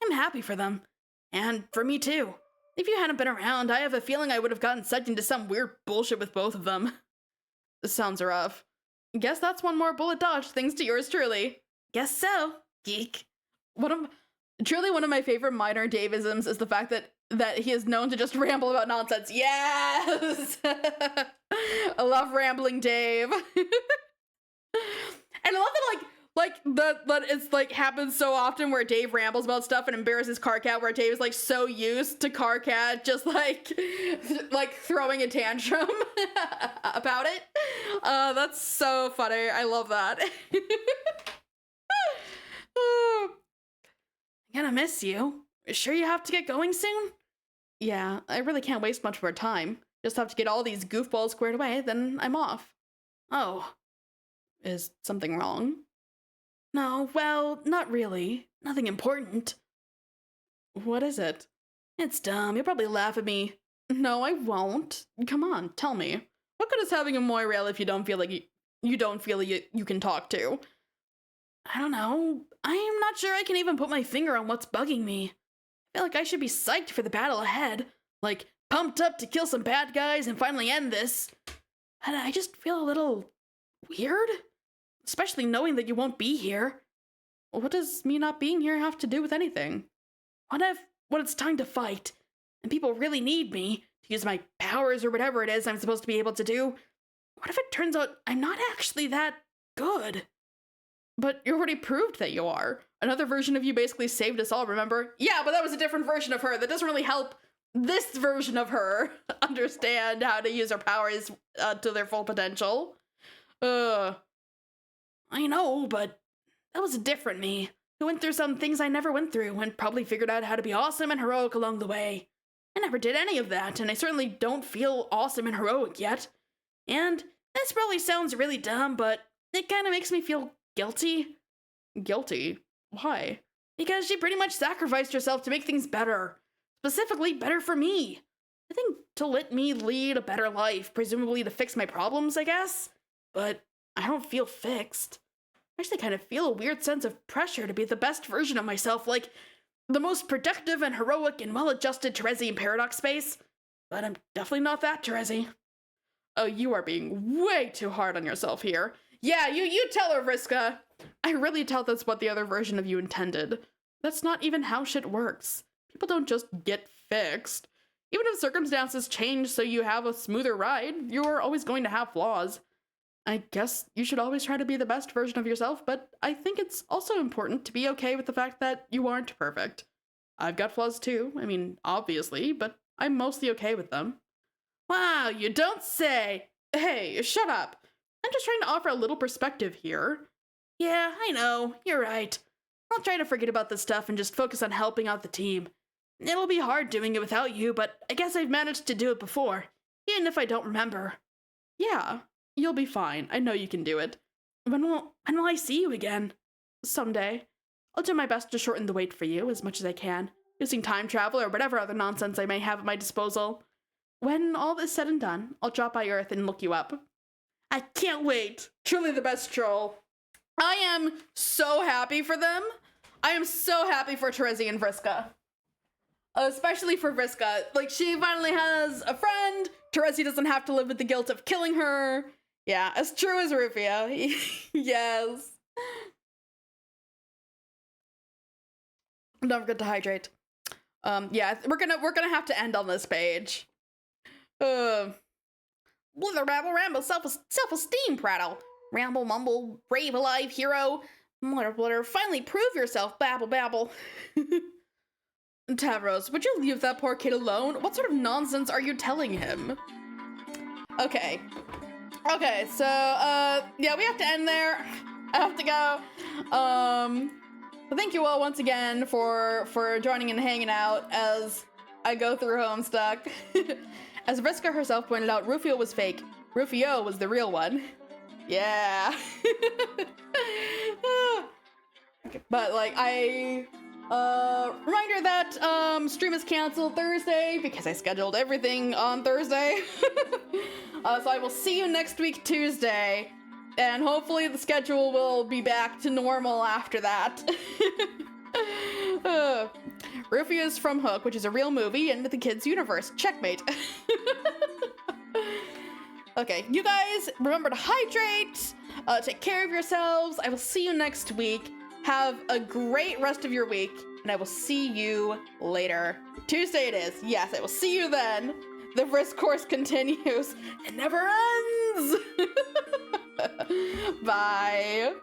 I'm happy for them. And for me too. If you hadn't been around, I have a feeling I would have gotten sucked into some weird bullshit with both of them. This sounds rough. Guess that's one more bullet dodged thanks to yours truly. Guess so, geek. Truly one of my favorite minor Davisms is the fact that he is known to just ramble about nonsense. Yes! I love rambling Dave. And I love that it's happens so often where Dave rambles about stuff and embarrasses Karkat, where Dave is so used to Karkat just throwing a tantrum about it. That's so funny. I love that. I'm gonna miss you. Sure you have to get going soon? Yeah, I really can't waste much more time. Just have to get all these goofballs squared away, then I'm off. Oh. Is something wrong? No, well, not really. Nothing important. What is it? It's dumb. You'll probably laugh at me. No, I won't. Come on, tell me. What good is having a Moirail if you don't feel like you can talk to? I don't know. I am not sure I can even put my finger on what's bugging me. I feel like I should be psyched for the battle ahead. Pumped up to kill some bad guys and finally end this. And I just feel a little weird. Especially knowing that you won't be here. What does me not being here have to do with anything? What if when it's time to fight, and people really need me to use my powers or whatever it is I'm supposed to be able to do? What if it turns out I'm not actually that good? But you already proved that you are. Another version of you basically saved us all, remember? Yeah, but that was a different version of her. That doesn't really help this version of her understand how to use her powers to their full potential. I know, but that was a different me, who went through some things I never went through and probably figured out how to be awesome and heroic along the way. I never did any of that, and I certainly don't feel awesome and heroic yet. And this probably sounds really dumb, but it kind of makes me feel guilty. Guilty? Why? because she pretty much sacrificed herself to make things better. Specifically, better for me. I think to let me lead a better life, presumably to fix my problems, I guess. But I don't feel fixed. I actually kind of feel a weird sense of pressure to be the best version of myself, like the most productive and heroic and well-adjusted Terezi in Paradox Space. But I'm definitely not that Terezi. Oh, you are being way too hard on yourself here. Yeah, you tell her, Vriska. I really doubt that's what the other version of you intended. That's not even how shit works. People don't just get fixed. Even if circumstances change so you have a smoother ride, you're always going to have flaws. I guess you should always try to be the best version of yourself, but I think it's also important to be okay with the fact that you aren't perfect. I've got flaws too, I mean, obviously, but I'm mostly okay with them. Wow, you don't say! Hey, shut up! I'm just trying to offer a little perspective here. Yeah, I know, you're right. I'll try to forget about this stuff and just focus on helping out the team. It'll be hard doing it without you, but I guess I've managed to do it before, even if I don't remember. Yeah, you'll be fine. I know you can do it. When will I see you again? Someday. I'll do my best to shorten the wait for you as much as I can, using time travel or whatever other nonsense I may have at my disposal. When all is said and done, I'll drop by Earth and look you up. I can't wait. Truly the best troll. I am so happy for them. I am so happy for Terezi and Vriska. Especially for Vriska. Like, she finally has a friend. Terezi doesn't have to live with the guilt of killing her. Yeah, as true as Rufia. Yes. Don't forget to hydrate. Yeah, we're gonna have to end on this page. Blither babble ramble self-esteem prattle. Ramble mumble brave alive hero. Blutter blutter finally prove yourself babble babble. Tavros, would you leave that poor kid alone? What sort of nonsense are you telling him? Okay, so yeah, we have to end there. I have to go. Thank you all once again for joining and hanging out as I go through Homestuck. As Vriska herself pointed out, Rufio was fake. Rufio was the real one. Yeah. But like, reminder that stream is canceled Thursday because I scheduled everything on Thursday. So I will see you next week Tuesday, and hopefully the schedule will be back to normal after that. Rufio is from Hook, which is a real movie in the kids' universe. Checkmate. Okay, you guys, remember to hydrate, take care of yourselves. I will see you next week. Have a great rest of your week, and I will see you later. Tuesday it is. Yes, I will see you then. The risk course continues. It never ends. Bye.